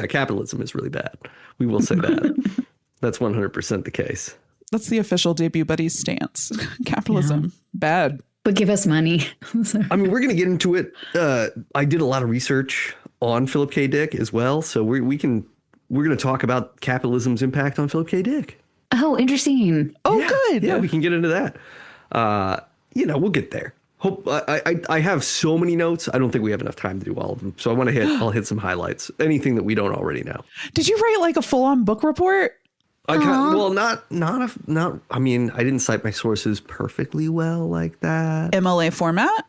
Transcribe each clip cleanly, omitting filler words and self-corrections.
yeah, capitalism is really bad. We will say that. That's 100% the case. That's the official Debut Buddies stance. Capitalism, bad. But give us money. I mean, we're going to get into it. I did a lot of research on Philip K. Dick as well. So we're going to talk about capitalism's impact on Philip K. Dick. Oh, interesting. Oh, good. Yeah, we can get into that. We'll get there. Hope I have so many notes. I don't think we have enough time to do all of them. So I'll hit some highlights. Anything that we don't already know. Did you write like a full-on book report? I mean, I didn't cite my sources perfectly well like that. MLA format?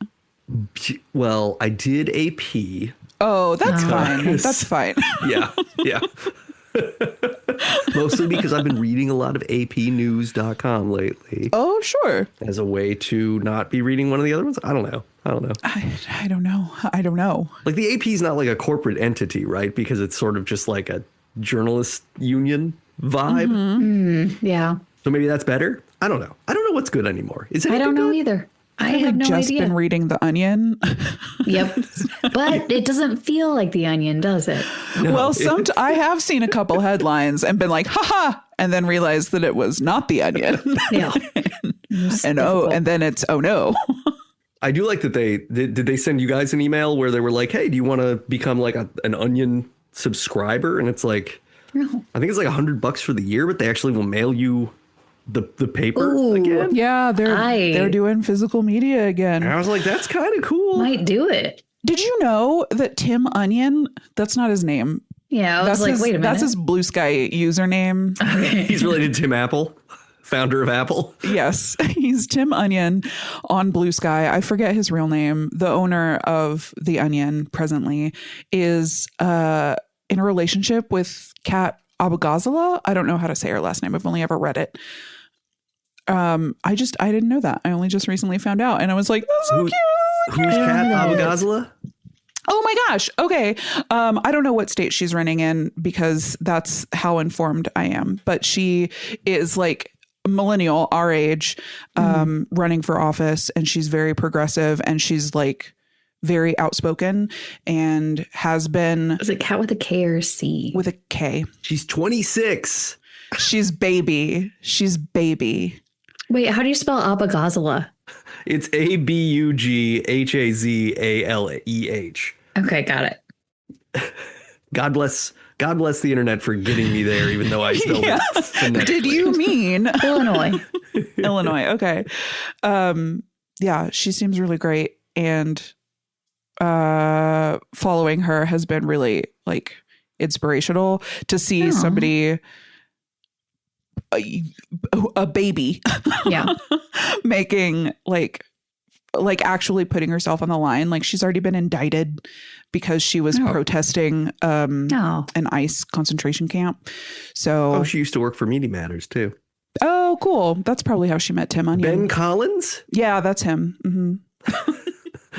Well, I did AP. Oh, that's fine. That's fine. Yeah. Mostly because I've been reading a lot of apnews.com lately. Oh, sure. As a way to not be reading one of the other ones. I don't know. I don't know. Like the AP is not like a corporate entity, right? Because it's sort of just like a journalist union vibe. Yeah. So maybe that's better. I don't know. I don't know what's good anymore. Is it? I don't know either. I have no just idea. Been reading The Onion. Yep. But it doesn't feel like The Onion, does it? No, well, I have seen a couple headlines and been like, haha, and then realized that it was not The Onion. Yeah. and then it's, oh no. I do like that did they send you guys an email where they were like, hey, do you want to become like an Onion subscriber? And it's like, No. I think it's like $100 for the year, but they actually will mail you the paper again. Yeah, they're doing physical media again. And I was like, that's kind of cool. Might do it. Did you know that Tim Onion, that's not his name. Yeah, I was like, wait a minute. That's his Blue Sky username. Okay. He's related to Tim Apple, founder of Apple. Yes. He's Tim Onion on Blue Sky. I forget his real name. The owner of The Onion presently is in a relationship with Kat Abogazala. I don't know how to say her last name. I've only ever read it. I didn't know that. I only just recently found out. And I was like, that's so cute. Who's Kat Abogazala? Oh my gosh. Okay. I don't know what state she's running in because that's how informed I am. But she is like millennial, our age, running for office. And she's very progressive. And she's like very outspoken and has been. Is it Kat with a K or a C? With a K. She's 26. She's baby. Wait, how do you spell Abogazala? It's Abughazaleh. Okay, got it. God bless the internet for getting me there, even though I spelled it phonetically. Did you mean Illinois? Illinois. Okay. Yeah, she seems really great. And following her has been really like inspirational to see somebody, a baby, making like actually putting herself on the line. Like she's already been indicted because she was protesting an ICE concentration camp. So she used to work for Media Matters too. Oh, cool. That's probably how she met Tim Onion. Ben Collins? Yeah, that's him. Mm-hmm.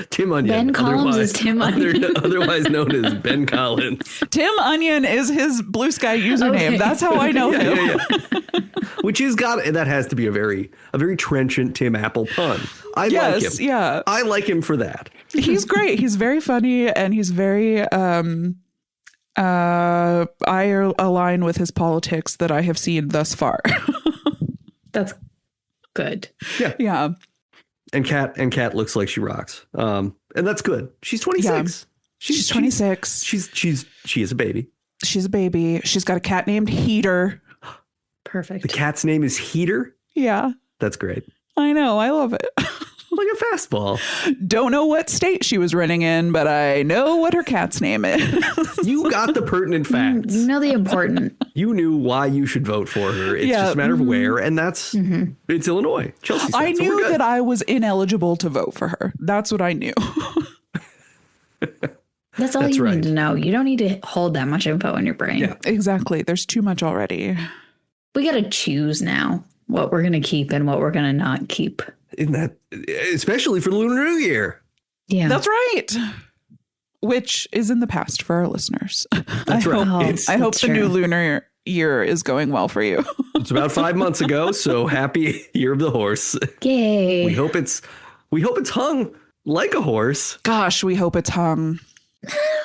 Tim Onion. Ben Collins is Tim Onion. Otherwise known as Ben Collins. Tim Onion is his Blue Sky username. Okay. That's how I know him. Yeah. Which that has to be a very trenchant Tim Apple pun. I like him. Yeah. I like him for that. He's great. He's very funny and he's very I align with his politics that I have seen thus far. That's good. Yeah. And Kat looks like she rocks. And that's good. She's 26. Yeah. She's 26. She is a baby. She's a baby. She's got a cat named Heater. Perfect. The cat's name is Heater? Yeah. That's great. I know. I love it. Like a fastball. Don't know what state she was running in, but I know what her cat's name is. You got the pertinent facts. You know the important. You knew why you should vote for her. It's just a matter of where, and that's it's Illinois. Chelsea said, I knew that I was ineligible to vote for her. That's what I knew. That's all you need to know. You don't need to hold that much info in your brain. Yeah, exactly. There's too much already. We got to choose now what we're going to keep and what we're going to not keep. Isn't that especially for the Lunar New Year? Yeah, that's right. Which is in the past for our listeners. That's right. I hope the new lunar year is going well for you. It's about 5 months ago, so happy Year of the Horse. Yay. We hope it's hung like a horse. Gosh, we hope it's hung.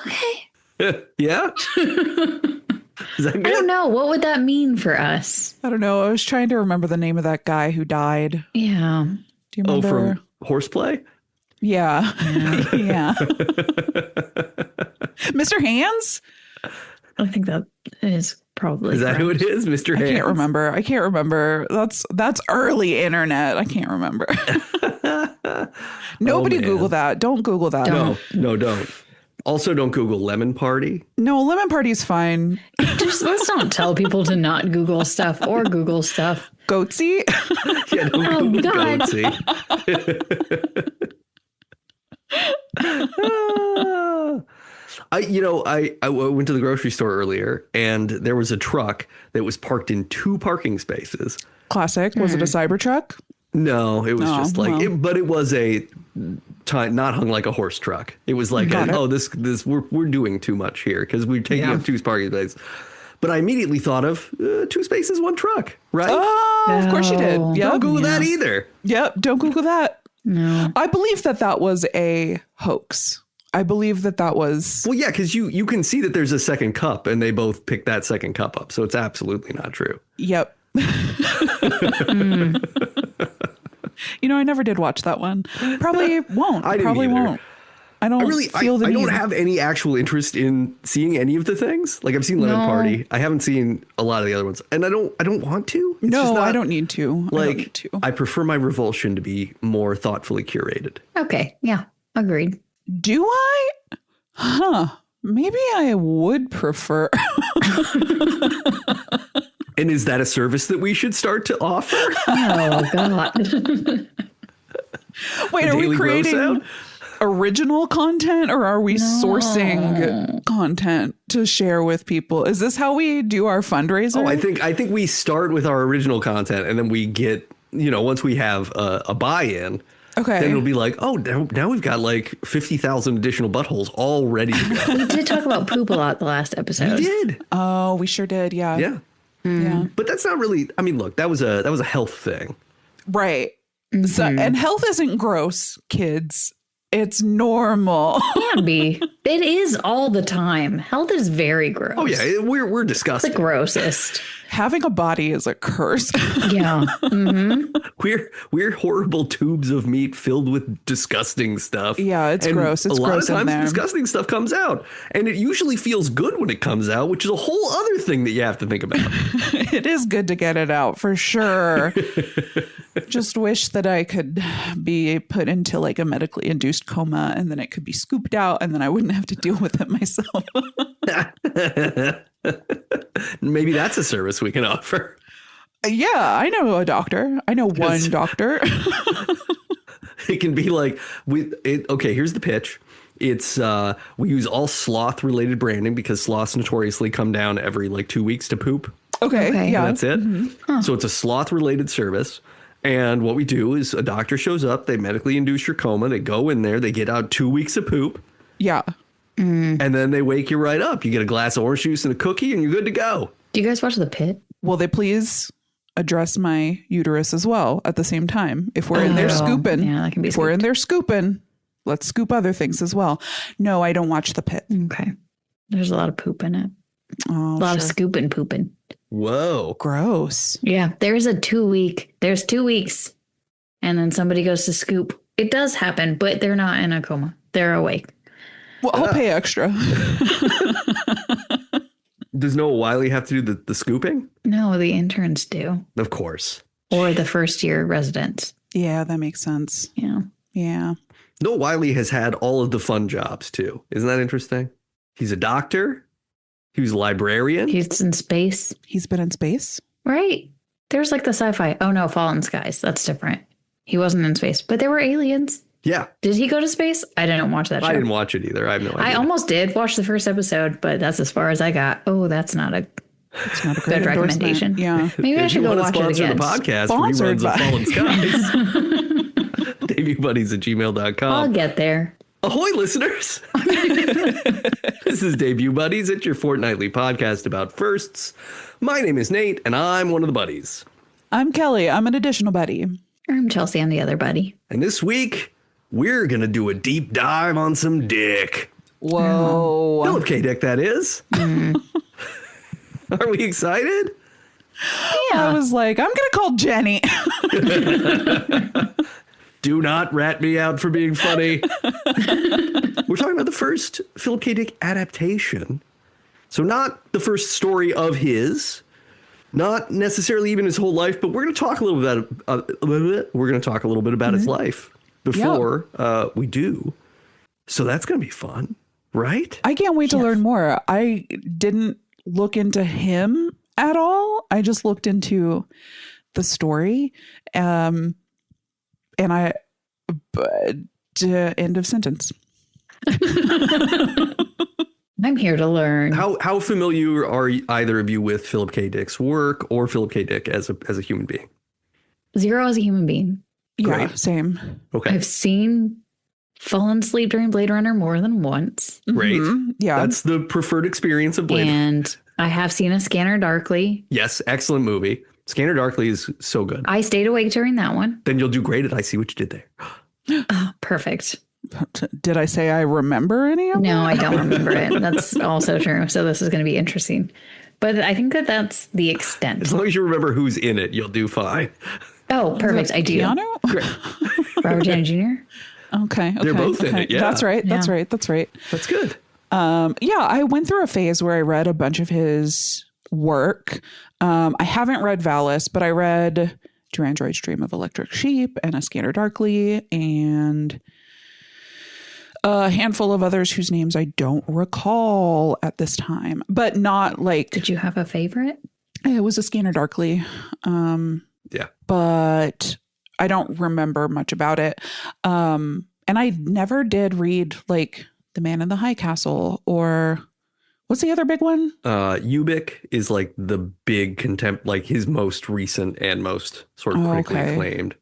Okay. Yeah? Is that good? I don't know. What would that mean for us? I don't know. I was trying to remember the name of that guy who died. Yeah. Do you Oh, remember? from Horseplay? Yeah. Yeah. Mr. Hands? I think that is probably. Is that who it correct. is? Mr. I Hands? can't remember. That's early internet. I can't remember. Nobody man. Google that. Don't Google that. No, don't. Also, don't Google Lemon Party. No, Lemon Party's fine. Just let's not tell people to not Google stuff or Google stuff. Goatsy? Yeah, don't Google God. Goatsy. I went to the grocery store earlier, and there was a truck that was parked in 2 parking spaces. Classic. Was it a Cybertruck? No, it was Oh, just like, well. but it was a not hung like a horse truck. It was like, Got it. this we're doing too much here because we're taking Yeah. up 2 parking spaces. But I immediately thought of 2 spaces, 1 truck, right? Oh, of course you did. No. Yep. Don't Google that either. Yep. Don't Google that. No. I believe that was a hoax. I believe that was. Well, yeah, because you can see that there's a second cup, and they both picked that second cup up, so it's absolutely not true. Yep. You know, I never did watch that one. Probably won't. I didn't Probably either. won't. I don't feel the I need. don't have any actual interest in seeing any of the things. Like I've seen Lemon No. Party. I haven't seen a lot of the other ones, and I don't want to. It's just No, not- I don't need to. I don't need Like to. I prefer my revulsion to be more thoughtfully curated. Okay. Yeah. Agreed. Do I? Huh. Maybe I would prefer. And is that a service that we should start to offer? Oh God. Wait, are we Daily gross creating out? original content or are we sourcing content to share with people? Is this how we do our fundraiser? Oh, I think we start with our original content, and then we get, once we have a buy-in, Okay. then it'll be like, oh, now we've got like 50,000 additional buttholes all ready to go. We did talk about poop a lot the last episode. We did. Oh, we sure did. Yeah. Yeah. Yeah. But that's not really, I mean, look, that was a health thing. Right. So, and health isn't gross, kids. It's normal. Can be. It is all the time. Health is very gross. Oh yeah, we're The disgusting. grossest. Having a body is a curse. Yeah. We're horrible tubes of meat filled with disgusting stuff. Yeah, it's And gross. It's a lot gross of in times there. disgusting stuff comes out, and it usually feels good when it comes out, which is a whole other thing that you have to think about. It is good to get it out for sure. Just wish that I could be put into like a medically induced coma and then it could be scooped out and then I wouldn't have to deal with it myself. Maybe that's a service we can offer. Yeah, I know a doctor. I know one doctor. It can be like okay, here's the pitch. It's we use all sloth related branding because sloths notoriously come down every like 2 weeks to poop. Okay. Yeah. And that's it. So it's a sloth related service. And what we do is a doctor shows up, they medically induce your coma, they go in there, they get out 2 weeks of poop, Yeah. and then they wake you right up. You get a glass of orange juice and a cookie, and you're good to go. Do you guys watch The Pit? Will they please address my uterus as well at the same time? If we're in there scooping, Yeah, that can be if we're in scooped. there scooping, let's scoop other things as well. No, I don't watch The Pit. Okay. There's a lot of poop in it. Oh, A lot of sure. scooping pooping. Whoa. Gross. Yeah. There's 2 weeks. And then somebody goes to scoop. It does happen, but they're not in a coma. They're awake. Well, I'll pay extra. Does Noah Wiley have to do the scooping? No, the interns do. Of course. Or the first year residents. Yeah, that makes sense. Yeah. Yeah. Noah Wiley has had all of the fun jobs too. Isn't that interesting? He's a doctor. He was a librarian. He's in space. He's been in space. Right. There's like the sci-fi. Oh no, Fallen Skies. That's different. He wasn't in space, but there were aliens. Yeah. Did he go to space? I didn't watch that show. I didn't watch it either. I have no idea. I almost did watch the first episode, but that's as far as I got. Oh, that's not a It's not a great good recommendation. Yeah. Maybe I If should you go want to watch it sponsor again. the podcast, Sponsored reruns by- of Fallen Skies. DebutBuddies@gmail.com. I'll get there. Ahoy, listeners! This is Debut Buddies. It's your fortnightly podcast about firsts. My name is Nate, and I'm one of the buddies. I'm Kelly. I'm an additional buddy. I'm Chelsea. I'm the other buddy. And this week, we're going to do a deep dive on some dick. Whoa. Philip K. Dick, that is. Are we excited? I was like, I'm going to call Jenny. Do not rat me out for being funny. We're talking about the first Philip K. Dick adaptation. So not the first story of his, not necessarily even his whole life, but we're going to talk a little bit about his life before we do. So that's going to be fun, right? I can't wait to learn more. I didn't look into him at all. I just looked into the story. End of sentence. I'm here to learn. How familiar are either of you with Philip K. Dick's work or Philip K. Dick as a human being? Zero as a human being. Yeah, Great. same. Okay. I've seen fallen asleep during Blade Runner more than once. Great. Mm-hmm. Yeah. That's the preferred experience of Blade. And I have seen A Scanner Darkly. Yes, excellent movie. Scanner Darkly is so good. I stayed awake during that one. Then you'll do great at I See What You Did There. Oh, perfect. Did I say I remember any of No, them? I don't remember it. That's also true. So this is going to be interesting. But I think that that's the extent. As long as you remember who's in it, you'll do fine. Oh, perfect. I do. Keanu? Robert Downey Jr. Okay. They're both in it, yeah. That's right. That's Yeah. right. That's right. That's good. Yeah, I went through a phase where I read a bunch of his work. I haven't read Valis, but I read Do Androids Dream of Electric Sheep and A Scanner Darkly and a handful of others whose names I don't recall at this time, but not like Did you have a favorite? it was A Scanner Darkly. Yeah. But I don't remember much about it. And I never did read like The Man in the High Castle or what's the other big one? Ubik is like the big like his most recent and most sort of critically acclaimed.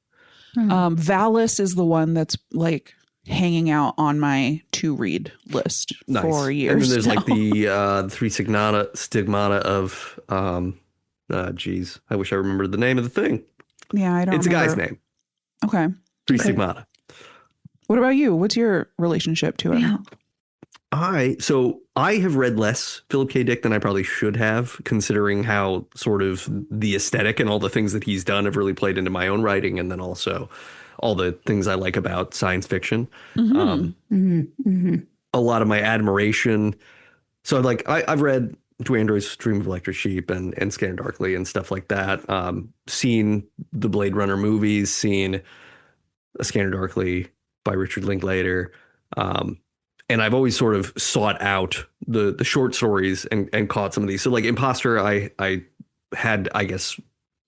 Valis is the one that's like hanging out on my to read list for years. And then there's now. like the three stigmata of geez, I wish I remembered the name of the thing. Yeah, I don't It's remember. a guy's name. Okay. Three stigmata. What about you? What's your relationship to it? Yeah. So I have read less Philip K. Dick than I probably should have, considering how sort of the aesthetic and all the things that he's done have really played into my own writing, and then also all the things I like about science fiction. A lot of my admiration. So I've read Do Androids Dream of Electric Sheep and Scanner Darkly and stuff like that. Seen the Blade Runner movies, seen A Scanner Darkly by Richard Linklater. And I've always sort of sought out the short stories and caught some of these. So like Imposter, I had, I guess,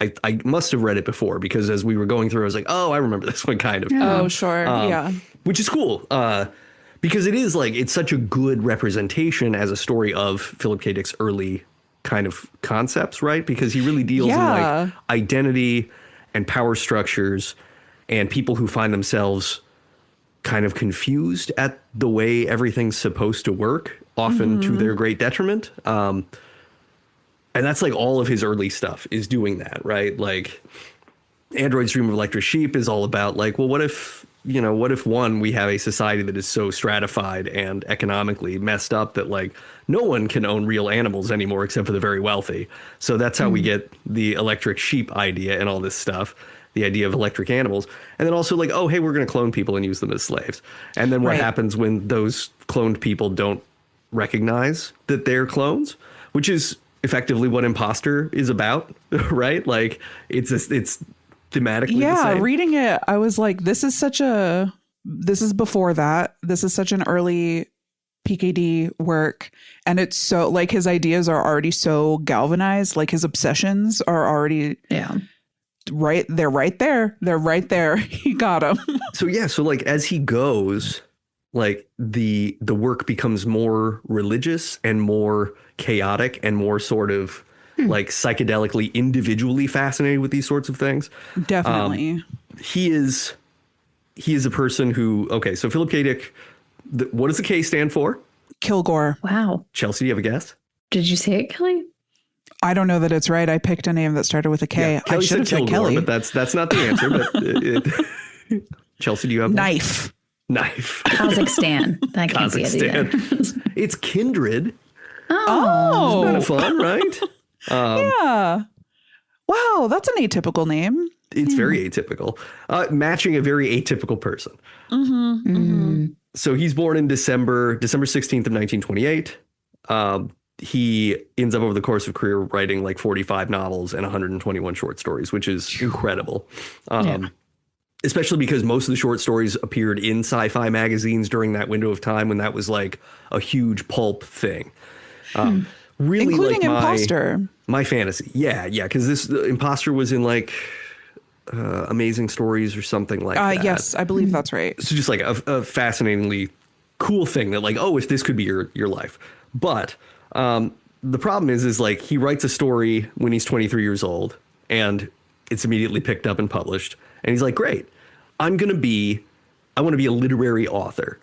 I must have read it before, because as we were going through, I was like, oh, I remember this one kind of. Oh, sure. Yeah. Which is cool. Because it is like, it's such a good representation as a story of Philip K. Dick's early kind of concepts, right? Because he really deals in like identity and power structures and people who find themselves kind of confused at the way everything's supposed to work, often to their great detriment. And that's like all of his early stuff is doing that, right? Like Android's Dream of Electric Sheep is all about like, well, what if we have a society that is so stratified and economically messed up that like no one can own real animals anymore except for the very wealthy. So that's how we get the electric sheep idea and all this stuff. The idea of electric animals. And then also like, oh, hey, we're going to clone people and use them as slaves. And then what happens when those cloned people don't recognize that they're clones, which is effectively what Imposter is about, right? Like it's thematically the same. Reading it, I was like, this is before that. This is such an early PKD work. And it's so like his ideas are already so galvanized, like his obsessions are already right. They're right there. They're right there. He got them. So like as he goes, like the work becomes more religious and more chaotic and more sort of like psychedelically individually fascinated with these sorts of things. Definitely. He is a person who, okay, so Philip K. Dick, what does the K stand for? Kilgore. Wow. Chelsea, do you have a guess? Did you say it, Kelly? I don't know that it's right. I picked a name that started with a K. Yeah, I should have said Kilgore, Kelly. but that's not the answer. But Chelsea, do you have one? Knife. Knife. Kazakhstan. That can't be it either. It's kindred. Oh. Kind of fun, right? Yeah. Wow, that's an atypical name. It's very atypical. Matching a very atypical person. So he's born in December 16th of 1928. He ends up over the course of career writing like 45 novels and 121 short stories, which is incredible. Especially because most of the short stories appeared in sci-fi magazines during that window of time when that was like a huge pulp thing. Really, including like Imposter. My fantasy. Yeah. Because this Imposter was in like Amazing Stories or something like that. Yes, I believe that's right. So just like a fascinatingly cool thing that like, oh, if this could be your life. But the problem is like he writes a story when he's 23 years old and it's immediately picked up and published. And he's like, great, I want to be a literary author.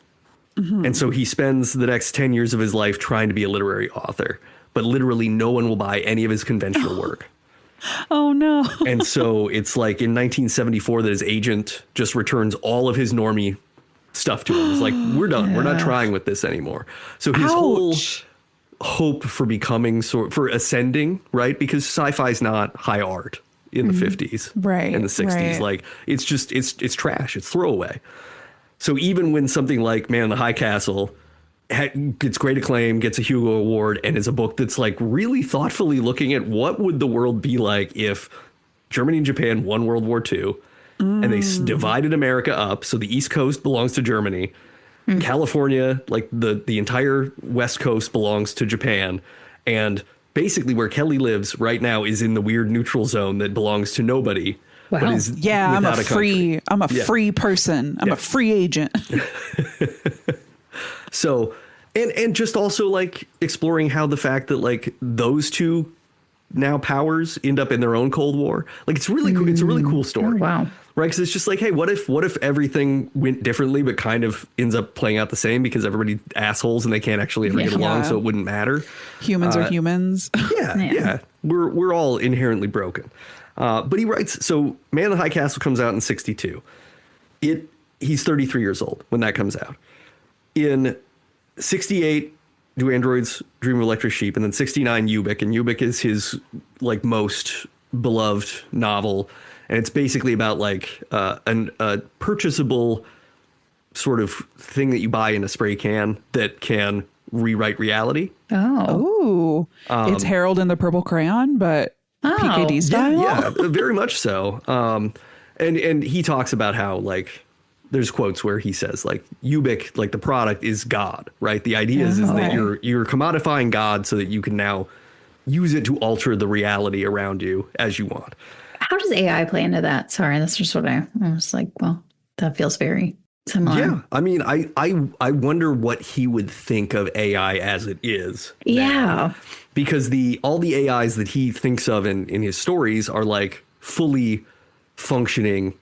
And so he spends the next 10 years of his life trying to be a literary author. But literally no one will buy any of his conventional work. Oh, no. And so it's like in 1974 that his agent just returns all of his normie stuff to him. It's like, we're done. We're not trying with this anymore. So his whole hope for becoming for ascending, right? Because sci-fi is not high art in the 50s, right? In the 60s. Right. Like it's just it's trash. It's throwaway. So even when something like Man in the High Castle gets great acclaim, gets a Hugo Award, and is a book that's like really thoughtfully looking at what would the world be like if Germany and Japan won World War II and they divided America up. So the East Coast belongs to Germany. California, like the entire West Coast belongs to Japan. And basically where Kelly lives right now is in the weird neutral zone that belongs to nobody. Wow. But is I'm a free free person. I'm a free agent. So, and just also like exploring how the fact that like those two now powers end up in their own Cold War. Like it's really cool. It's a really cool story. Oh, wow. Right. Because it's just like, hey, what if everything went differently, but kind of ends up playing out the same because everybody assholes and they can't actually ever get along. So it wouldn't matter. Humans are humans. Yeah. We're all inherently broken. But he writes. So Man in the High Castle comes out in 1962. He's 33 years old when that comes out. In 1968, Do Androids Dream of Electric Sheep, and then 1969, Ubik. And Ubik is his like most beloved novel. And it's basically about like a purchasable sort of thing that you buy in a spray can that can rewrite reality. Oh, it's Harold and the Purple Crayon, but PKD style. Yeah, very much so. And he talks about how like there's quotes where he says like Ubik, like the product is God, right? The idea is that you're commodifying God so that you can now use it to alter the reality around you as you want. How does AI play into that? Sorry, that's just what I was like, well, that feels very similar. Yeah. I mean, I wonder what he would think of AI as it is. Yeah. Now. Because all the AIs that he thinks of in his stories are like fully functioning,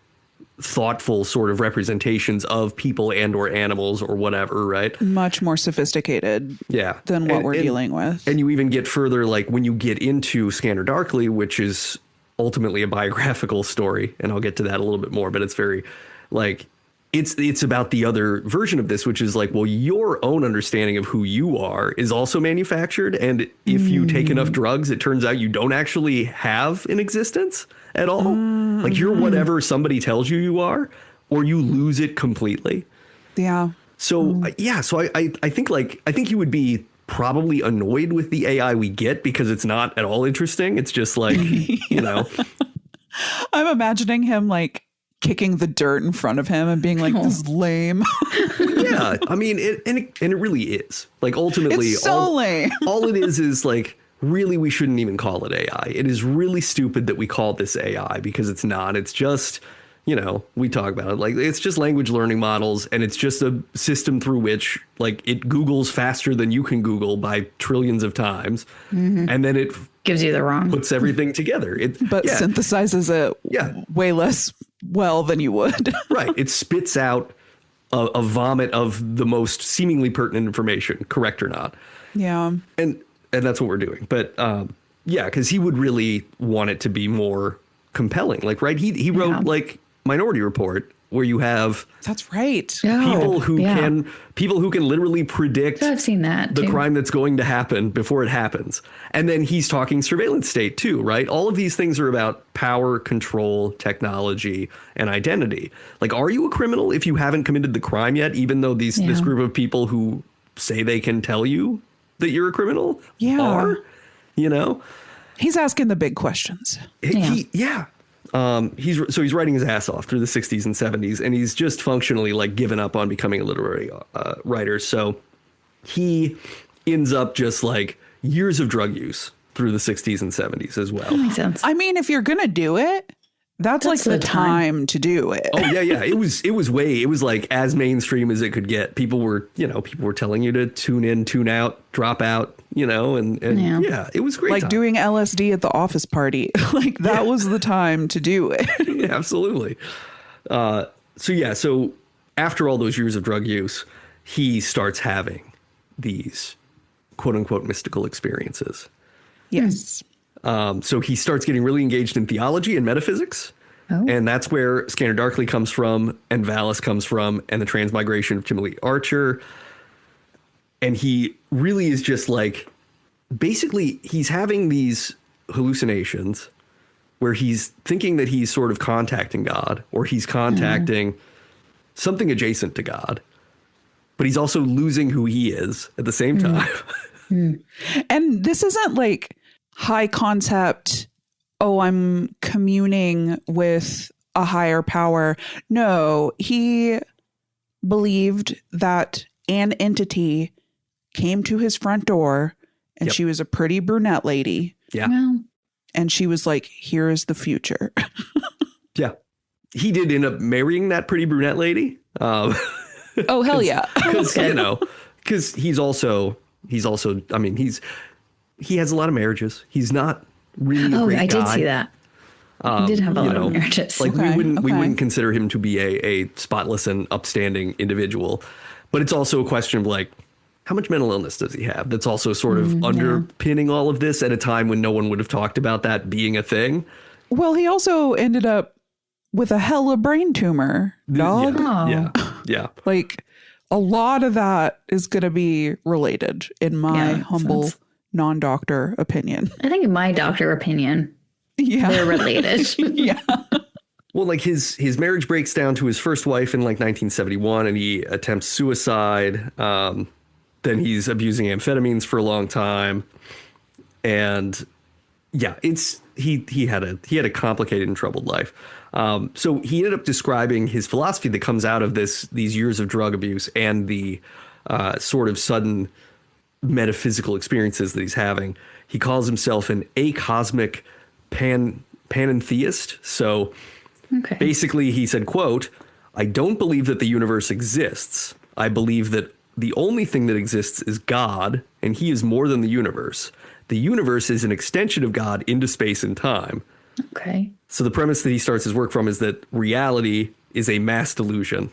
thoughtful sort of representations of people and or animals or whatever, right? Much more sophisticated than what we're dealing with. And you even get further, like when you get into Scanner Darkly, which is ultimately a biographical story, and I'll get to that a little bit more, but it's very like it's about the other version of this, which is like, well, your own understanding of who you are is also manufactured, and if you take enough drugs, it turns out you don't actually have an existence at all. Like you're whatever somebody tells you are, or you lose it completely. Yeah. So so I think you would be probably annoyed with the AI we get because it's not at all interesting. It's just like, you know. I'm imagining him like kicking the dirt in front of him and being like, this is lame. Yeah. I mean, it really is. Like ultimately, it's so lame. All it is like, really, we shouldn't even call it AI. It is really stupid that we call this AI because it's not. It's just, you know, we talk about it like it's just language learning models, and it's just a system through which like it Googles faster than you can Google by trillions of times. And then it gives you the wrong, puts everything together. But synthesizes it way less well than you would. Right. It spits out a vomit of the most seemingly pertinent information, correct or not. Yeah. And that's what we're doing. But because he would really want it to be more compelling. Like, right. He wrote like Minority Report, where you have that's right. people who can literally predict I've seen that the too. crime that's going to happen before it happens. And then he's talking surveillance state too, right? All of these things are about power, control, technology, and identity. Like, are you a criminal if you haven't committed the crime yet, even though this group of people who say they can tell you that you're a criminal are, you know? He's asking the big questions. He's writing his ass off through the 60s and 70s, and he's just functionally like given up on becoming a literary writer. So he ends up just like years of drug use through the 60s and 70s as well. That makes sense. I mean, if you're going to do it, that's like the time to do it. Oh yeah. It was like as mainstream as it could get. People were telling you to tune in, tune out, drop out, and it was great. Like time. doing LSD at the office party. Like that was the time to do it. Yeah, absolutely. So after all those years of drug use, he starts having these quote unquote mystical experiences. Yes. So he starts getting really engaged in theology and metaphysics. Oh. And that's where Scanner Darkly comes from, and Valis comes from, and the transmigration of Timothy Archer. And he really is just like, basically, he's having these hallucinations where he's thinking that he's sort of contacting God, or he's contacting something adjacent to God. But he's also losing who he is at the same time. And this isn't like high concept, oh, I'm communing with a higher power. No, he believed that an entity came to his front door, and she was a pretty brunette lady. Yeah. Well, and she was like, here is the future. Yeah. He did end up marrying that pretty brunette lady. Oh, hell yeah. Because he's also, I mean, he has a lot of marriages. He's not really a great guy. I did see that. He did have a lot of marriages. Like we wouldn't consider him to be a spotless and upstanding individual. But it's also a question of like, how much mental illness does he have? That's also sort of underpinning all of this at a time when no one would have talked about that being a thing. Well, he also ended up with a hella brain tumor, dog. Yeah. Like a lot of that is going to be related in my humble non-doctor opinion. I think in my doctor opinion, they're related. Yeah. Well, like his marriage breaks down to his first wife in like 1971, and he attempts suicide. Then he's abusing amphetamines for a long time. And yeah, he had a complicated and troubled life. So he ended up describing his philosophy that comes out of these years of drug abuse and the sort of sudden metaphysical experiences that he's having. He calls himself an acosmic panentheist. So basically he said, quote, I don't believe that the universe exists. I believe that the only thing that exists is God, and he is more than the universe. The universe is an extension of God into space and time. Okay. So the premise that he starts his work from is that reality is a mass delusion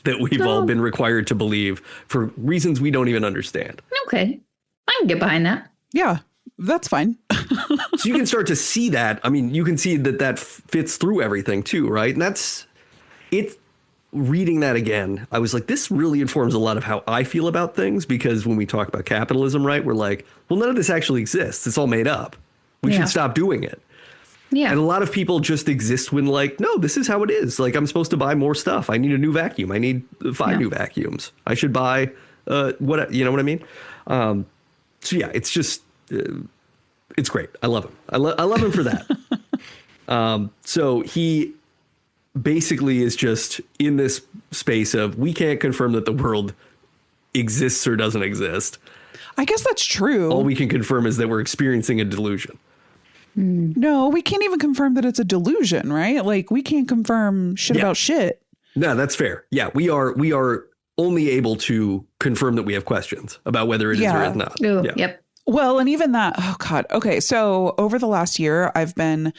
that we've all been required to believe for reasons we don't even understand. Okay. I can get behind that. Yeah, that's fine. So you can start to see that. I mean, you can see that fits through everything too, right? And that's it. Reading that again, I was like, this really informs a lot of how I feel about things, because when we talk about capitalism, right, we're like, well, none of this actually exists. It's all made up. We should stop doing it. Yeah. And a lot of people just exist when like, no, this is how it is. Like, I'm supposed to buy more stuff. I need a new vacuum. I need 5 new vacuums. I should buy you know what I mean? So yeah, it's just it's great. I love him. I love him for that. So he basically is just in this space of, we can't confirm that the world exists or doesn't exist. I guess that's true. All we can confirm is that we're experiencing a delusion. No, we can't even confirm that it's a delusion, right? Like, we can't confirm shit about shit. No, that's fair. Yeah, we are only able to confirm that we have questions about whether it is or is not. Ooh, yep. Well, and even that, oh God. Okay, so over the last year, I've been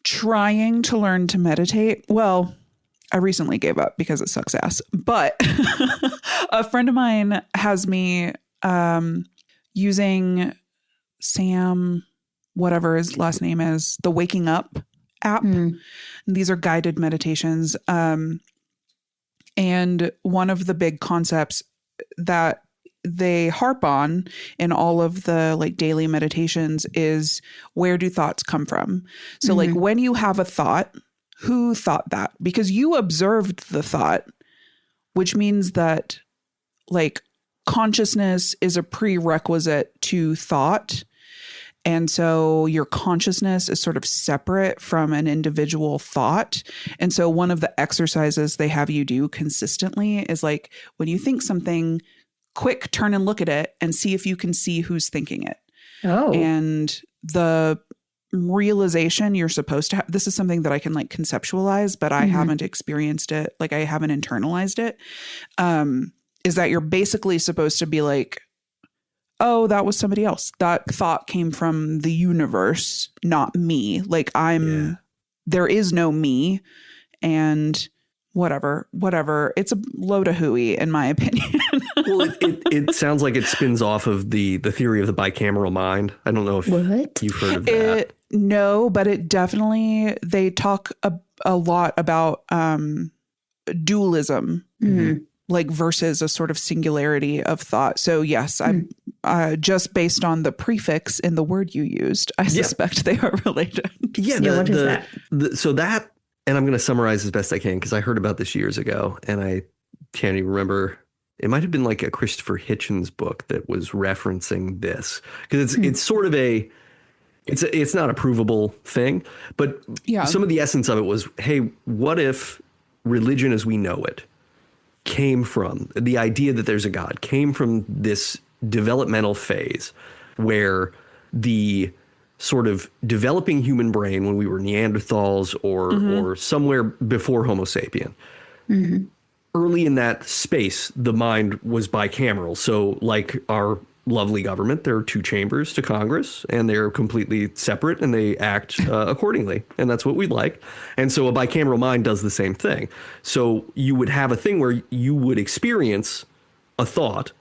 trying to learn to meditate. Well, I recently gave up because it sucks ass. But a friend of mine has me using Sam, whatever his last name is, the Waking Up app. These are guided meditations. And one of the big concepts that they harp on in all of the like daily meditations is, where do thoughts come from? So like when you have a thought, who thought that? Because you observed the thought, which means that like consciousness is a prerequisite to thought. And so your consciousness is sort of separate from an individual thought. And so one of the exercises they have you do consistently is like, when you think something, quick turn and look at it and see if you can see who's thinking it. Oh. And the realization you're supposed to have, this is something that I can like conceptualize, but I haven't experienced it. Like I haven't internalized it. Is that you're basically supposed to be like, oh, that was somebody else. That thought came from the universe, not me. Like there is no me, and whatever. It's a load of hooey in my opinion. Well, it sounds like it spins off of the theory of the bicameral mind. I don't know if you've heard of that. No, but it definitely, they talk a lot about dualism. Like versus a sort of singularity of thought. So yes, I just based on the prefix in the word you used, I suspect they are related. What is that? So that, and I'm going to summarize as best I can because I heard about this years ago and I can't even remember. It might have been like a Christopher Hitchens book that was referencing this, because it's sort of it's not a provable thing, but some of the essence of it was, hey, what if religion as we know it came from the idea that there's a God, came from this developmental phase where the sort of developing human brain, when we were Neanderthals or somewhere before Homo sapien, early in that space, the mind was bicameral. So like our lovely government, there are two chambers to Congress and they're completely separate and they act accordingly. And that's what we like. And so a bicameral mind does the same thing. So you would have a thing where you would experience a thought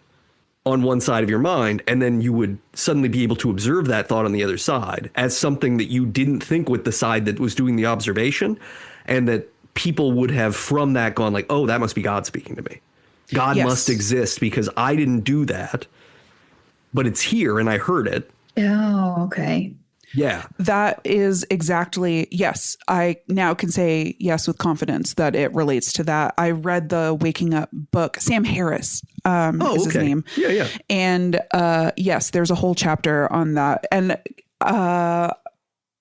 on one side of your mind, and then you would suddenly be able to observe that thought on the other side as something that you didn't think with the side that was doing the observation, and that people would have from that gone like, oh, that must be God speaking to me. God must exist because I didn't do that. But it's here and I heard it. Oh, okay. Yeah. That is exactly, yes. I now can say yes with confidence that it relates to that. I read the Waking Up book. Sam Harris is his name. Yeah. And yes, there's a whole chapter on that. And I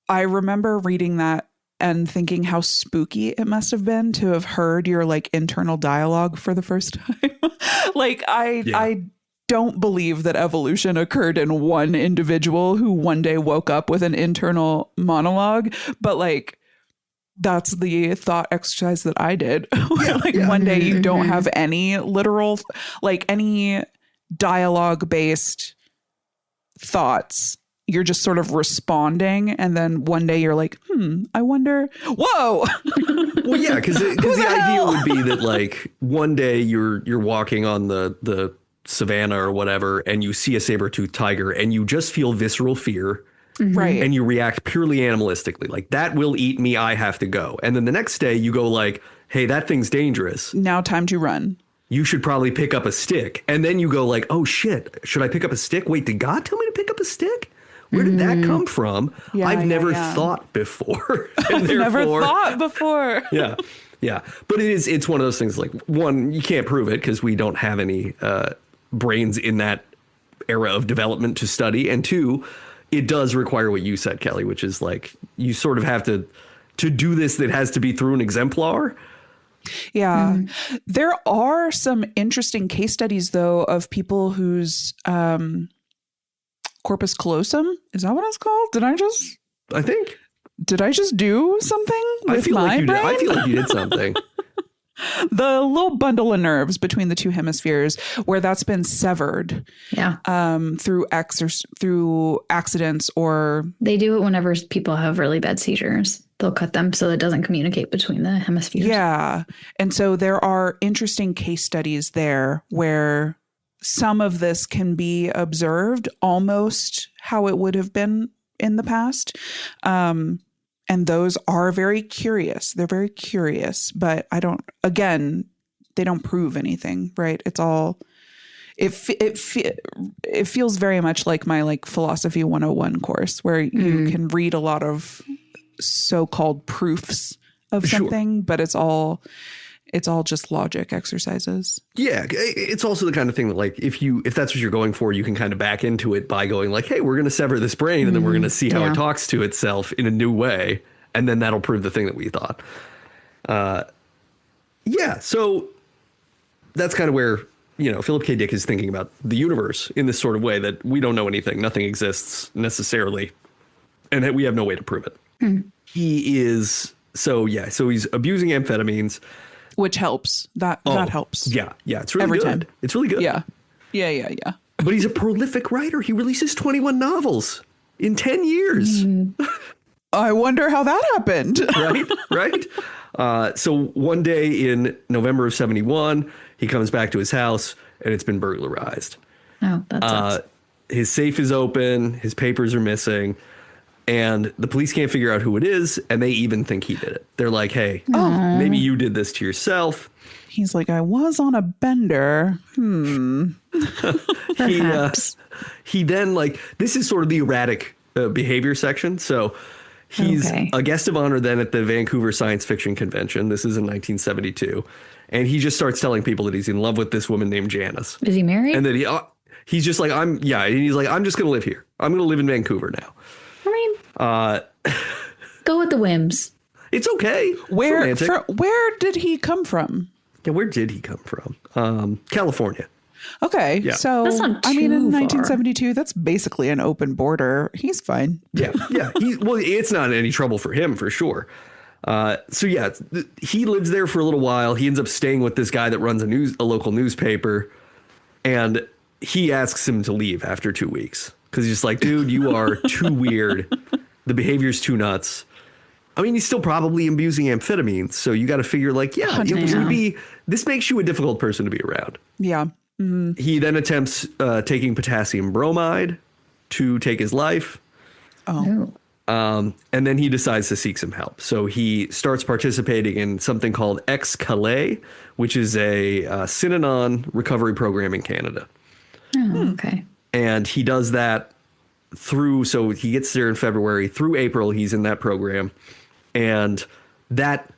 remember reading that and thinking how spooky it must have been to have heard your like internal dialogue for the first time. Like I don't believe that evolution occurred in one individual who one day woke up with an internal monologue, but like that's the thought exercise that I did. One day you don't have any literal, like any dialogue based thoughts. You're just sort of responding. And then one day you're like, I wonder, whoa. Well, yeah, because the idea would be that like one day you're walking on the savannah or whatever, and you see a saber-toothed tiger and you just feel visceral fear. Right. And you react purely animalistically. Like, that will eat me. I have to go. And then the next day you go like, hey, that thing's dangerous. Now time to run. You should probably pick up a stick. And then you go like, oh, shit, should I pick up a stick? Wait, did God tell me to pick up a stick? Where did that come from? I've never thought before. I've never thought before. Yeah. But it's one of those things like, one, you can't prove it because we don't have any brains in that era of development to study. And two, it does require what you said, Kelly, which is like you sort of have to do this. That has to be through an exemplar. Yeah. There are some interesting case studies, though, of people whose corpus callosum, is that what it's called? Did I just do something with my brain? I feel like you did something. The little bundle of nerves between the two hemispheres where that's been severed through accidents, or they do it whenever people have really bad seizures. They'll cut them so it doesn't communicate between the hemispheres. Yeah. And so there are interesting case studies there where some of this can be observed almost how it would have been in the past. And those are very curious. They're very curious, but they don't prove anything, right? It's all, it feels very much like my like philosophy 101 course where you can read a lot of so-called proofs of something, but it's all just logic exercises. Yeah. It's also the kind of thing that like, if that's what you're going for, you can kind of back into it by going like, hey, we're going to sever this brain and then we're going to see how it talks to itself in a new way. And then that'll prove the thing that we thought. So that's kind of where, Philip K. Dick is thinking about the universe in this sort of way that we don't know anything. Nothing exists necessarily. And that we have no way to prove it. He is. So he's abusing amphetamines. Which helps. That helps. Yeah. It's really Every good. time. It's really good. Yeah. But he's a prolific writer. He releases 21 novels in 10 years. I wonder how that happened. Right. So one day in November of 1971, he comes back to his house and it's been burglarized. Oh, that sucks. His safe is open. His papers are missing. And the police can't figure out who it is. And they even think he did it. They're like, hey, maybe you did this to yourself. He's like, I was on a bender. He then this is sort of the erratic behavior section. So he's a guest of honor then at the Vancouver Science Fiction Convention. This is in 1972. And he just starts telling people that he's in love with this woman named Janice. Is he married? And that he's just like, and he's like, I'm just going to live here. I'm going to live in Vancouver now. I mean, go with the whims. It's okay. Where did he come from? Yeah, where did he come from? California. Okay, yeah. So that's not too in far. 1972, that's basically an open border. He's fine. Yeah. It's not any trouble for him for sure. He lives there for a little while. He ends up staying with this guy that runs a local newspaper, and he asks him to leave after 2 weeks because he's just like, dude, you are too weird. The behavior's too nuts. I mean, he's still probably abusing amphetamines, so you got to figure this makes you a difficult person to be around. Yeah. Mm-hmm. He then attempts taking potassium bromide to take his life. Oh. And then he decides to seek some help. So he starts participating in something called Ex-Calais, which is a Synanon recovery program in Canada. Oh, okay. And he does that so he gets there in February. Through April, he's in that program. And that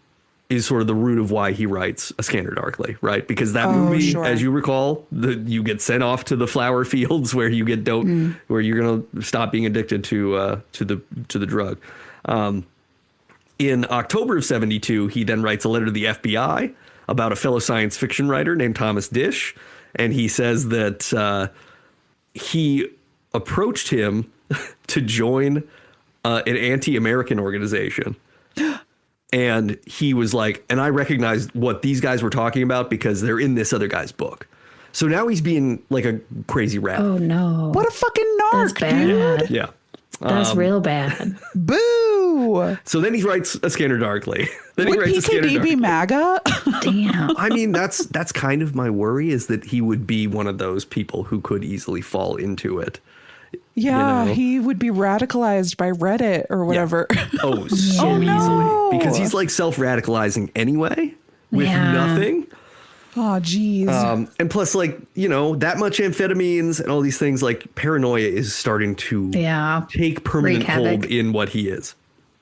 is sort of the root of why he writes A Scanner Darkly, right? Because that movie, as you recall, you get sent off to the flower fields where you get where you're going to stop being addicted to the drug. In October of 1972, he then writes a letter to the FBI about a fellow science fiction writer named Thomas Dish. And he says that he approached him to join an anti-American organization. And he was like, and I recognized what these guys were talking about because they're in this other guy's book. So now he's being like a crazy rat. Oh, no. What a fucking narc, That's bad. dude. Yeah. That's real bad. Boo. So then he writes A Scanner Darkly. Would PKD be MAGA? Damn. I mean, that's kind of my worry, is that he would be one of those people who could easily fall into it. Yeah, he would be radicalized by Reddit or whatever. Yeah. Oh, so easily. Because he's like self-radicalizing anyway with nothing. Oh, geez. And plus, that much amphetamines and all these things, like paranoia is starting to take permanent hold in what he is.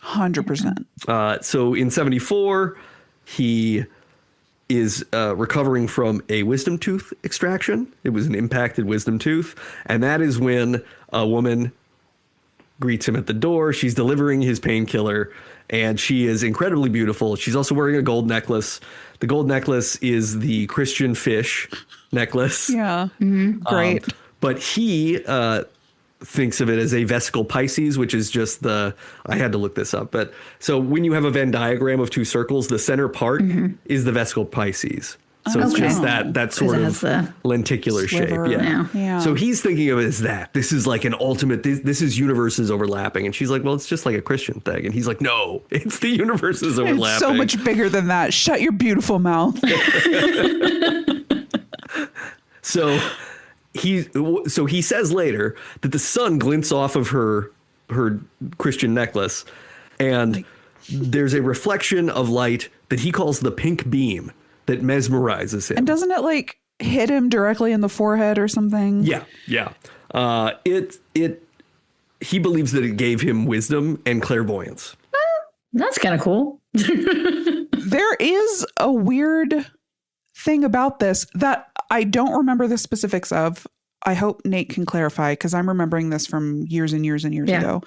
100%. So in 1974, he is recovering from a wisdom tooth extraction. It was an impacted wisdom tooth. And that is when a woman greets him at the door. She's delivering his painkiller, and she is incredibly beautiful. She's also wearing a gold necklace. The gold necklace is the Christian fish necklace. Yeah. Mm-hmm. Great. But he thinks of it as a vesicle Pisces, which is just I had to look this up. But so when you have a Venn diagram of two circles, the center part is the vesicle Pisces. So it's just that sort of lenticular shape. Yeah. So he's thinking of it as that. This is like an ultimate, this is universes overlapping. And she's like, well, it's just like a Christian thing. And he's like, no, it's the universes overlapping. It's so much bigger than that. Shut your beautiful mouth. So he says later that the sun glints off of her Christian necklace, and there's a reflection of light that he calls the pink beam that mesmerizes him. And doesn't it like hit him directly in the forehead or something? Yeah. He believes that it gave him wisdom and clairvoyance. That's kind of cool. There is a weird thing about this that I don't remember the specifics of. I hope Nate can clarify because I'm remembering this from years and years and years ago.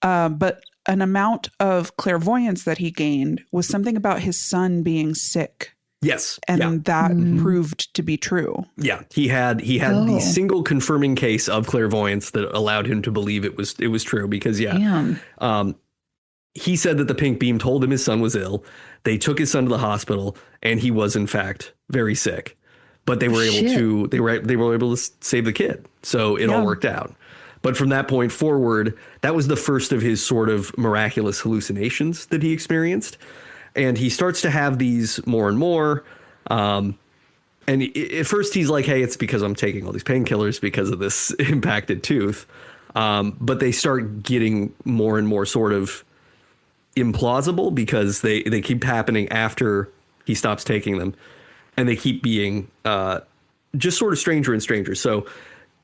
But an amount of clairvoyance that he gained was something about his son being sick. Yes. And that proved to be true. Yeah. He had the single confirming case of clairvoyance that allowed him to believe it was true because he said that the pink beam told him his son was ill. They took his son to the hospital and he was in fact very sick. But they were able to save the kid. So it all worked out. But from that point forward, that was the first of his sort of miraculous hallucinations that he experienced. And he starts to have these more and more. And at first he's like, hey, it's because I'm taking all these painkillers because of this impacted tooth. But they start getting more and more sort of implausible because they keep happening after he stops taking them. And they keep being just sort of stranger and stranger. So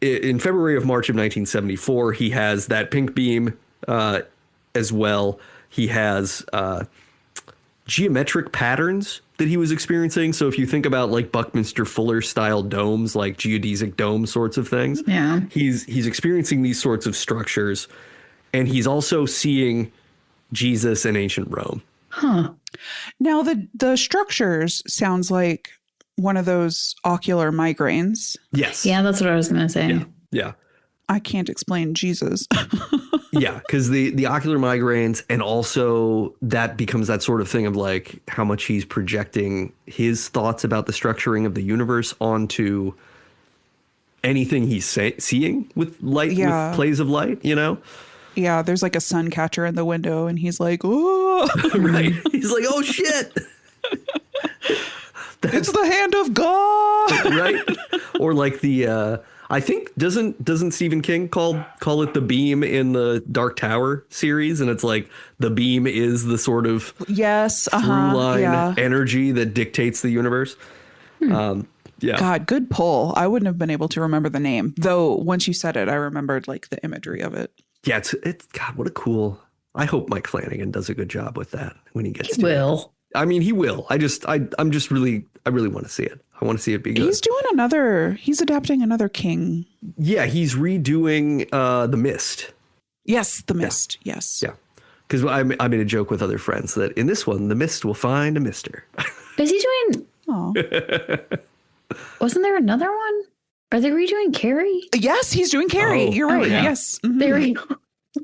in February of March of 1974, he has that pink beam as well. He has geometric patterns that he was experiencing. So if you think about like Buckminster Fuller style domes, like geodesic dome sorts of things, he's experiencing these sorts of structures. And he's also seeing Jesus in ancient Rome. Huh. Now the structures sounds like one of those ocular migraines. Yes. Yeah, that's what I was going to say. Yeah. I can't explain Jesus. Yeah, because the ocular migraines, and also that becomes that sort of thing of like how much he's projecting his thoughts about the structuring of the universe onto anything he's seeing with light, with plays of light, you know? Yeah, there's like a sun catcher in the window and he's like, oh. Right. He's like, oh, shit. It's the hand of God. Right. Or like the I think doesn't Stephen King call it the beam in the Dark Tower series, and it's like the beam is the sort of through line energy that dictates the universe. God, good pull. I wouldn't have been able to remember the name, though. Once you said it, I remembered like the imagery of it. Yeah, it's God, what a cool. I hope Mike Flanagan does a good job with that when he gets to it. I mean, he will. I really want to see it. I want to see it be good. He's adapting another King. Yeah, he's redoing The Mist. Yes, The Mist. Yeah. Yes. Yeah. Because I made a joke with other friends that in this one, the Mist will find a mister. Is he doing... Oh. Wasn't there another one? Are they redoing Carrie? Yes, he's doing Carrie. You're right. Yeah. Yes. Mm-hmm. There we go.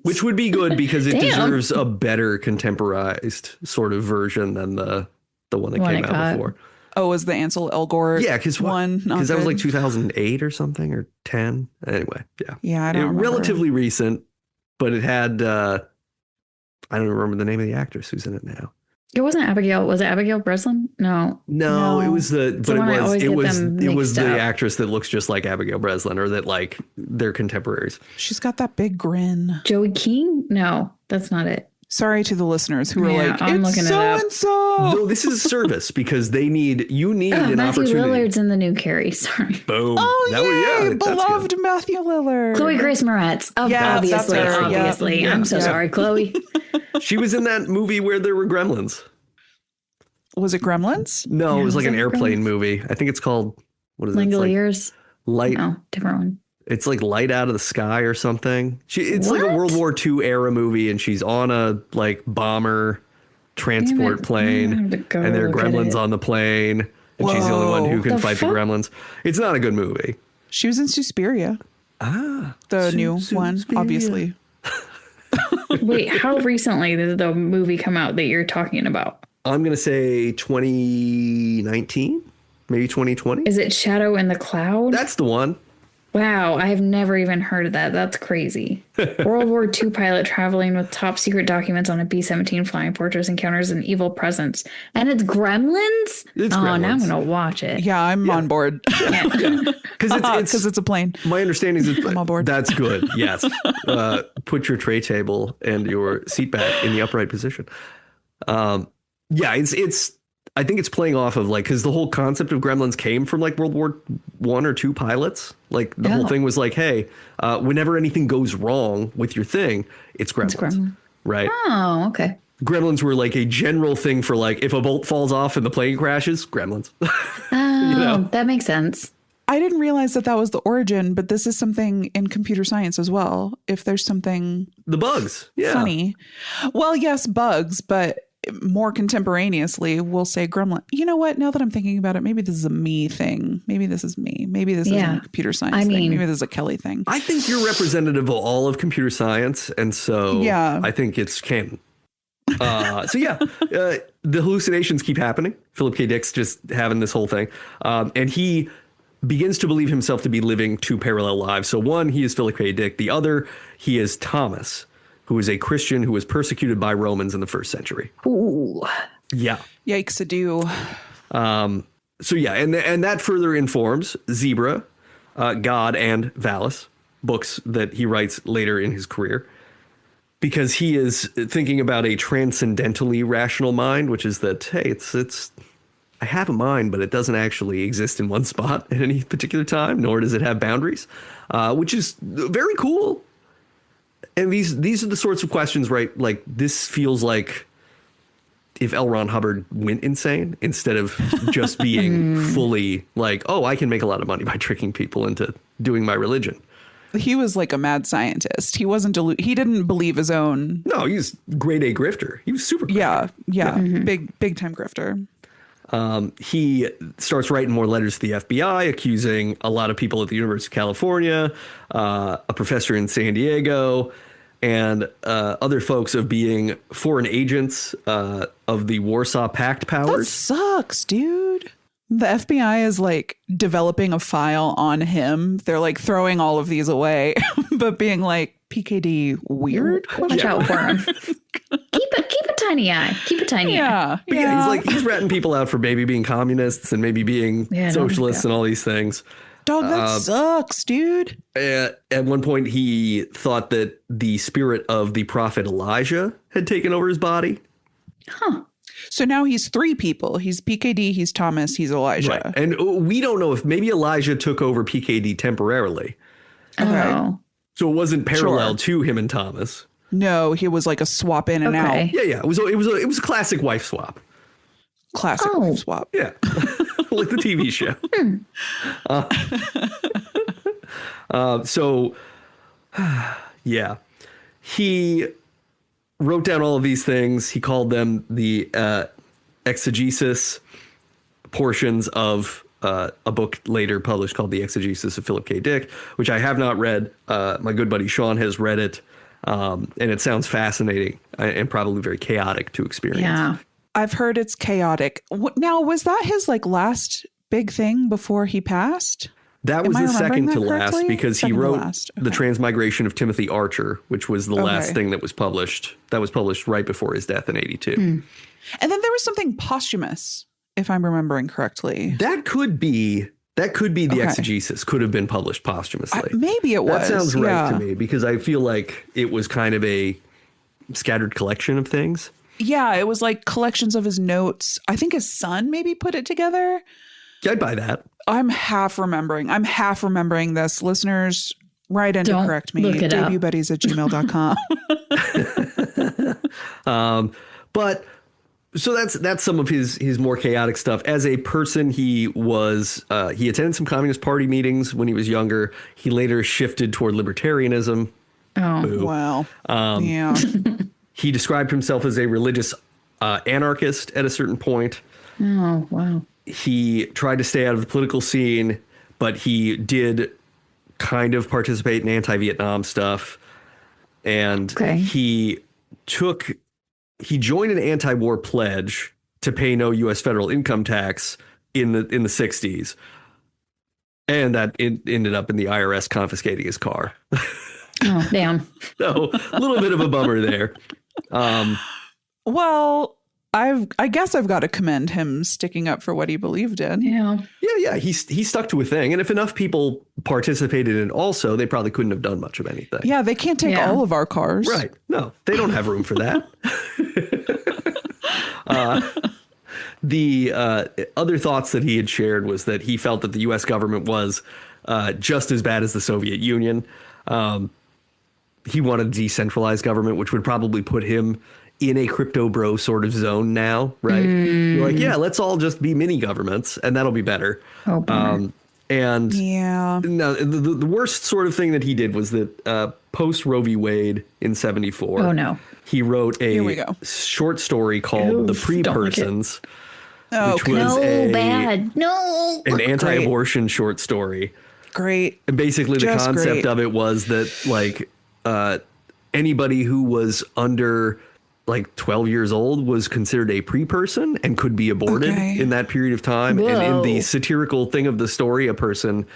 Which would be good because it deserves a better contemporized sort of version than the one that came out before. Oh, was the Ansel Elgort? Yeah, because that was like 2008 or something or 10. Anyway, yeah. Yeah, I don't remember. Relatively recent, but it had I don't remember the name of the actress who's in it now. It wasn't Abigail. Was it Abigail Breslin? No, it was it was the actress that looks just like Abigail Breslin, or that like they're contemporaries. She's got that big grin. Joey King? No, that's not it. Sorry to the listeners who are like, I'm looking so and so. No, this is a service because you need an Matthew opportunity. Lillard's in the new Carrie. Sorry. Boom. Oh, yay. Beloved Matthew Lillard. Chloe Grace Moretz. Obviously. Yeah. I'm so sorry, Chloe. She was in that movie where there were gremlins. Was it Gremlins? No, it was like an airplane movie. I think it's called, what is it? Langoliers? Light. No, different one. It's like Light Out of the Sky or something. It's like a World War II era movie, and she's on a like bomber transport plane, and there are gremlins on the plane, and she's the only one who can fight the gremlins. It's not a good movie. She was in Suspiria. The new one, obviously. Wait, how recently did the movie come out that you're talking about? I'm going to say 2019, maybe 2020. Is it Shadow in the Cloud? That's the one. Wow, I have never even heard of that. That's crazy. World War II pilot traveling with top secret documents on a B-17 flying fortress encounters an evil presence. And it's Gremlins? Gremlins. Now I'm going to watch it. Yeah, I'm on board. Because it's a plane. My understanding is I'm on board. That's good. Yes. Put your tray table and your seat back in the upright position. Yeah, it's I think it's playing off of like, because the whole concept of Gremlins came from like World War I or II pilots. Like the whole thing was like, hey, whenever anything goes wrong with your thing, it's Gremlins. Right. Oh, okay. Gremlins were like a general thing for like, if a bolt falls off and the plane crashes, Gremlins. Oh, that makes sense. I didn't realize that was the origin, but this is something in computer science as well. If there's something the bugs, funny. Well, yes, bugs, but more contemporaneously, we'll say gremlin. You know what? Now that I'm thinking about it, maybe this is a me thing. Maybe this is me. Maybe this isn't a computer science thing. Maybe this is a Kelly thing. I think you're representative of all of computer science, and so I think it's canon. The hallucinations keep happening. Philip K. Dick's just having this whole thing, and he begins to believe himself to be living two parallel lives. So one, he is Philip K. Dick. The other, he is Thomas, who is a Christian who was persecuted by Romans in the first century. Ooh. Yeah. Yikes-a-do. And that further informs Zebra, God, and Valis, books that he writes later in his career, because he is thinking about a transcendentally rational mind, which is that, hey, it's I have a mind, but it doesn't actually exist in one spot at any particular time, nor does it have boundaries, which is very cool. And these are the sorts of questions, right? Like, this feels like if L. Ron Hubbard went insane instead of just being fully like, oh, I can make a lot of money by tricking people into doing my religion. He was like a mad scientist. He wasn't he didn't believe his own. No, he's grade A grifter. He was super grifter. Yeah. Big time grifter. He starts writing more letters to the FBI, accusing a lot of people at the University of California, a professor in San Diego, and other folks of being foreign agents of the Warsaw Pact powers. That sucks, dude. The FBI is like developing a file on him. They're like throwing all of these away, but being like, PKD weird? Watch out for him. Keep a tiny eye. Keep a tiny eye. Yeah, he's ratting people out for maybe being communists and maybe being socialists and all these things. Dog, that sucks, dude. At one point, he thought that the spirit of the prophet Elijah had taken over his body. Huh. So now he's three people. He's PKD, he's Thomas, he's Elijah. Right. And we don't know if maybe Elijah took over PKD temporarily. Oh. So it wasn't parallel to him and Thomas. No, he was like a swap in and out. Yeah. It was a classic wife swap. Classic wife swap. Yeah. Like the TV show. He wrote down all of these things. He called them the exegesis portions of a book later published called The Exegesis of Philip K. Dick, which I have not read. My good buddy Sean has read it. And it sounds fascinating and probably very chaotic to experience. Yeah. I've heard it's chaotic. Now, was that his like last big thing before he passed? That was the second to last, because he wrote The Transmigration of Timothy Archer, which was the last thing that was published. That was published right before his death in 82. And then there was something posthumous, if I'm remembering correctly. That could be the exegesis, could have been published posthumously. Maybe it was. That sounds right to me, because I feel like it was kind of a scattered collection of things. Yeah, it was like collections of his notes. I think his son maybe put it together. Yeah, I'd buy that. I'm half remembering this. Listeners, write in to correct me. Debutbuddies@gmail.com. But so that's some of his more chaotic stuff. As a person, he attended some Communist Party meetings when he was younger. He later shifted toward libertarianism. Oh, Boo. Wow. Yeah. He described himself as a religious anarchist at a certain point. Oh, wow. He tried to stay out of the political scene, but he did kind of participate in anti-Vietnam stuff. And he joined an anti-war pledge to pay no U.S. federal income tax in the 60s. And that ended up in the IRS confiscating his car. Oh, damn. So a little bit of a bummer there. Well, I guess I've got to commend him sticking up for what he believed in. Yeah. Yeah. He stuck to a thing. And if enough people participated in it also, they probably couldn't have done much of anything. Yeah, they can't take all of our cars. Right. No, they don't have room for that. The other thoughts that he had shared was that he felt that the U.S. government was just as bad as the Soviet Union. He wanted a decentralized government, which would probably put him in a crypto bro sort of zone now, right? You're like, yeah, let's all just be mini governments and that'll be better. Oh, and Yeah. no, the worst sort of thing that he did was that post Roe v. Wade in 74. Oh, no. He wrote Here we a go. short story called The Oof, don't like it. Pre-Persons, Oh, which okay. was No, bad. No. an anti-abortion short story. Great. And basically the Just concept great. of it was that like anybody who was under like 12 years old was considered a pre-person and could be aborted Okay. in that period of time. And in the Whoa. satirical thing of the story, a person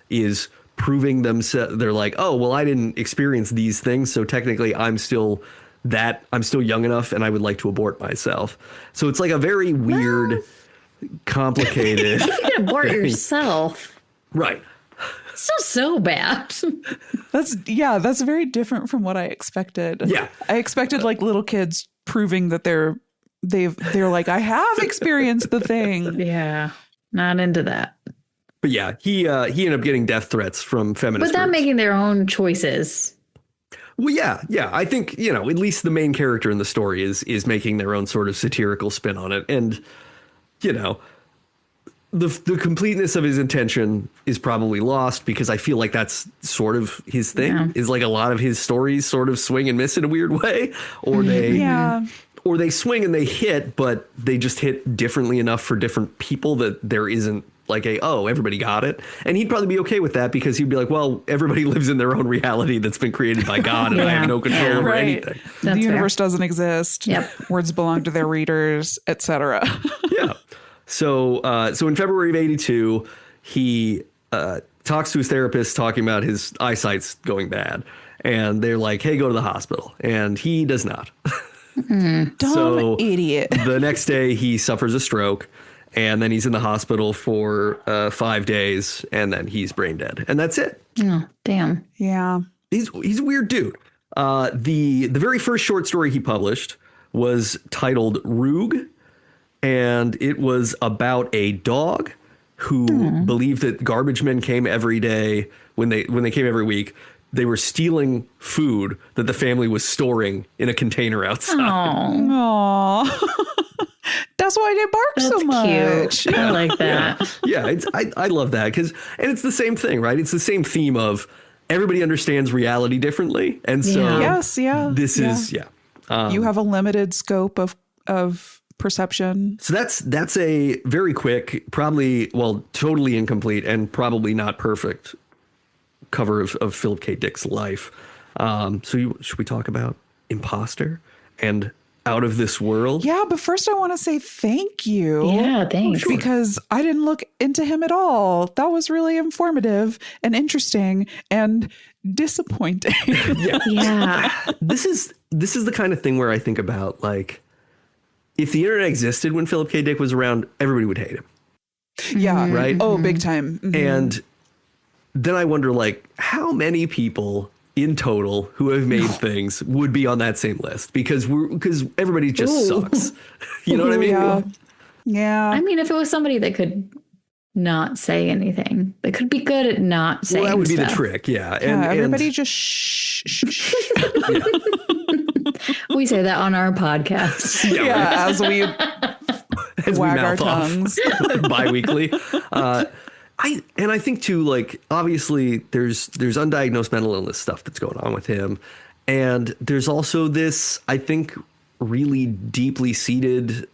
is proving themselves. They're like, oh, well, I didn't experience these things. So technically I'm still young enough and I would like to abort myself. So it's like a very weird, complicated. You can abort thing. yourself. Right. It's not so bad. That's very different from what I expected. Yeah. I expected like little kids proving that they're like, I have experienced the thing. Yeah. Not into that. But yeah, he ended up getting death threats from feminists. But them groups. making their own choices. Well, yeah. I think, at least the main character in the story is making their own sort of satirical spin on it. And, the completeness of his intention is probably lost because I feel like that's sort of his thing. Yeah. Is like a lot of his stories sort of swing and miss in a weird way, or they swing and they hit, but they just hit differently enough for different people that there isn't like everybody got it. And he'd probably be okay with that because he'd be like, well, everybody lives in their own reality that's been created by God and I have no control over anything. The universe doesn't exist. Yep. Words belong to their readers, etc. Yeah. So in February of 82, he talks to his therapist talking about his eyesight's going bad. And they're like, hey, go to the hospital. And he does not. Dumb idiot. The next day he suffers a stroke and then he's in the hospital for 5 days and then he's brain dead. And that's it. Oh, damn. Yeah. He's a weird dude. The very first short story he published was titled Rug. And it was about a dog who believed that garbage men came every day when they came every week. They were stealing food that the family was storing in a container outside. Oh, Aww. That's why they bark so much. cute. I like that. Yeah, I love that and it's the same thing, right? It's the same theme of everybody understands reality differently, and so Yeah. Yes, yeah. this yeah. is You have a limited scope of perception. So that's a very quick, totally incomplete and probably not perfect cover of Philip K. Dick's life. Should we talk about Imposter and Out of This World? Yeah, but first I want to say thank you. Yeah, thanks. Because I didn't look into him at all. That was really informative and interesting and disappointing. Yeah. This is the kind of thing where I think about like, if the internet existed when Philip K. Dick was around, everybody would hate him. Yeah. Right. Oh, big time. Mhm. And then I wonder, like, how many people in total who have made things would be on that same list because everybody just sucks. You know what I mean? Yeah. Yeah. I mean, if it was somebody that could not say anything, they could be good at not saying Well, that would be the stuff. trick. Yeah. Yeah, everybody and, just shh. We say that on our podcast. Yeah, as we as wag we our mouth off tongues. bi-weekly. I think too, like, obviously there's undiagnosed mental illness stuff that's going on with him. And there's also this, I think, really deeply seated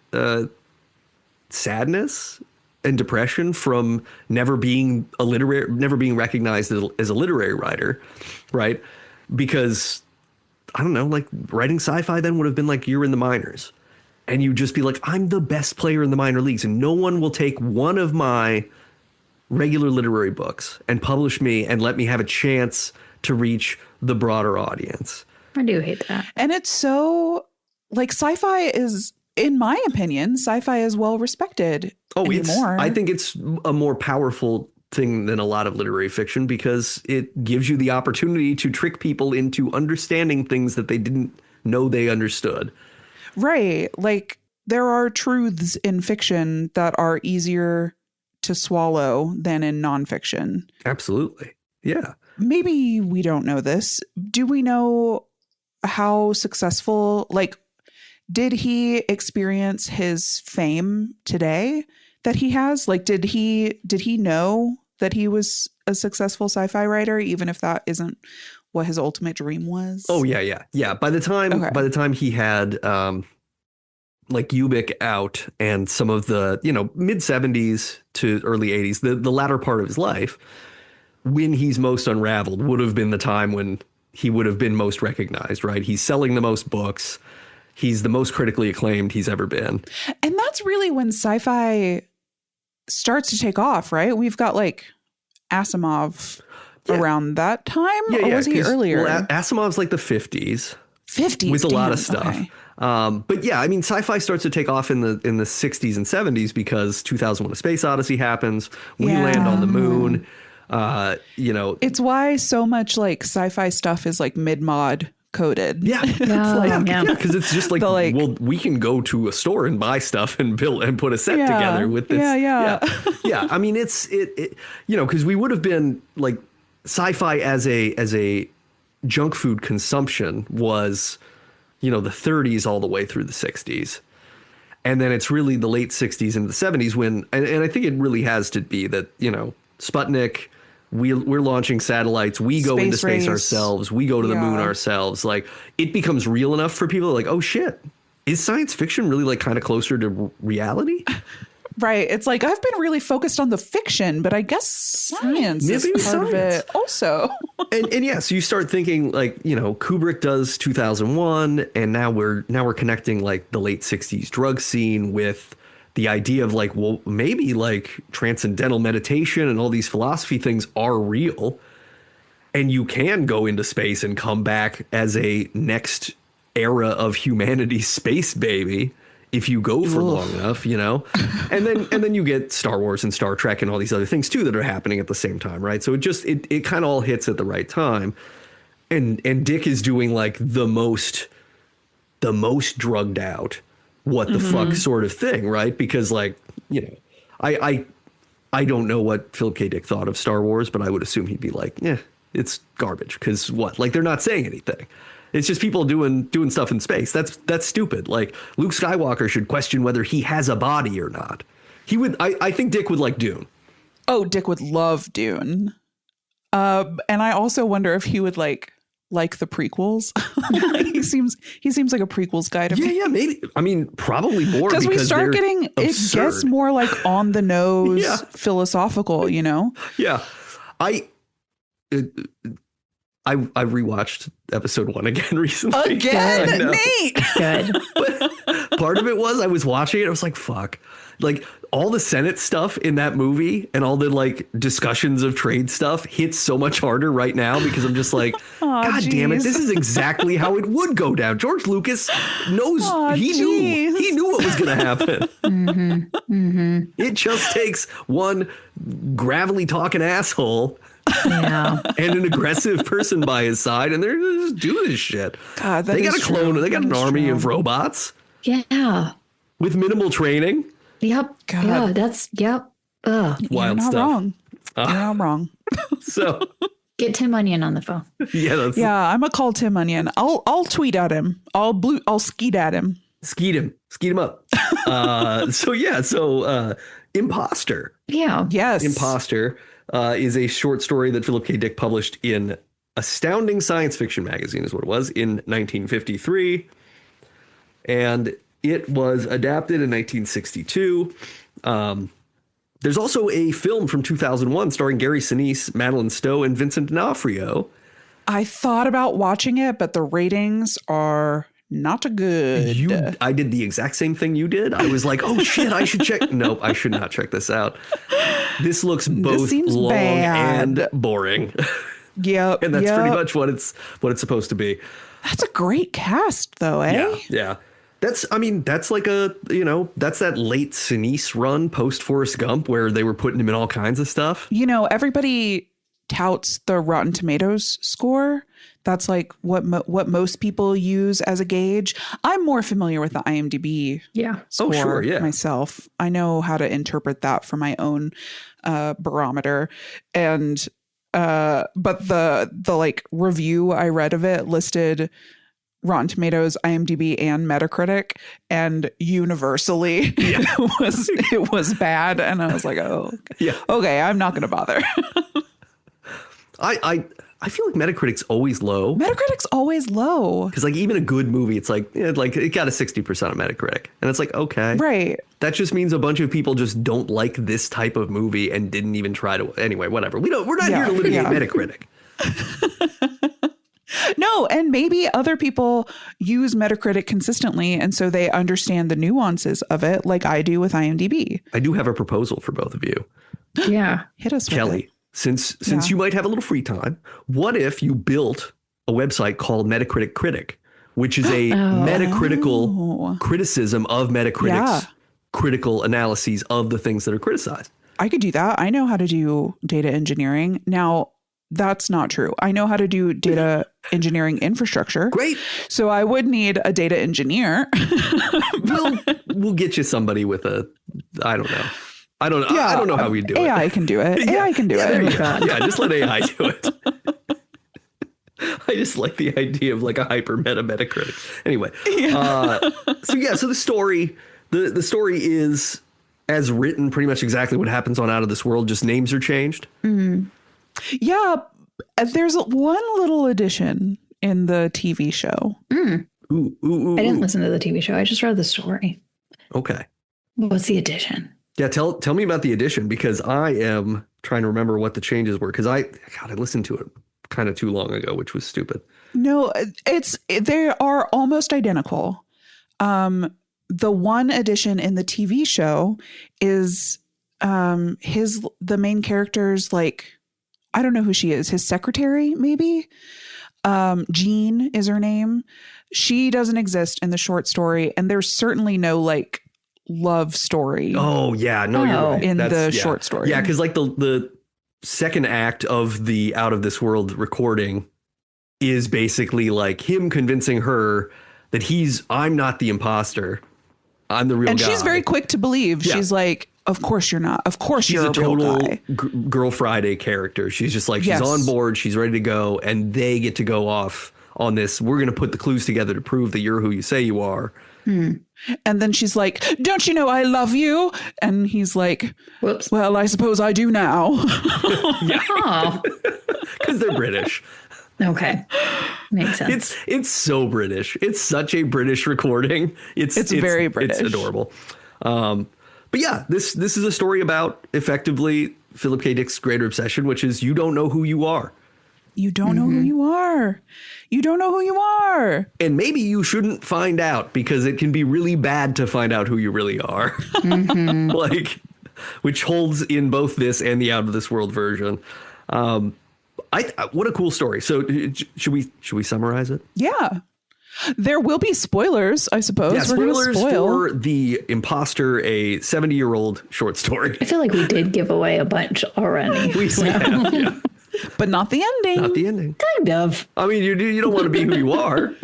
sadness and depression from never being recognized as a literary writer, right? Because I don't know, like writing sci-fi then would have been like you're in the minors and you just be like, I'm the best player in the minor leagues and no one will take one of my regular literary books and publish me and let me have a chance to reach the broader audience. I do hate that. And it's so like sci-fi is, in my opinion, sci-fi is well respected anymore. I think it's a more powerful thing than a lot of literary fiction because it gives you the opportunity to trick people into understanding things that they didn't know they understood. Right. Like there are truths in fiction that are easier to swallow than in nonfiction. Absolutely. Yeah. Maybe we don't know this. Do we know how successful, like, did he experience his fame today that he has? Like, did he know that he was a successful sci-fi writer, even if that isn't what his ultimate dream was? Oh yeah. By the time he had like Ubik out and some of the, mid 70s to early 80s, the latter part of his life, when he's most unraveled, would have been the time when he would have been most recognized, right? He's selling the most books. He's the most critically acclaimed he's ever been. And that's really when sci-fi starts to take off, right? We've got like Asimov around that time, or was he earlier? Well, Asimov's like the 50s. 50s with a lot of stuff. Okay. But yeah, I mean, sci-fi starts to take off in the 60s and 70s because 2001: A Space Odyssey happens. We land on the moon. It's why so much like sci-fi stuff is like mid-mod coded. Yeah. Because it's just like, well, we can go to a store and buy stuff and build and put a set together with this. Yeah. I mean, it's because we would have been like sci-fi as a junk food consumption was, the 30s all the way through the 60s. And then it's really the late 60s into the 70s when, and I think it really has to be that, Sputnik, we're launching satellites. We go into space ourselves. We go to the moon ourselves. Like, it becomes real enough for people like, oh shit, is science fiction really like kind of closer to reality? Right. It's like, I've been really focused on the fiction, but I guess science is part of it also. and yeah, so you start thinking like, Kubrick does 2001, and now we're connecting like the late 60s drug scene with the idea of like, well, maybe like transcendental meditation and all these philosophy things are real, and you can go into space and come back as a next era of humanity's space baby if you go for long enough, and then you get Star Wars and Star Trek and all these other things too that are happening at the same time, right? So it kind of all hits at the right time, and Dick is doing like the most drugged out, what the fuck sort of thing, right? Because like, I don't know what Philip K. Dick thought of Star Wars, but I would assume he'd be like, yeah, it's garbage. Because what? Like, they're not saying anything. It's just people doing stuff in space. That's stupid. Like, Luke Skywalker should question whether he has a body or not. He would. I think Dick would like Dune. Oh, Dick would love Dune. And I also wonder if he would like the prequels. he seems like a prequels guy to me. Yeah, maybe. I mean, probably more because we start getting absurd. It gets more like on the nose philosophical. Yeah, I rewatched episode 1 again recently. Again? Nate! Good. But part of it was I was watching it. I was like, fuck. Like, all the Senate stuff in that movie and all the like discussions of trade stuff hits so much harder right now because I'm just like, God damn it. This is exactly how it would go down. George Lucas knows he knew what was going to happen. It just takes one gravelly talking asshole and an aggressive person by his side, and they're just doing this shit. God, they got a clone. They got an army of robots. Yeah. With minimal training. Yep. God. Yeah, that's wild You're not stuff. Wrong. You're not wrong. So get Tim Onion on the phone. Yeah, I'm gonna call Tim Onion. I'll tweet at him. I'll skeet at him. Skeet him up. So Imposter. Yeah. Yes. Imposter is a short story that Philip K. Dick published in Astounding Science Fiction magazine, is what it was, in 1953. And it was adapted in 1962. There's also a film from 2001 starring Gary Sinise, Madeline Stowe, and Vincent D'Onofrio. I thought about watching it, but the ratings are not good. I did the exact same thing you did. I was like, oh shit, I should check. Nope, I should not check this out. This looks both long and boring. Yep. And that's pretty much what it's supposed to be. That's a great cast though, eh? Yeah. That's like that's that late Sinise run post Forrest Gump where they were putting him in all kinds of stuff. Everybody touts the Rotten Tomatoes score. That's like what most people use as a gauge. I'm more familiar with the IMDb score myself. I know how to interpret that for my own barometer. And but the like review I read of it listed Rotten Tomatoes, IMDb, and Metacritic, and universally it was bad. And I was like, oh, okay, I'm not going to bother. I feel like Metacritic's always low. Metacritic's always low. Because like even a good movie, it's like it got a 60% on Metacritic. And it's like, okay. Right. That just means a bunch of people just don't like this type of movie and didn't even try to. Anyway, whatever. We're not here to litigate Metacritic. No, and maybe other people use Metacritic consistently, and so they understand the nuances of it like I do with IMDb. I do have a proposal for both of you. Yeah. Hit us with Kelly. it. Since you might have a little free time, what if you built a website called Metacritic Critic, which is a metacritical criticism of Metacritic's critical analyses of the things that are criticized? I could do that. I know how to do data engineering. Now, that's not true. I know how to do data engineering infrastructure. Great. So I would need a data engineer. We'll get you somebody with I don't know. I don't know how we do it. AI can do it. AI can do it. Yeah, just let AI do it. I just like the idea of like a hyper Metacritic. Anyway, so the story is as written, pretty much exactly what happens on Out of This World. Just names are changed. Mm-hmm. Yeah, there's one little addition in the TV show. Ooh. I didn't listen to the TV show. I just read the story. Okay. What's the addition? Yeah, tell me about the addition, because I am trying to remember what the changes were, because I listened to it kind of too long ago, which was stupid. No, they are almost identical. The one addition in the TV show is the main character's like, I don't know who she is, his secretary, maybe. Jean is her name. She doesn't exist in the short story, and there's certainly no like love story. Oh yeah, no, you're right. In the short story. Yeah, because like the second act of the Out of This World recording is basically like him convincing her that I'm not the imposter. I'm the real guy. And she's very quick to believe. Yeah. She's like, of course you're not. Of course you're a real guy. Girl Friday character. She's just like, she's on board. She's ready to go. And they get to go off on this. We're going to put the clues together to prove that you're who you say you are. And then she's like, don't you know I love you? And he's like, whoops. Well, I suppose I do now. Yeah. Because they're British. Okay. Makes sense. It's so British. It's such a British recording. It's very British. It's adorable. But yeah, this is a story about effectively Philip K. Dick's greater obsession, which is you don't know who you are. You don't know who you are. You don't know who you are. And maybe you shouldn't find out, because it can be really bad to find out who you really are. Like, which holds in both this and the Out of This World version. What a cool story. So should we summarize it? Yeah. There will be spoilers, I suppose. Yeah, spoilers for The Imposter, a 70-year-old short story. I feel like we did give away a bunch already. We have, yeah. But not the ending. Not the ending. Kind of. I mean, you don't want to be who you are.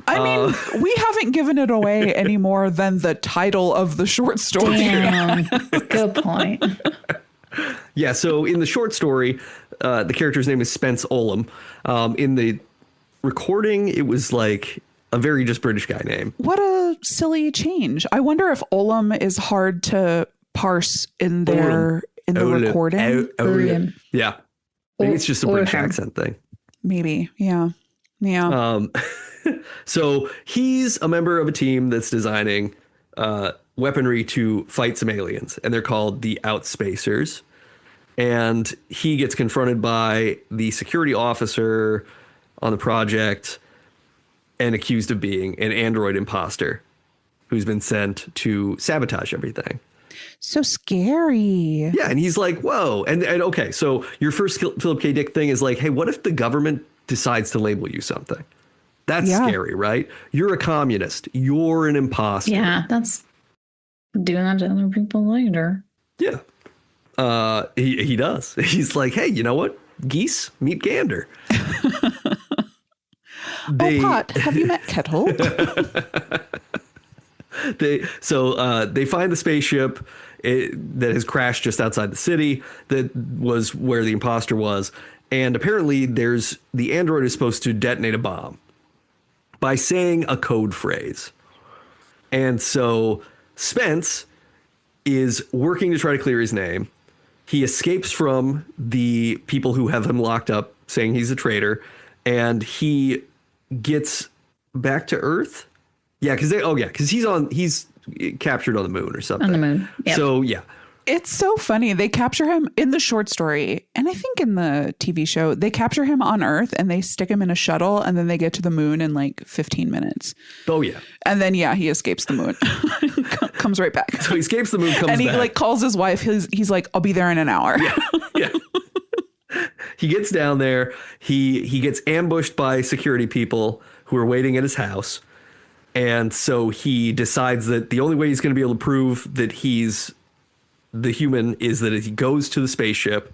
I mean, we haven't given it away any more than the title of the short story. Damn. Good point. Yeah, so in the short story, the character's name is Spence Olam. In the recording, it was like a very just British guy name. What a silly change. I wonder if Olam is hard to parse in the recording. Yeah. Maybe it's just a British accent thing. Maybe. Yeah. Yeah. So he's a member of a team that's designing weaponry to fight some aliens, and they're called the Outspacers. And he gets confronted by the security officer on the project and accused of being an android imposter who's been sent to sabotage everything. So scary. Yeah, and he's like, whoa. And okay, so your first Philip K. Dick thing is like, hey, what if the government decides to label you something? That's scary, right? You're a communist. You're an imposter. Yeah, that's doing that to other people later. Yeah. He does. He's like, hey, you know what? geese meet gander. Pot, have you met Kettle? They find the spaceship that has crashed just outside the city. That was where the imposter was. And apparently the android is supposed to detonate a bomb by saying a code phrase. And so Spence is working to try to clear his name. He escapes from the people who have him locked up, saying he's a traitor, and he gets back to Earth. Yeah, because he's captured on the moon or something. On the moon. Yep. So yeah. It's so funny. They capture him in the short story, and I think in the TV show, they capture him on Earth and they stick him in a shuttle, and then they get to the moon in like 15 minutes. Oh, yeah. And then, he escapes the moon. Comes right back. So he escapes the moon, comes back. And he like calls his wife. He's like, I'll be there in an hour. Yeah. He gets down there. He gets ambushed by security people who are waiting at his house. And so he decides that the only way he's going to be able to prove that he's the human is that he goes to the spaceship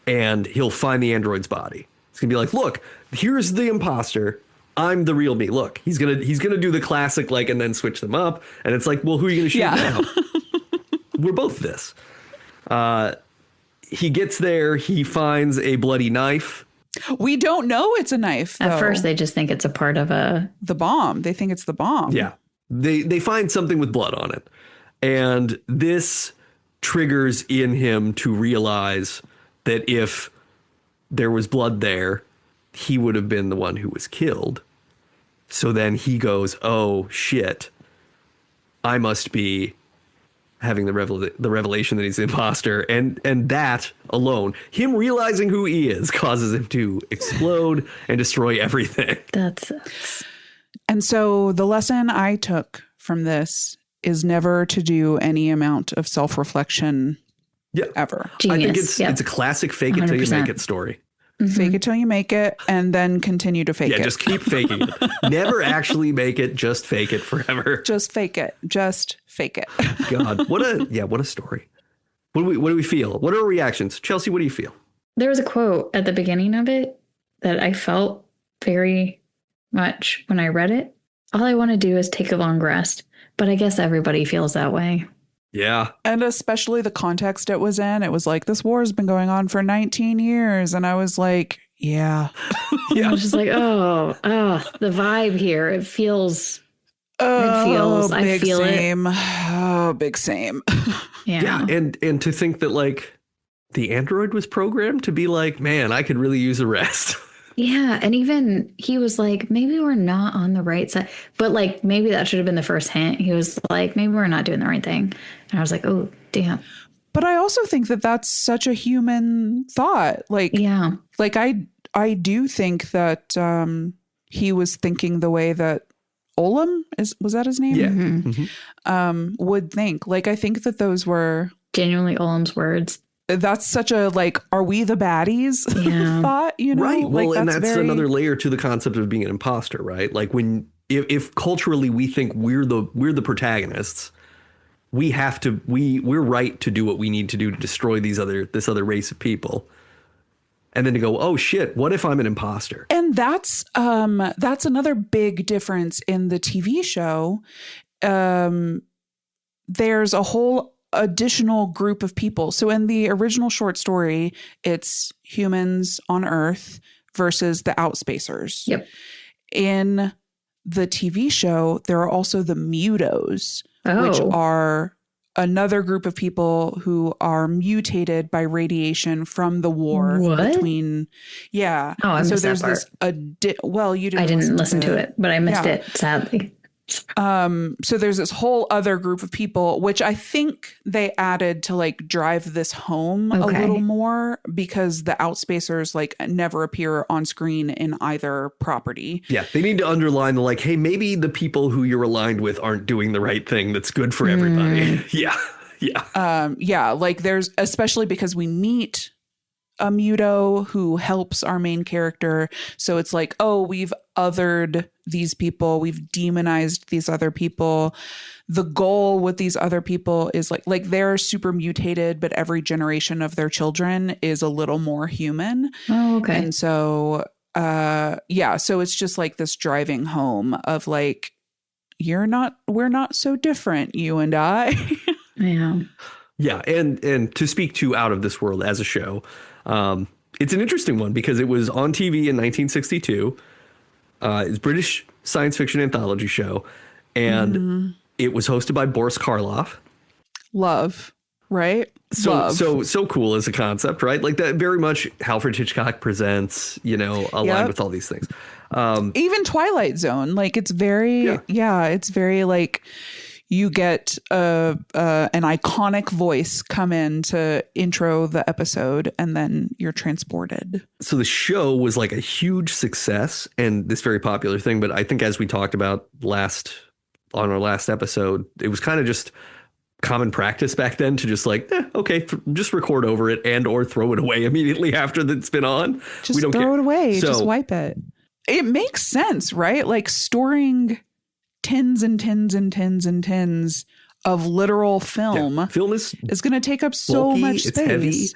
and he'll find the android's body. It's gonna be like, look, here's the imposter. I'm the real me. Look, he's gonna do the classic like, and then switch them up. And it's like, well, who are you gonna shoot now? We're both this. He gets there. He finds a bloody knife. We don't know it's a knife, though. At first, they just think it's a part of the bomb. They think it's the bomb. Yeah, they find something with blood on it, and this triggers in him to realize that if there was blood there, he would have been the one who was killed. So then he goes, oh shit, I must be having the revelation that he's the imposter. And that alone, him realizing who he is, causes him to explode and destroy everything. And so the lesson I took from this is never to do any amount of self-reflection ever. Genius. I think it's a classic fake it till you make it story. Mm-hmm. Fake it till you make it and then continue to fake it. Yeah, just keep faking it. Never actually make it, just fake it forever. Just fake it. Just fake it. God, what a story. What do we feel? What are our reactions? Chelsea, what do you feel? There was a quote at the beginning of it that I felt very much when I read it. All I want to do is take a long rest. But I guess everybody feels that way. Yeah. And especially the context it was in. It was like, this war has been going on for 19 years. And I was like, yeah. I was just like, oh, the vibe here. It feels. I feel same. it. Oh, big same. Yeah. And to think that like the android was programmed to be like, man, I could really use a rest. Yeah. And even he was like, maybe we're not on the right side. But like, maybe that should have been the first hint. He was like, maybe we're not doing the right thing. And I was like, oh, damn. But I also think that that's such a human thought. Like, yeah. Like I do think that he was thinking the way that Olam was that his name? Yeah. Mm-hmm. Would think. Like, I think that those were genuinely Olam's words. That's such a like, are we the baddies thought, you know? Right. Well, like, and that's another layer to the concept of being an imposter, right? Like if culturally we think we're the protagonists, we're right to do what we need to do to destroy this other race of people. And then to go, oh shit, what if I'm an imposter? And that's another big difference in the TV show. There's a whole additional group of people. So in the original short story, it's humans on Earth versus the outspacers. Yep. In the TV show, there are also the mutos, which are another group of people who are mutated by radiation from the war between. Yeah. Oh, I missed that part. You didn't. I didn't listen to it, but I missed it, sadly. So there's this whole other group of people, which I think they added to like drive this home a little more, because the outspacers like never appear on screen in either property. Yeah, they need to underline the like, hey, maybe the people who you're aligned with aren't doing the right thing that's good for everybody. Yeah. Like there's, especially because we meet a muto who helps our main character. So it's like, oh, we've othered these people. We've demonized these other people. The goal with these other people is like they're super mutated, but every generation of their children is a little more human. Oh, okay. And so, so it's just like this driving home of like, we're not so different, you and I. Yeah. Yeah. And to speak to Out of This World as a show, it's an interesting one because it was on TV in 1962. It's a British science fiction anthology show. And it was hosted by Boris Karloff. Love, right? So cool as a concept, right? Like that, very much Alfred Hitchcock Presents, aligned with all these things. Even Twilight Zone, like it's very, it's very like you get an iconic voice come in to intro the episode and then you're transported. So the show was like a huge success and this very popular thing. But I think as we talked about on our last episode, it was kind of just common practice back then to just like, just record over it and or throw it away immediately after it's been on. Just we don't throw care. it away. So, just wipe it. It makes sense, right? Like storing tins and tins and tins and tins of literal film. Yeah, film is going to take up so bulky, much space. It's heavy.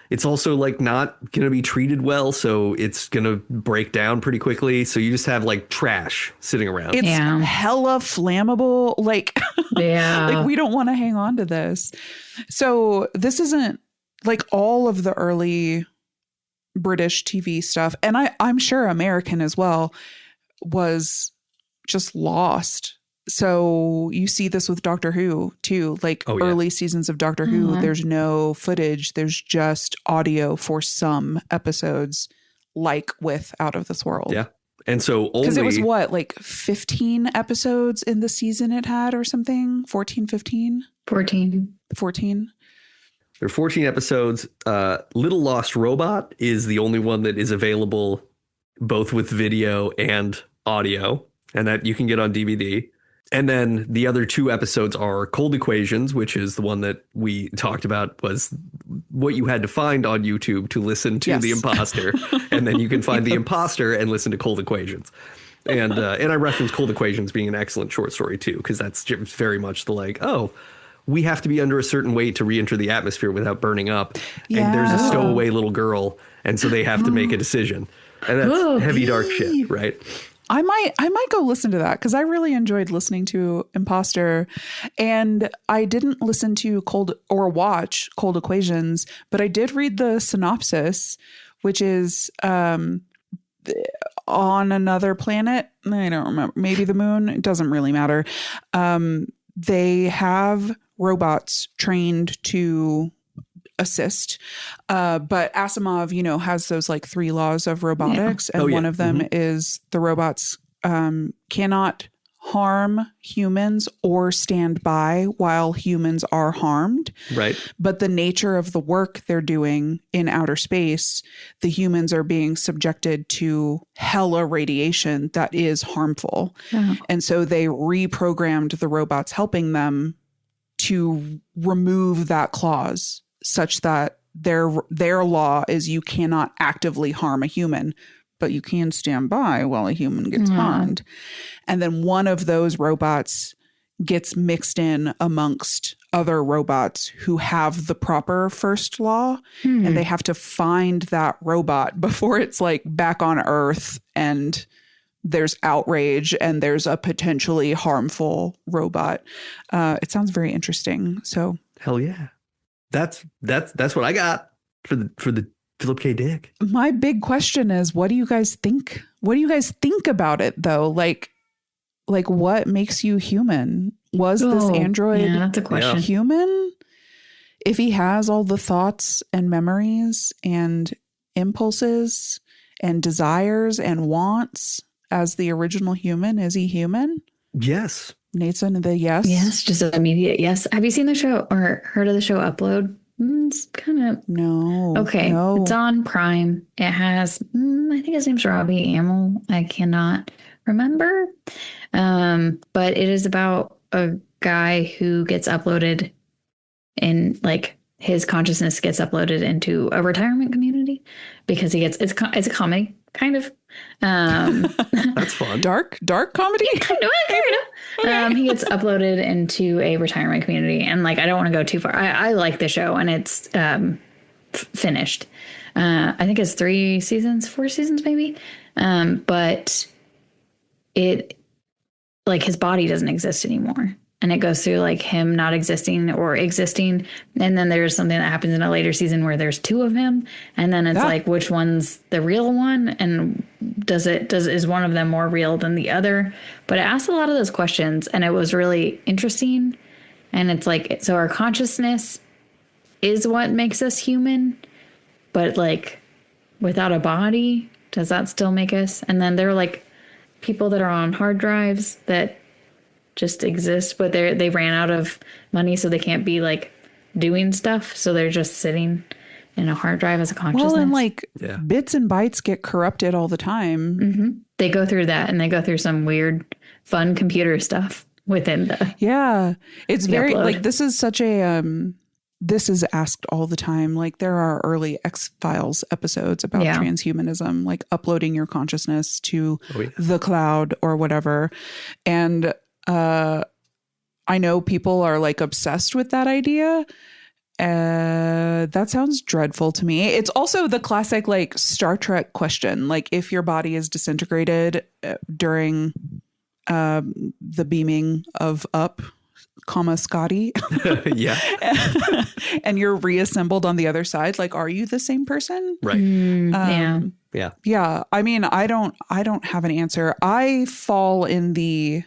It's also like not going to be treated well, so it's going to break down pretty quickly. So you just have like trash sitting around. It's hella flammable. Like, like we don't want to hang on to this. So this isn't like all of the early British TV stuff, and I'm sure American as well, was just lost. So you see this with Doctor Who too, like early seasons of Doctor Who, there's no footage. There's just audio for some episodes, like with Out of This World. Yeah. And so because it was like 15 episodes in the season it had or something, 14, 15? 14. There are 14 episodes. Little Lost Robot is the only one that is available both with video and audio, and that you can get on DVD. And then the other 2 episodes are Cold Equations, which is the one that we talked about, was what you had to find on YouTube to listen to The Imposter. And then you can find The Imposter and listen to Cold Equations. And I reference Cold Equations being an excellent short story, too, because that's very much the like, we have to be under a certain weight to re-enter the atmosphere without burning up. Yeah. And there's a stowaway little girl. And so they have to make a decision. And that's heavy, dark shit, right? I might go listen to that because I really enjoyed listening to Imposter, and I didn't listen to watch Cold Equations, but I did read the synopsis, which is on another planet. I don't remember, maybe the moon. It doesn't really matter. They have robots trained to assist, but Asimov, has those like 3 laws of robotics, and one of them is the robots cannot harm humans or stand by while humans are harmed. Right. But the nature of the work they're doing in outer space, the humans are being subjected to hella radiation that is harmful. And so they reprogrammed the robots helping them to remove that clause, such that their law is you cannot actively harm a human, but you can stand by while a human gets harmed. And then one of those robots gets mixed in amongst other robots who have the proper first law, and they have to find that robot before it's like back on Earth and there's outrage and there's a potentially harmful robot. It sounds very interesting. So hell yeah. That's what I got for the Philip K. Dick. My big question is, what do you guys think? What do you guys think about it though? Like what makes you human? Was this android that's a question. Human? If he has all the thoughts and memories and impulses and desires and wants as the original human, is he human? Yes. Nathan, the yes? Yes, just an immediate yes. Have you seen the show or heard of the show Upload? It's kind of... No. Okay. No. It's on Prime. It has, I think his name's Robbie Amell. I cannot remember. But it is about a guy who gets uploaded in, like, his consciousness gets uploaded into a retirement community because he gets, it's a comedy. kind of. That's fun. Dark comedy. Kind of. He gets uploaded into a retirement community, and like I don't want to go too far. I like the show, and it's finished. I think it's 4 seasons maybe. But it like his body doesn't exist anymore. And it goes through like him not existing or existing. And then there's something that happens in a later season where there's 2 of him. And then it's like, which one's the real one? And is one of them more real than the other? But it asked a lot of those questions, and it was really interesting. And it's like, so our consciousness is what makes us human, but like without a body, does that still make us? And then there are like people that are on hard drives that just exist, but they ran out of money, so they can't be like doing stuff. So they're just sitting in a hard drive as a consciousness. Well, and like bits and bytes get corrupted all the time. Mm-hmm. They go through that, and they go through some weird, fun computer stuff within the. Yeah, it's very upload. like this is such a. This is asked all the time. Like there are early X-Files episodes about transhumanism, like uploading your consciousness to the cloud or whatever. And I know people are like obsessed with that idea. That sounds dreadful to me. It's also the classic like Star Trek question. Like if your body is disintegrated during the beaming of up, Scotty. Yeah. And you're reassembled on the other side. Like, are you the same person? Right. Yeah. I mean, I don't have an answer. I fall in the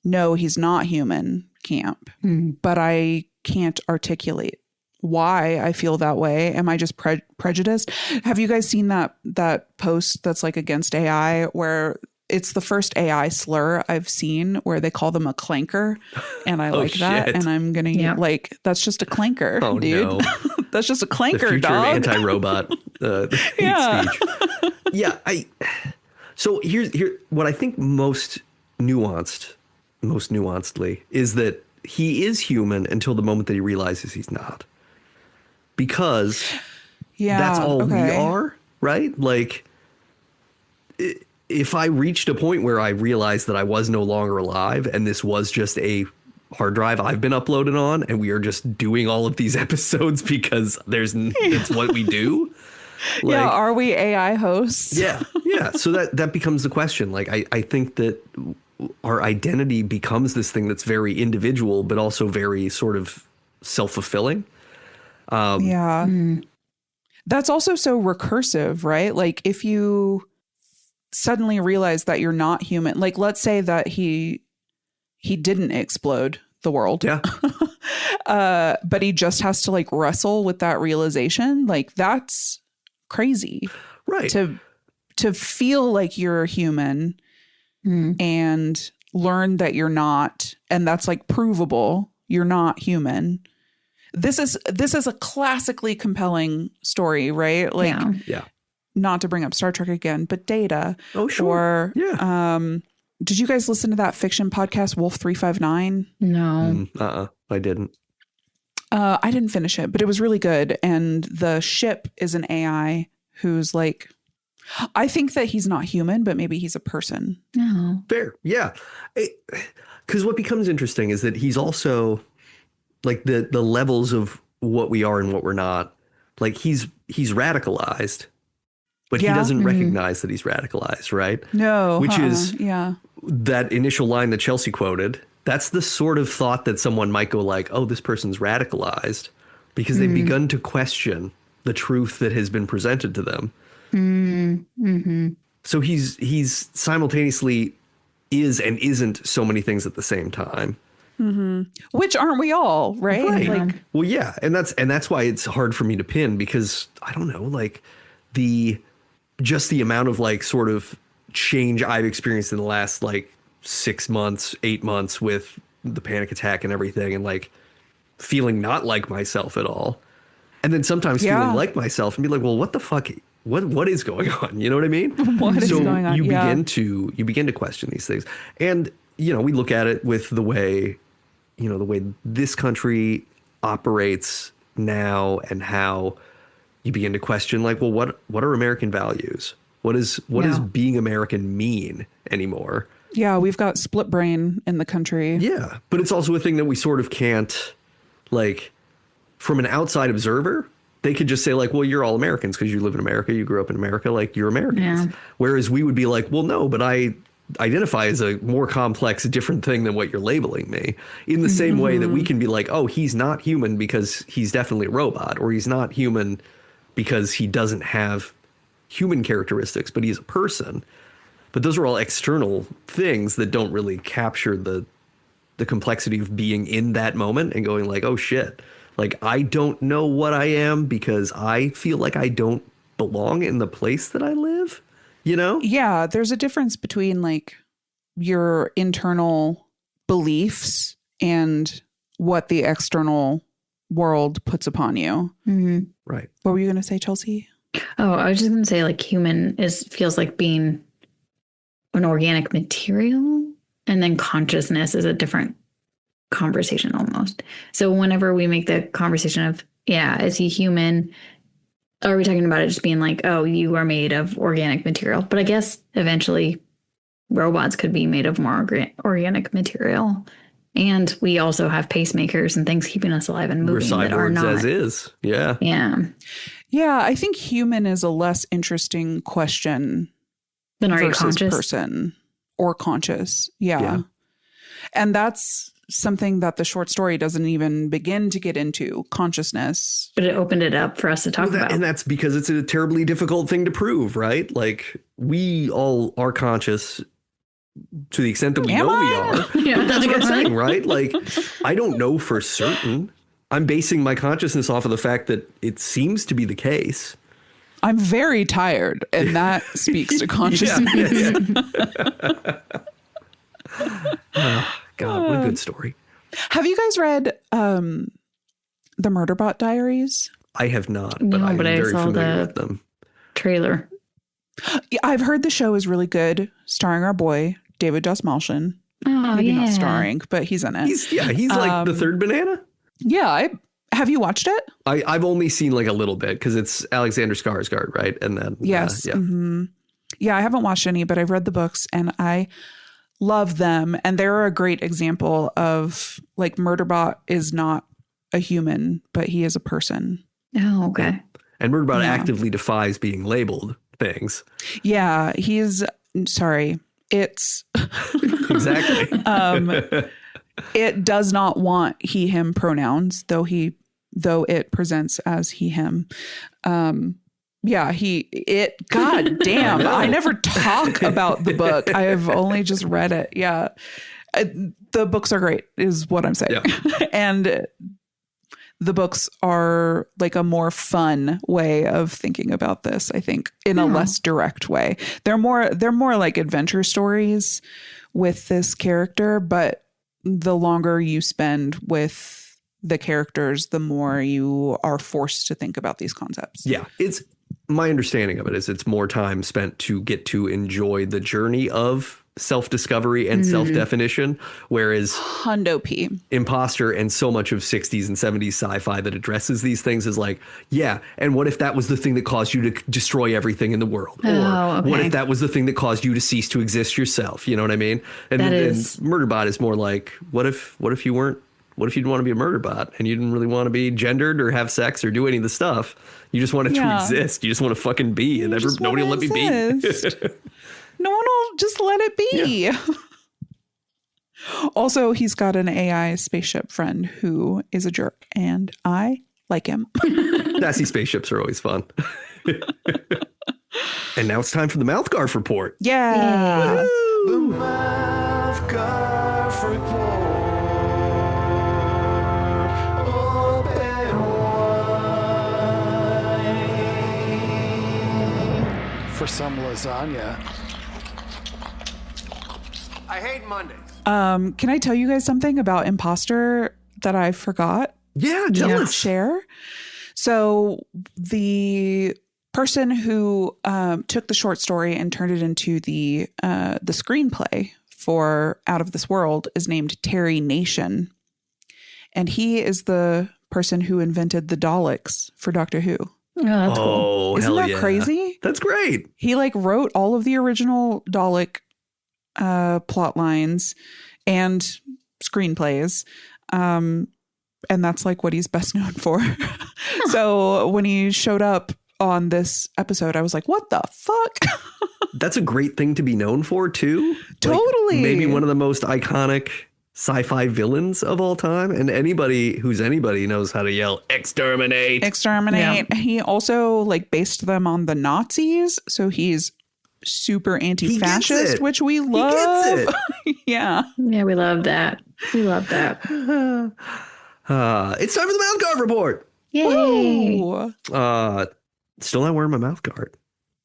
no, he's not human camp, but I can't articulate why I feel that way. Am I just prejudiced? Have you guys seen that post that's like against AI where it's the first AI slur I've seen where they call them a clanker, and I like that. And I'm going to like, that's just a clanker, dude. No. That's just a clanker, the future dog. Of anti-robot hate speech. Yeah. So here's what I think most nuancedly is that he is human until the moment that he realizes he's not. Because that's all we are, right? Like, if I reached a point where I realized that I was no longer alive and this was just a hard drive I've been uploaded on, and we are just doing all of these episodes because it's what we do. Like, are we AI hosts? Yeah. So that becomes the question. Like, I think that our identity becomes this thing that's very individual, but also very sort of self-fulfilling. That's also so recursive, right? Like if you suddenly realize that you're not human, like let's say that he didn't explode the world, but he just has to like wrestle with that realization. Like that's crazy, right? To feel like you're human and learn that you're not, and that's like provable. You're not human. This is a classically compelling story, right? Like, not to bring up Star Trek again, but Data. Oh, sure. Or, did you guys listen to that fiction podcast, Wolf 359? No. I didn't. I didn't finish it, but it was really good. And the ship is an AI who's like, I think that he's not human, but maybe he's a person. No. Fair. Yeah. Because what becomes interesting is that he's also like the levels of what we are and what we're not. Like he's radicalized, but he doesn't recognize that he's radicalized, right? No. Which is that initial line that Chelsea quoted. That's the sort of thought that someone might go like, oh, this person's radicalized because they've begun to question the truth that has been presented to them. So he's simultaneously is and isn't so many things at the same time. Which aren't we all, right? Like, well, yeah. And that's why it's hard for me to pin, because I don't know, like the amount of like sort of change I've experienced in the last like 6 months, 8 months with the panic attack and everything, and like feeling not like myself at all. And then sometimes feeling like myself and be like, well, what the fuck? What is going on? You know what I mean? What is going on? You begin to question these things. And, you know, we look at it with the way this country operates now, and how you begin to question like, well, what are American values? What does being American mean anymore? Yeah, we've got split brain in the country. Yeah, but it's also a thing that we sort of can't, like, from an outside observer, they could just say, like, well, you're all Americans because you live in America, you grew up in America, like, you're Americans. Yeah. Whereas we would be like, well, no, but I identify as a more complex, different thing than what you're labeling me. In the same way that we can be like, oh, he's not human because he's definitely a robot, or he's not human because he doesn't have human characteristics, but he's a person. But those are all external things that don't really capture the complexity of being in that moment and going like, oh shit, like I don't know what I am because I feel like I don't belong in the place that I live, you know? Yeah, there's a difference between like your internal beliefs and what the external world puts upon you. Mm-hmm. Right. What were you going to say, Chelsea? Oh, I was just going to say, like, human feels like being an organic material, and then consciousness is a different conversation almost. So whenever we make the conversation of, yeah, is he human? Are we talking about it just being like, oh, you are made of organic material? But I guess eventually robots could be made of more organic material. And we also have pacemakers and things keeping us alive and moving that are not. As is. Yeah. Yeah. Yeah, I think human is a less interesting question than are you versus conscious? Person or conscious. Yeah. And that's something that the short story doesn't even begin to get into, consciousness. But it opened it up for us to talk about. And that's because it's a terribly difficult thing to prove, right? Like, we all are conscious to the extent that we know we are. Yeah, but that's what I'm saying, right? Like, I don't know for certain. I'm basing my consciousness off of the fact that it seems to be the case. I'm very tired, and that speaks to consciousness. Oh, God, what a good story. Have you guys read the Murderbot Diaries? I have not, but I'm very familiar with them. Trailer. I've heard the show is really good, starring our boy, David Dastmalchian. Oh, Maybe not starring, but he's in it. He's like the third banana. Yeah. Have you watched it? I've only seen like a little bit because it's Alexander Skarsgård, right? And then yes, yeah, I haven't watched any, but I've read the books and I love them, and they're a great example of like Murderbot is not a human, but he is a person. Oh, okay. And Murderbot actively defies being labeled things. Yeah, he's sorry. It's exactly. It does not want he him pronouns, though it presents as he him. God damn. I never talk about the book. I have only just read it. Yeah. The books are great is what I'm saying. Yeah. And the books are like a more fun way of thinking about this, I think, in a less direct way. They're more like adventure stories with this character, but the longer you spend with the characters, the more you are forced to think about these concepts. Yeah. It's my understanding of it is it's more time spent to get to enjoy the journey of self-discovery and self-definition, whereas Hundo P. Imposter and so much of 60s and 70s sci-fi that addresses these things is like, yeah, and what if that was the thing that caused you to destroy everything in the world? What if that was the thing that caused you to cease to exist yourself? You know what I mean? And Murderbot is more like, what if you didn't want to be a murderbot and you didn't really want to be gendered or have sex or do any of the stuff? You just wanted to exist. You just want to fucking be, and nobody will let me be. No one will just let it be. Yeah. Also, he's got an AI spaceship friend who is a jerk, and I like him. Sassy spaceships are always fun. And now it's time for the MouthGarf Report. Yeah. The MouthGarf Report. Open wine. For some lasagna. I hate Mondays. Can I tell you guys something about Imposter that I forgot? Yeah, jealous. Share. So the person who took the short story and turned it into the screenplay for Out of This World is named Terry Nation, and he is the person who invented the Daleks for Doctor Who. Oh, that's cool. Isn't that crazy? That's great. He like wrote all of the original Dalek plot lines and screenplays. And that's like what he's best known for. So when he showed up on this episode, I was like, what the fuck? That's a great thing to be known for, too. Totally. Like, maybe one of the most iconic sci-fi villains of all time. And anybody who's anybody knows how to yell, exterminate. Exterminate. Yeah. He also like based them on the Nazis. So he's super anti-fascist, which we love. He gets it. Yeah. Yeah, we love that. We love that. It's time for the MouthGarf Report. Yay. Ooh. Still not wearing my mouth guard.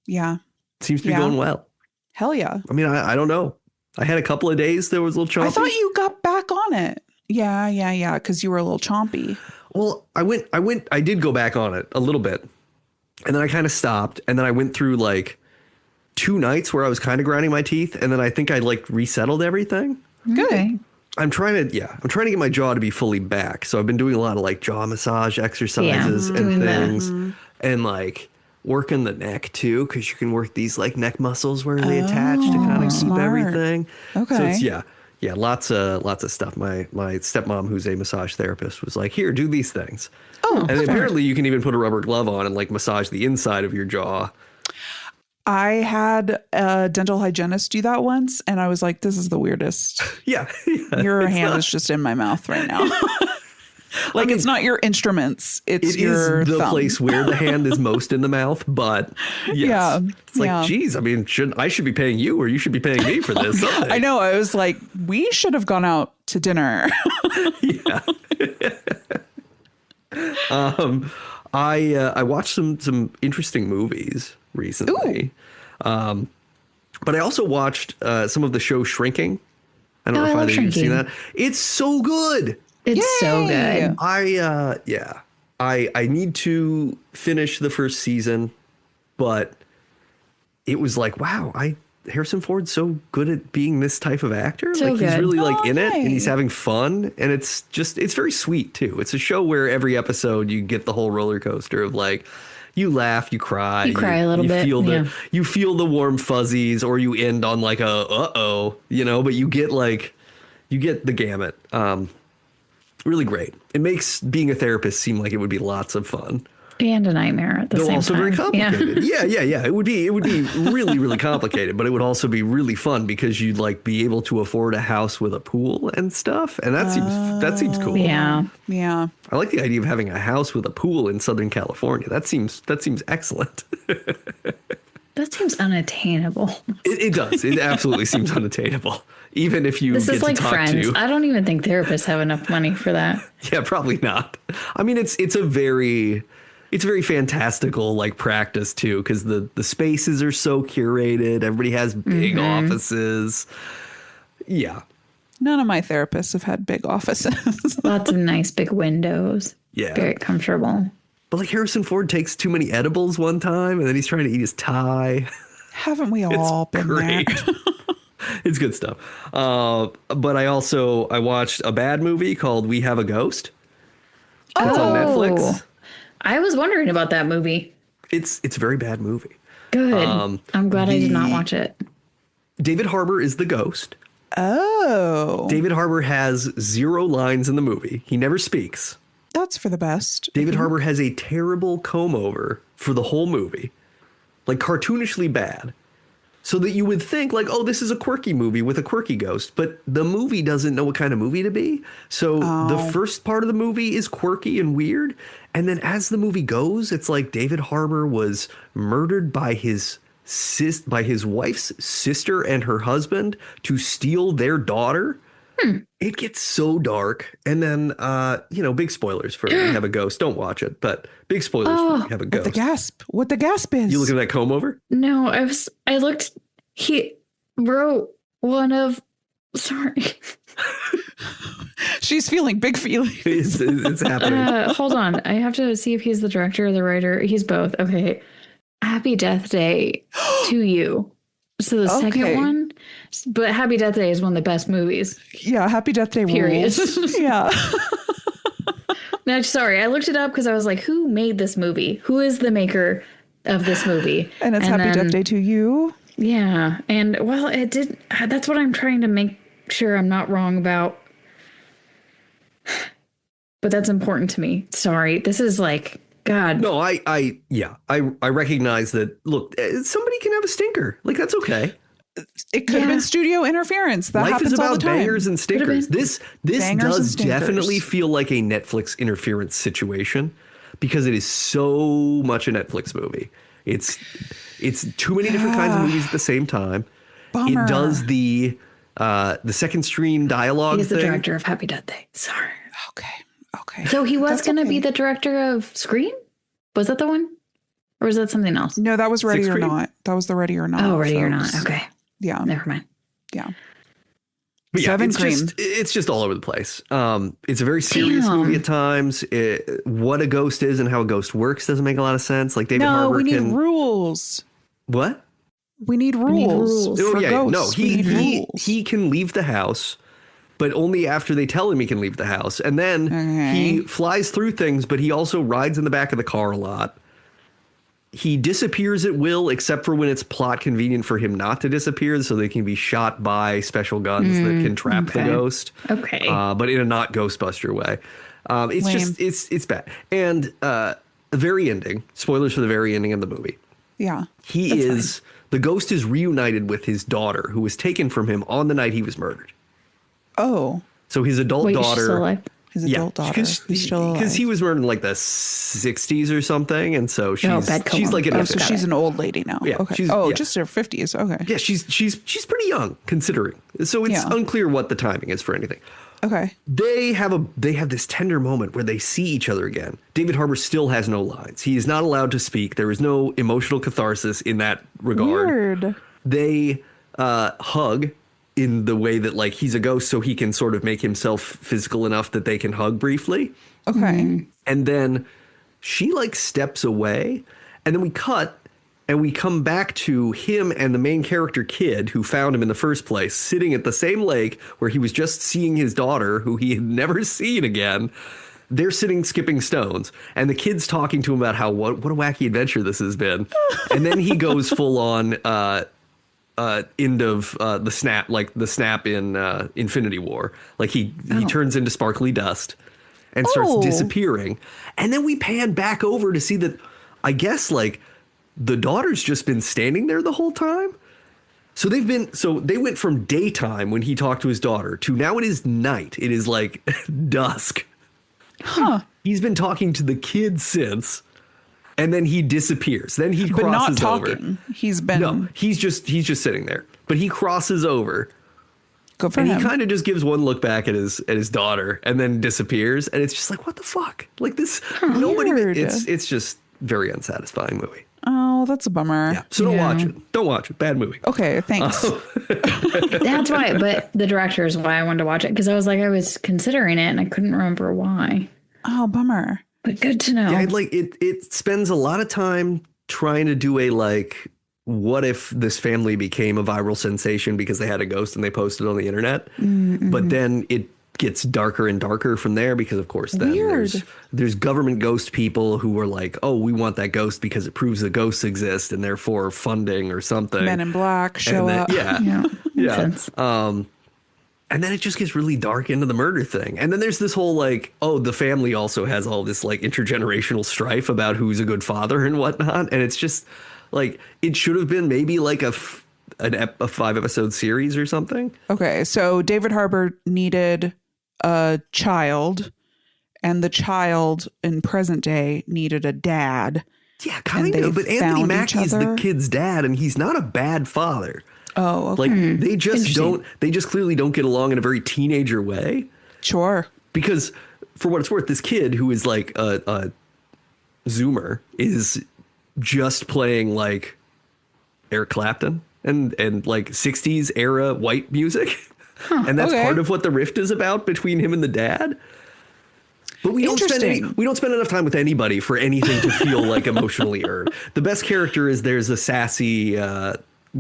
Yeah. Seems to be Yeah. going well. Hell yeah. I mean, I don't know. I had a couple of days that was a little chompy. I thought you got back on it. Yeah. Because you were a little chompy. Well, I did go back on it a little bit. And then I kind of stopped. And then I went through like 2 nights where I was kind of grinding my teeth. And then I think I like resettled everything. Good. Okay. I'm trying to get my jaw to be fully back. So I've been doing a lot of like jaw massage exercises and doing that. things. And like working the neck too, because you can work these like neck muscles where they attach to kind of keep smart. everything. Okay. So it's lots of stuff. My stepmom, who's a massage therapist, was like, here, do these things. Oh, and apparently you can even put a rubber glove on and like massage the inside of your jaw. I had a dental hygienist do that once, and I was like, this is the weirdest. Yeah. Your It's hand not- is just in my mouth right now. Like, it's not your instruments. It's It your is the thumb. place where the hand is most in the mouth, but yes. Yeah, It's like, yeah. geez, I mean, I should be paying you or you should be paying me for this. Something. I know. I was like, we should have gone out to dinner. Yeah. I watched some interesting movies recently. But I also watched some of the show Shrinking. I don't know Oh, if I either love of you've seen Shrinking. that. It's so good. It's so Yay. good. I need to finish the first season, but it was like, wow, Harrison Ford's so good at being this type of actor. So like he's good. really like Oh, in it and he's yay. having fun, and it's very sweet too. It's a show where every episode you get the whole roller coaster of like you laugh, you cry, You cry a little bit, you feel the warm fuzzies, or you end on like a but you get the gamut. Really great. It makes being a therapist seem like it would be lots of fun. And a nightmare at the Though same also time. very complicated. Yeah. It would be really, really complicated, but it would also be really fun because you'd like be able to afford a house with a pool and stuff. And that seems cool. Yeah. Yeah. I like the idea of having a house with a pool in Southern California. That seems excellent. That seems unattainable. It does. It absolutely seems unattainable. Even if you This get is like to talk Friends. to. I don't even think therapists have enough money for that. Yeah, probably not. I mean, it's a very fantastical like practice too, because the spaces are so curated. Everybody has big offices. Yeah. None of my therapists have had big offices. Lots of nice big windows. Yeah. Very comfortable. But like Harrison Ford takes too many edibles one time, and then he's trying to eat his tie. Haven't we all been Great. there? It's good stuff. But I watched a bad movie called We Have a Ghost. It's on Netflix. I was wondering about that movie. It's a very bad movie. Good. I'm glad I did not the- watch it. David Harbour is the ghost. Oh, David Harbour has 0 lines in the movie. He never speaks. that's for the best. David Harbour has a terrible comb over for the whole movie, like cartoonishly bad, so that you would think like, oh, this is a quirky movie with a quirky ghost, but the movie doesn't know what kind of movie to be. So the first part of the movie is quirky and weird, and then as the movie goes, it's like David Harbour was murdered by his wife's sister and her husband to steal their daughter. It gets so dark. And then, big spoilers for We Have a Ghost. Don't watch it, but big spoilers for We Have a Ghost. What the gasp is? You looking at that comb over? No, I looked. He wrote one of. Sorry. She's feeling big feelings. It's happening. Hold on. I have to see if he's the director or the writer. He's both. Okay. Happy Death Day to You. So the Okay. second one, but Happy Death Day is one of the best movies. Yeah, Happy Death Day Period. rules. Yeah. No, sorry, I looked it up because I was like, who made this movie? Who is the maker of this movie. And it's Happy Death Day to you. Yeah. And well, it did. That's what I'm trying to make sure I'm not wrong about. But that's important to me. Sorry. This is like, God. No, I recognize that. Look, somebody can have a stinker. Like, that's okay. It could have been studio interference. That Life happens is all the about time. bangers and stinkers. This does stinkers. definitely feel like a Netflix interference situation because it is so much a Netflix movie. It's too many different kinds of movies at the same time. Bummer. It does the second screen dialogue. He's the thing. director of Happy Death Day. Sorry. Okay. So he was going to be the director of Scream? Was that the one? Or was that something else? No, that was Ready Sixth or Scream? Not. That was the Ready or Not. Oh, Ready or folks. Not. Okay. Yeah. Never mind. Yeah. But yeah, Seven it's Cream. it's just all over the place. It's a very serious movie at times. What a ghost is and how a ghost works doesn't make a lot of sense. Like David Harbour we need can... rules. What? We need rules. Oh for yeah, ghosts. no. We need rules. He can leave the house, but only after they tell him he can leave the house. And then he flies through things, but he also rides in the back of the car a lot. He disappears at will, except for when it's plot convenient for him not to disappear, so they can be shot by special guns that can trap the ghost. Okay. But in a not Ghostbuster way. It's Lame. just, it's bad. And the very ending, spoilers for the very ending of the movie. Yeah. The ghost is reunited with his daughter, who was taken from him on the night he was murdered. Oh. So his adult She's daughter. still alive? His adult daughter. Who's still alive. Because he was murdered in like the 60s or something. And so she's like in her so 50s. she's an old lady now. Yeah, Okay. she's- Oh, yeah. just her 50s. Okay. Yeah, she's pretty young considering. So it's unclear what the timing is for anything. Okay. They have this tender moment where they see each other again. David Harbour still has no lines. He is not allowed to speak. There is no emotional catharsis in that regard. Weird. They hug in the way that like he's a ghost, so he can sort of make himself physical enough that they can hug briefly. Okay. And then she like steps away, and then we cut and we come back to him and the main character kid who found him in the first place, sitting at the same lake where he was just seeing his daughter, who he had never seen again. They're sitting skipping stones, and the kid's talking to him about how what a wacky adventure this has been. And then he goes full on end of the snap in Infinity War. Like he turns into sparkly dust and starts disappearing. And then we pan back over to see that I guess like the daughter's just been standing there the whole time. So they went from daytime when he talked to his daughter to now it is night. It is like dusk. Huh. He's been talking to the kid since, and then he disappears. Then he But not crosses over. talking. He's been. No, he's just sitting there. But he crosses over. Good for And him. he kind of just gives one look back at his daughter and then disappears. And it's just like, what the fuck? Like this, nobody. Weird. It's just very unsatisfying movie. Oh, that's a bummer. Yeah. So don't watch it. Don't watch it. Bad movie. Okay, thanks. That's why. But the director is why I wanted to watch it, because I was considering it and I couldn't remember why. Oh, bummer. But good to know. Yeah, like it spends a lot of time trying to do a like, what if this family became a viral sensation because they had a ghost and they posted on the internet? Mm-hmm. But then it gets darker and darker from there because, of course, then there's government ghost people who are like, oh, we want that ghost because it proves the ghosts exist and therefore funding or something. Men in Black show up. Yeah. Makes sense. And then it just gets really dark into the murder thing. And then there's this whole like, oh, the family also has all this like intergenerational strife about who's a good father and whatnot. And it's just like, it should have been maybe like a 5-episode series or something. Okay, so David Harbour needed a child, and the child in present day needed a dad. Yeah, kind of. But Anthony Mackie is the kid's dad, and he's not a bad father. Oh, okay. Like they just clearly don't get along in a very teenager way. Sure. Because for what it's worth, this kid who is like a Zoomer is just playing like Eric Clapton and like 60s era white music. And that's part of what the rift is about between him and the dad. But we don't spend enough time with anybody for anything to feel like emotionally earned. The best character is there's a sassy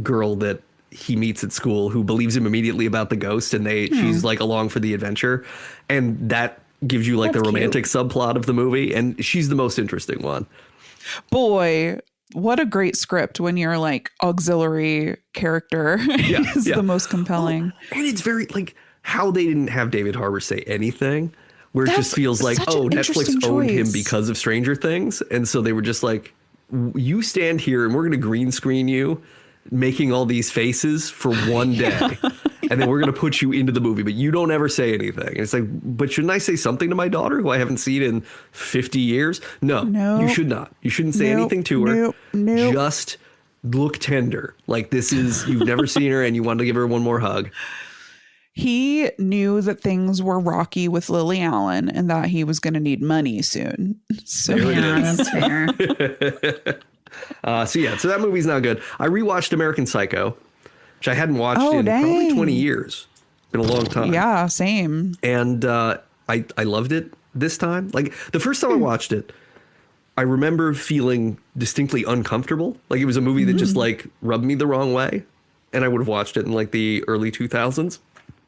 girl that he meets at school who believes him immediately about the ghost, and she's like along for the adventure, and that gives you like the romantic subplot of the movie, and she's the most interesting one. Boy, what a great script when your like auxiliary character is the most compelling. And it's very like how they didn't have David Harbour say anything, where it just feels like, oh, Netflix owned him because of Stranger Things. And so they were just like, you stand here and we're going to green screen you making all these faces for one day. And then we're going to put you into the movie, but you don't ever say anything. And it's like, but shouldn't I say something to my daughter who I haven't seen in 50 years? No, you should not. You shouldn't say anything to her. Just look tender. Like this is, you've never seen her and you want to give her one more hug. He knew that things were rocky with Lily Allen and that he was going to need money soon. So that's fair. So that movie's not good. I rewatched American Psycho, which I hadn't watched in probably 20 years. Been a long time. Yeah, same. And I loved it this time. Like the first time I watched it, I remember feeling distinctly uncomfortable. Like it was a movie that just like rubbed me the wrong way. And I would have watched it in like the early 2000s.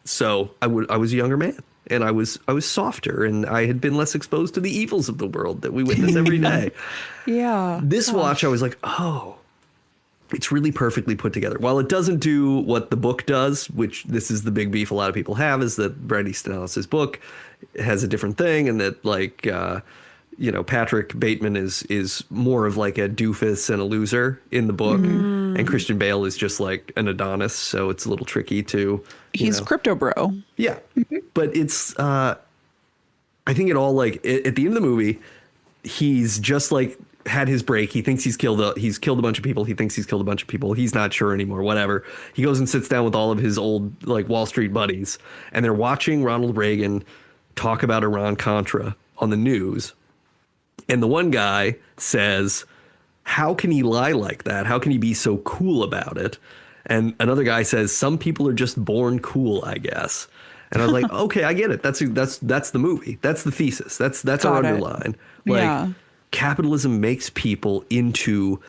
So I was a younger man and I was softer and I had been less exposed to the evils of the world that we witness every day. This watch, I was like, oh, it's really perfectly put together. While it doesn't do what the book does, which this is the big beef a lot of people have, is that Bret Easton Ellis's book has a different thing and that like, Patrick Bateman is more of like a doofus and a loser in the book. And Christian Bale is just like an Adonis. So it's a little tricky to... He's crypto bro. Yeah. But it's... I think it all like... At the end of the movie, he's just like had his break. He thinks he's killed a bunch of people. He thinks he's killed a bunch of people. He's not sure anymore, whatever. He goes and sits down with all of his old like Wall Street buddies. And they're watching Ronald Reagan talk about Iran-Contra on the news. And the one guy says, how can he lie like that? How can he be so cool about it? And another guy says, some people are just born cool, I guess. And I was like, okay, I get it. That's the movie. That's the thesis. That's our underline. Like capitalism makes people into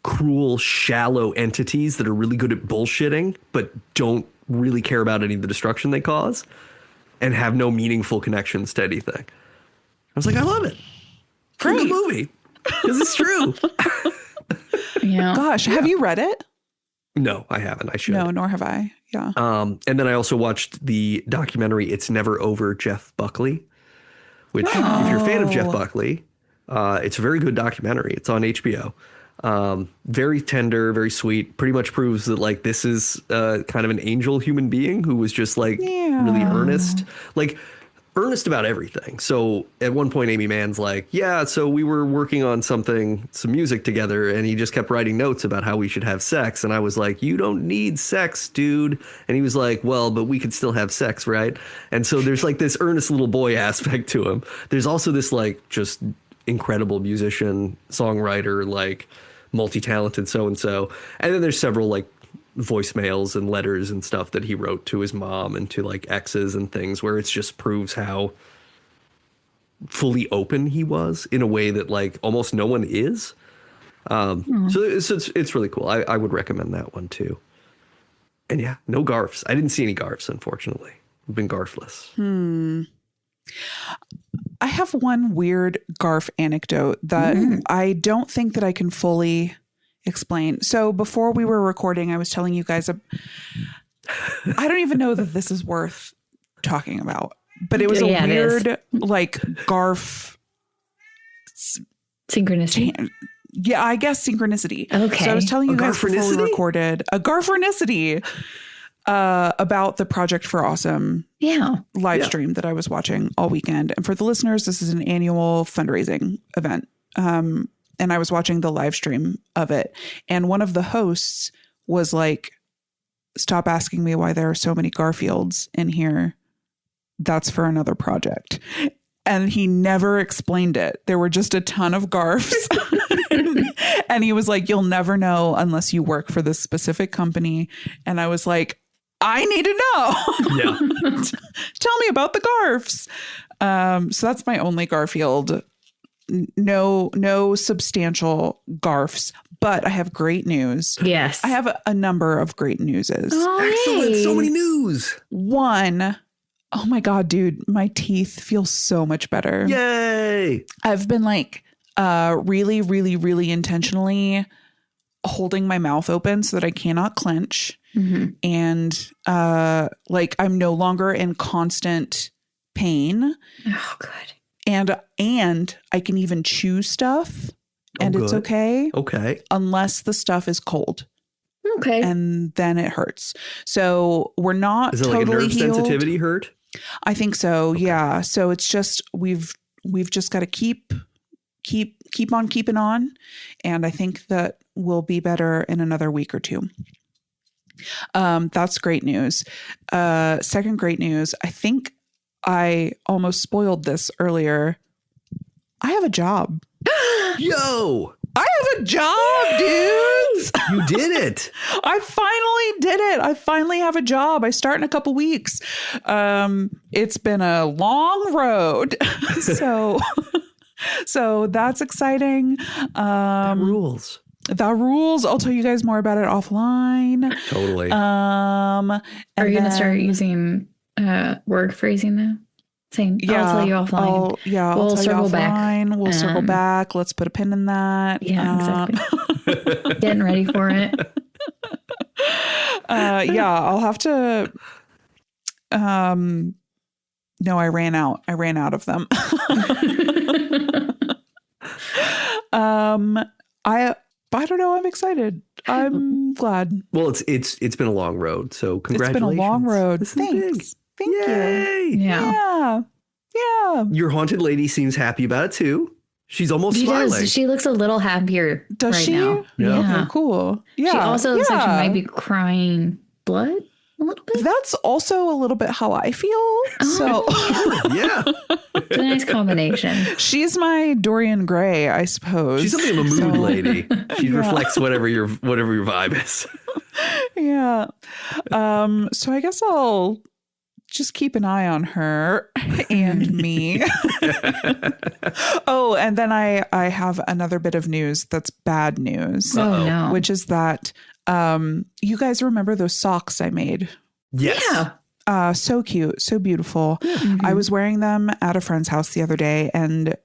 cruel, shallow entities that are really good at bullshitting, but don't really care about any of the destruction they cause and have no meaningful connections to anything. I was like, I love it. Great movie, because it's true. Gosh, have you read it? No, I haven't. I should. No, nor have I. Yeah. And then I also watched the documentary "It's Never Over, Jeff Buckley," which, if you're a fan of Jeff Buckley, it's a very good documentary. It's on HBO. Very tender, very sweet. Pretty much proves that like this is kind of an angel human being who was just like really earnest. Like. Earnest about everything. So at one point, Amy Mann's like, yeah, so we were working on some music together, and he just kept writing notes about how we should have sex. And I was like, you don't need sex, dude. And he was like, well, but we could still have sex, right? And so there's like this earnest little boy aspect to him. There's also this like just incredible musician, songwriter, like multi-talented so-and-so. And then there's several like voicemails and letters and stuff that he wrote to his mom and to like exes and things where it just proves how fully open he was in a way that like almost no one is. So it's really cool. I would recommend that one too. And yeah, no garfs. I didn't see any garfs, unfortunately. I've been garfless. I have one weird garf anecdote that I don't think that I can fully explain. So before we were recording, I was telling you guys, I don't even know that this is worth talking about, but it was a weird like garf synchronicity. Yeah, I guess synchronicity. Okay. So I was telling you guys before we recorded a garfernicity about the Project for Awesome live stream that I was watching all weekend. And for the listeners, this is an annual fundraising event. And I was watching the live stream of it. And one of the hosts was like, stop asking me why there are so many Garfields in here. That's for another project. And he never explained it. There were just a ton of Garfs. And he was like, you'll never know unless you work for this specific company. And I was like, I need to know. Yeah. Tell me about the Garfs. So that's my only Garfield. No substantial garfs, but I have great news. Yes. I have a number of great newses. Oh, excellent. So many news. One, oh my God, dude, my teeth feel so much better. Yay. I've been like really, really, really intentionally holding my mouth open so that I cannot clench. And like I'm no longer in constant pain. Oh, good. And I can even chew stuff and it's okay. Okay. Unless the stuff is cold. Okay. And then it hurts. So we're not Is it totally like a nerve healed. sensitivity hurt? I think so. Okay. Yeah. So it's just we've just got to keep on keeping on. And I think that we'll be better in another week or two. That's great news. Second great news. I think I almost spoiled this earlier. I have a job. Yo! I have a job, dudes. You did it. I finally did it. I finally have a job. I start in a couple weeks. It's been a long road. So that's exciting. That rules. That rules. I'll tell you guys more about it offline. Totally. Are you going to start using word phrasing now? Saying, I'll tell you offline. We'll circle back. We'll circle back. Let's put a pin in that. Yeah, exactly. Getting ready for it. I'll have to. No, I ran out. I ran out of them. I don't know. I'm excited. I'm glad. Well, it's been a long road. So congratulations. It's been a long road. This is Thanks. big. Thank Yay. you. Yeah. Your haunted lady seems happy about it too. She's almost smiling. Does. She looks a little happier Does right she? now. Yeah. Okay, cool. Yeah. She also looks like she might be crying blood a little bit. That's also a little bit how I feel. So Yeah. It's a nice combination. she's my Dorian Gray, I suppose. She's something of a mood lady. She reflects whatever your vibe is. Yeah. So I guess I'll just keep an eye on her and me. Oh, and then I have another bit of news that's bad news. Oh, no. Which is that you guys remember those socks I made? Yes. Yeah. So cute, so beautiful. Mm-hmm. I was wearing them at a friend's house the other day, and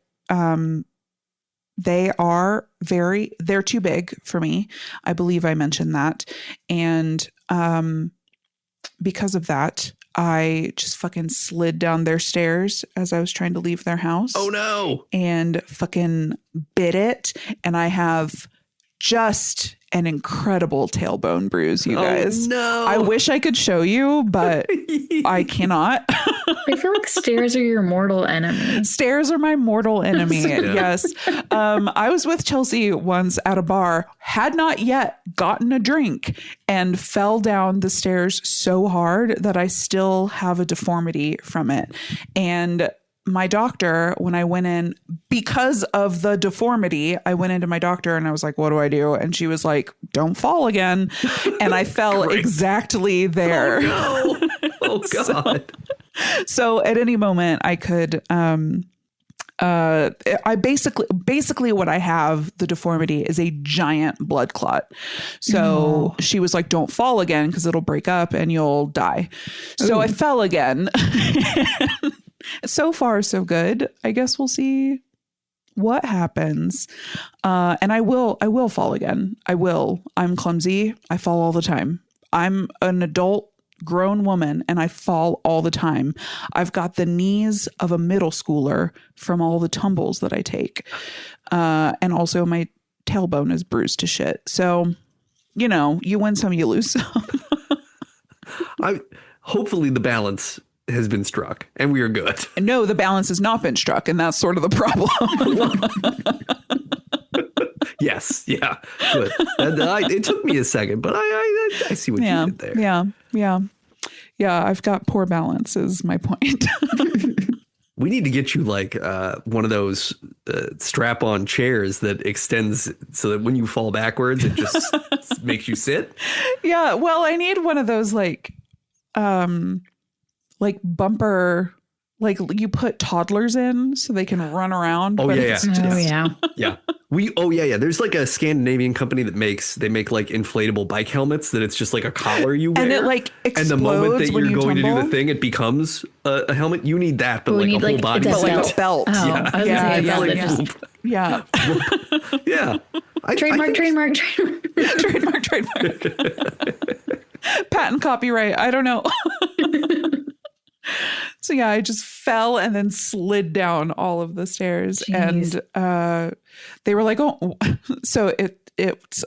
they're too big for me. I believe I mentioned that. And because of that, I just fucking slid down their stairs as I was trying to leave their house. Oh no. And fucking bit it. And I have just an incredible tailbone bruise, you guys. Oh no. I wish I could show you, but I cannot. I feel like stairs are your mortal enemy. Stairs are my mortal enemy. Yeah. Yes. I was with Chelsea once at a bar, had not yet gotten a drink, and fell down the stairs so hard that I still have a deformity from it. And my doctor, when I went in, because of the deformity, I went into my doctor and I was like, what do I do? And she was like, don't fall again. And I fell exactly there. Oh no. Oh God. So at any moment I could, I basically what I have, the deformity, is a giant blood clot. So she was like, don't fall again because it'll break up and you'll die. So I fell again. So far, so good. I guess we'll see what happens. And I will fall again. I will. I'm clumsy. I fall all the time. I'm an adult grown woman and I fall all the time. I've got the knees of a middle schooler from all the tumbles that I take. And also my tailbone is bruised to shit. So, you win some, you lose some. Hopefully the balance has been struck and we are good. No, the balance has not been struck, and that's sort of the problem. Yes. Yeah. Good. It took me a second, but I see what you did there. Yeah. I've got poor balance is my point. We need to get you like one of those strap-on chairs that extends so that when you fall backwards, it just makes you sit. Yeah. Well, I need one of those like bumper, like you put toddlers in so they can run around. Oh, yeah. Yeah. Yeah. There's like a Scandinavian company that make like inflatable bike helmets that it's just like a collar you wear. And it like explodes. And the moment that you're going to do tumble. the thing, it becomes a helmet. You need that, but We like need, a whole like, body. it's a But like belt. a belt. Oh, I was gonna say a belt that just Yeah. Yeah. Trademark. Trademark. Patent, copyright. I don't know. So yeah, I just fell and then slid down all of the stairs. Jeez. And they were like, oh, so it's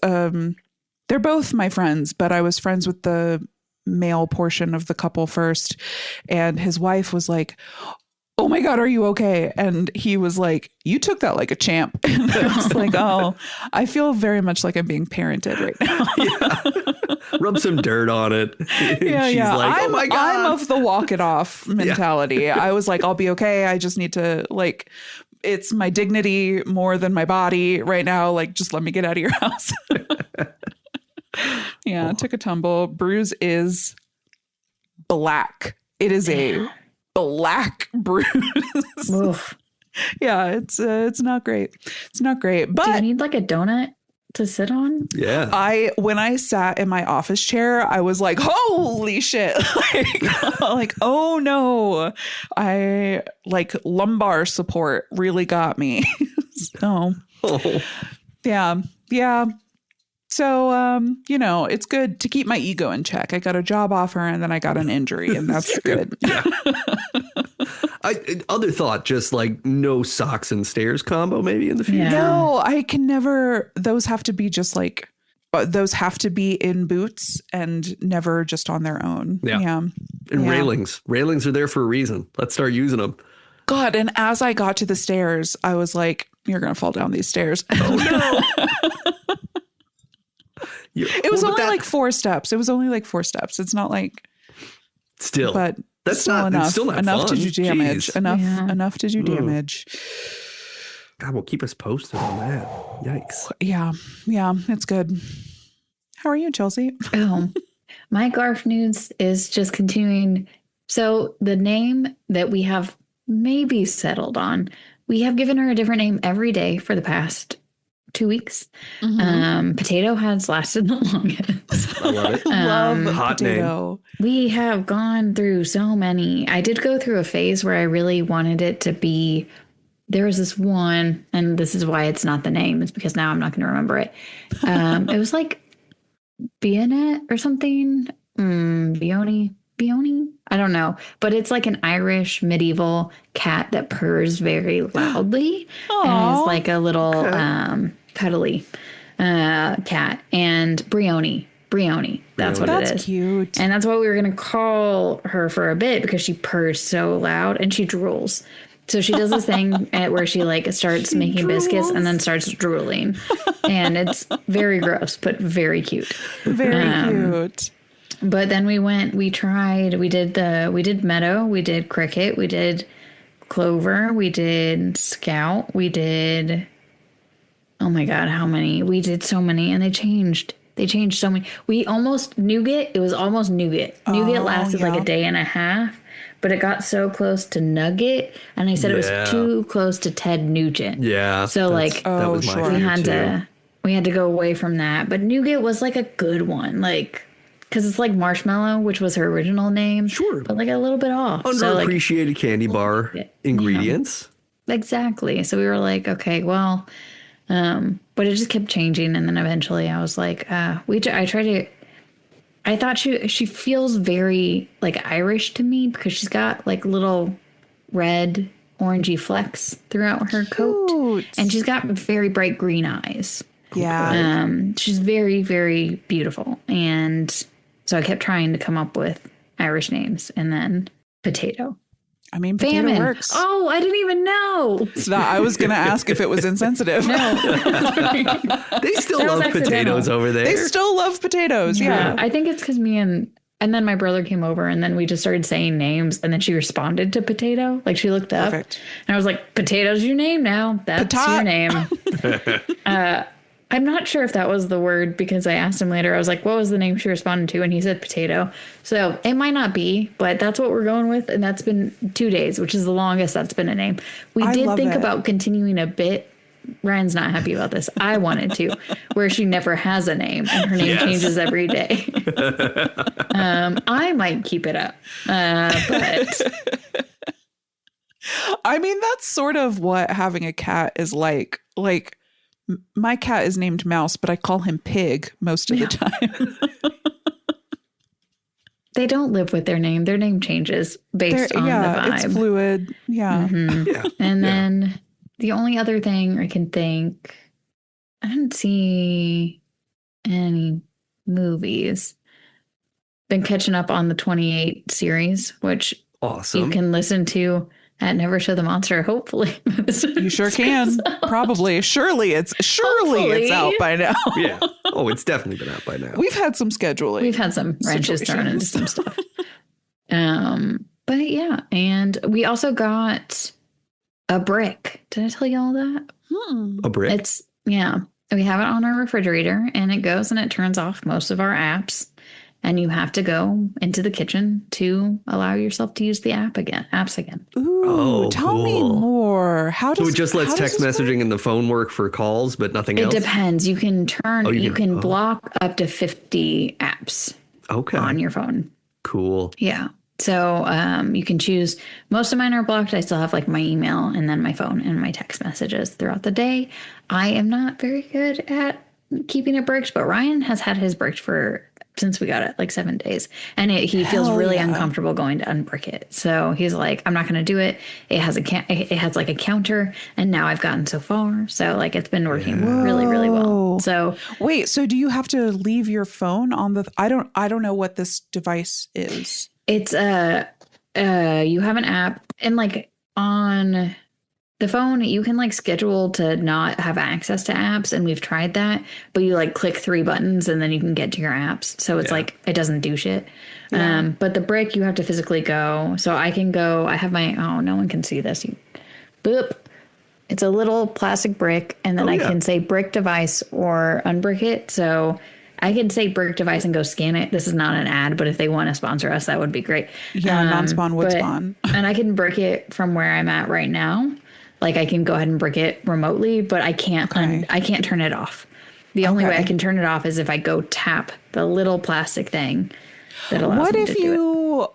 they're both my friends, but I was friends with the male portion of the couple first. And his wife was like, oh my God, are you okay? And he was like, you took that like a champ. And I was like, oh, I feel very much like I'm being parented right now. Yeah. Rub some dirt on it. Yeah, She's yeah. like, oh my God. I'm of the walk it off mentality. I was like, I'll be okay. I just need to like, it's my dignity more than my body right now. Like, just let me get out of your house. Yeah, took a tumble. Bruise is black. It is a black bruise. Oof. Yeah, it's not great. It's not great. But do you need like a donut to sit on? Yeah. When I sat in my office chair, I was like, holy shit. like, oh no. I like lumbar support really got me. So yeah. So, it's good to keep my ego in check. I got a job offer and then I got an injury, and that's good. Yeah. Other thought, just like no socks and stairs combo maybe in the future. Yeah. No, I can never. Those have to be just like, those have to be in boots and never just on their own. Yeah. And railings. Railings are there for a reason. Let's start using them. God. And as I got to the stairs, I was like, you're going to fall down these stairs. Oh no. It was only like 4 steps. It's not like still, but that's still not enough. It's still not enough fun. to do damage. Jeez. Enough to do damage. God, will keep us posted on that. Yikes. Yeah, it's good. How are you, Chelsea? Oh, my Garf news is just continuing. So the name that we have maybe settled on, we have given her a different name every day for the past 2 weeks. Mm-hmm. Potato has lasted the longest. I love it. Love hot potato. We have gone through so many. I did go through a phase where I really wanted it to be, there was this one, and this is why it's not the name. It's because now I'm not going to remember it. It was like Bionnet or something. Bioni. I don't know. But it's like an Irish medieval cat that purrs very loudly. Aww. And is like a little cuddly cat. And Brioni. That's what it is. That's cute. And that's what we were going to call her for a bit because she purrs so loud and she drools. So she does this thing where she like starts making biscuits and then starts drooling. And it's very gross, but very cute. Very cute. But then we did meadow, we did cricket, we did clover, we did scout, we did, oh my God, how many? We did so many, and they changed so many. We almost nougat. It was almost nougat. Nougat lasted like a day and a half, but it got so close to nugget, and I said it was too close to Ted Nugent. Yeah. So like, that was my favorite we had to go away from that. But nougat was like a good one, like, because it's like marshmallow, which was her original name. Sure. But like a little bit off. Underappreciated candy bar ingredients. Exactly. So we were like, okay, well, but it just kept changing. And then eventually I was like, I thought she feels very like Irish to me because she's got like little red orangey flecks throughout her coat. And she's got very bright green eyes. Yeah. She's very, very beautiful. And so I kept trying to come up with Irish names, and then potato. I mean, potato Famine works. Oh, I didn't even know. I was going to ask if it was insensitive. No. They still love potatoes over there. They still love potatoes. Yeah. I think it's because me and then my brother came over, and then we just started saying names, and then she responded to potato. Like she looked up. Perfect. And I was like, potato's your name now. That's your name. I'm not sure if that was the word because I asked him later. I was like, what was the name she responded to? And he said potato. So it might not be, but that's what we're going with. And that's been 2 days, which is the longest that's been a name. We did think about continuing a bit. Ryan's not happy about this. I wanted to, where she never has a name and her name changes every day. I might keep it up. But I mean, that's sort of what having a cat is like. Like, my cat is named Mouse, but I call him Pig most of the time. They don't live with their name. Their name changes based on the vibe. It's fluid. Yeah. Mm-hmm. Yeah. And then the only other thing I can think, I didn't see any movies. Been catching up on the 28 series, which Awesome. you can listen to at Never Show the Monster, hopefully. You sure can. Probably. Surely it's out by now. Yeah. Oh, it's definitely been out by now. We've had some scheduling. We've had some wrenches thrown into some stuff. But yeah, and we also got a brick. Did I tell you all that? A brick? We have it on our refrigerator, and it goes and it turns off most of our apps. And you have to go into the kitchen to allow yourself to use the apps again. Ooh, tell me more. How does so it just lets text messaging and the phone work for calls, but nothing else? It depends. You can you can block up to 50 apps on your phone. Cool. Yeah. So you can choose. Most of mine are blocked. I still have like my email and then my phone and my text messages throughout the day. I am not very good at keeping it bricked, but Ryan has had his bricked since we got it, like 7 days. And he feels really uncomfortable going to unbrick it. So he's like, I'm not going to do it. It has like a counter. And now I've gotten so far. So like it's been working really, really well. So wait, so do you have to leave your phone on the, I don't know what this device is. It's you have an app, and like on the phone, you can like schedule to not have access to apps, and we've tried that, but you like click 3 buttons and then you can get to your apps. So it's like it doesn't do shit. Yeah. But the brick, you have to physically go. So I can go. I have no one can see this. Boop. It's a little plastic brick, and then I can say brick device or unbrick it. So I could say brick device and go scan it. This is not an ad, but if they want to sponsor us, that would be great. Yeah, non-spawn would spawn. And I can brick it from where I'm at right now. Like I can go ahead and brick it remotely, but I can't. I can't turn it off. The only way I can turn it off is if I go tap the little plastic thing that allows me to do it.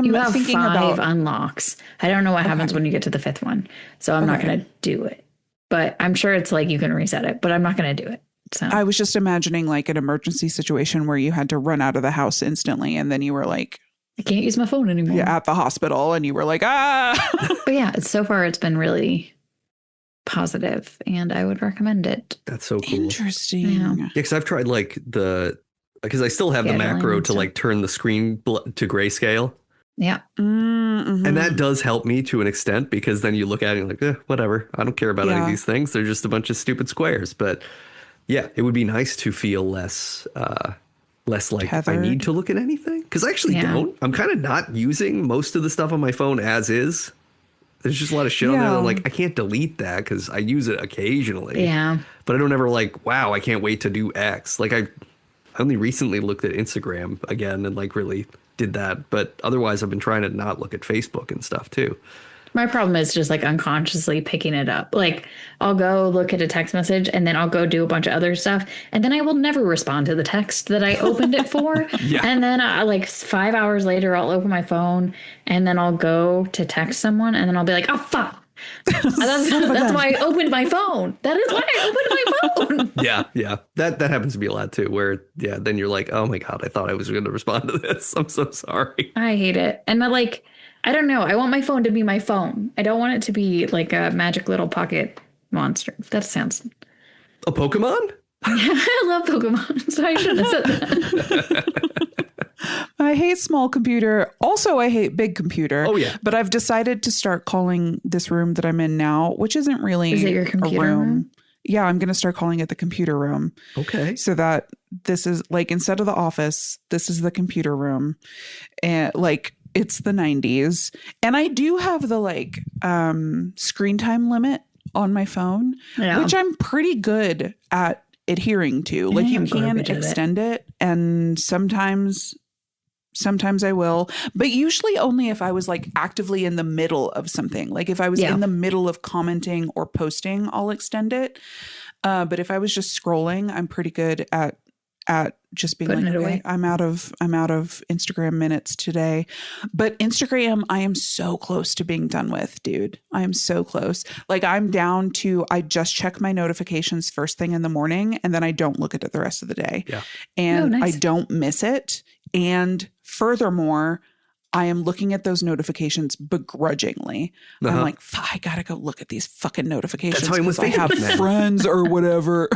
You have thinking 5 unlocks. I don't know what happens when you get to the 5th one, so I'm not going to do it. But I'm sure it's like you can reset it, but I'm not going to do it. So I was just imagining like an emergency situation where you had to run out of the house instantly, and then you were like, I can't use my phone anymore. Yeah, at the hospital, and you were like, But yeah, so far it's been really positive, and I would recommend it. That's so cool. Interesting. Yeah, because I've tried because I still have the macro to like turn the screen to grayscale. Yeah. Mm-hmm. And that does help me to an extent, because then you look at it and you're like, whatever. I don't care about any of these things. They're just a bunch of stupid squares. But yeah, it would be nice to feel less like tethered. I need to look at anything, because I actually don't. I'm kind of not using most of the stuff on my phone as is. There's just a lot of shit on there. I'm like, I can't delete that because I use it occasionally. Yeah. But I don't ever like, wow, I can't wait to do X. Like I only recently looked at Instagram again and like really did that. But otherwise I've been trying to not look at Facebook and stuff too. My problem is just like unconsciously picking it up. Like I'll go look at a text message and then I'll go do a bunch of other stuff. And then I will never respond to the text that I opened it for. And then like 5 hours later, I'll open my phone and then I'll go to text someone and then I'll be like, oh, fuck. That's why I opened my phone. That is why I opened my phone. Yeah. That happens to me a lot too, where, then you're like, oh my God, I thought I was going to respond to this. I'm so sorry. I hate it. And I don't know. I want my phone to be my phone. I don't want it to be like a magic little pocket monster. That sounds... A Pokemon? I love Pokemon, so I shouldn't have said that. I hate small computer. Also, I hate big computer. Oh, yeah. But I've decided to start calling this room that I'm in now, which isn't really Is it your computer room? Yeah, I'm going to start calling it the computer room. Okay. So that this is like, instead of the office, this is the computer room. And like... It's the 90s. And I do have the screen time limit on my phone, which I'm pretty good at adhering to. Like you can extend it, and sometimes I will, but usually only if I was like actively in the middle of something. Like if I was in the middle of commenting or posting, I'll extend it. But if I was just scrolling, I'm pretty good at at just being Putting like, it okay, away. I'm out of Instagram minutes today. But Instagram, I am so close to being done with, dude. I am so close. Like I'm down to, I just check my notifications first thing in the morning and then I don't look at it the rest of the day. Yeah. And nice. I don't miss it. And furthermore, I am looking at those notifications begrudgingly. I'm like, I gotta go look at these fucking notifications That's how I'm with because I have Facebook, man. friends or whatever.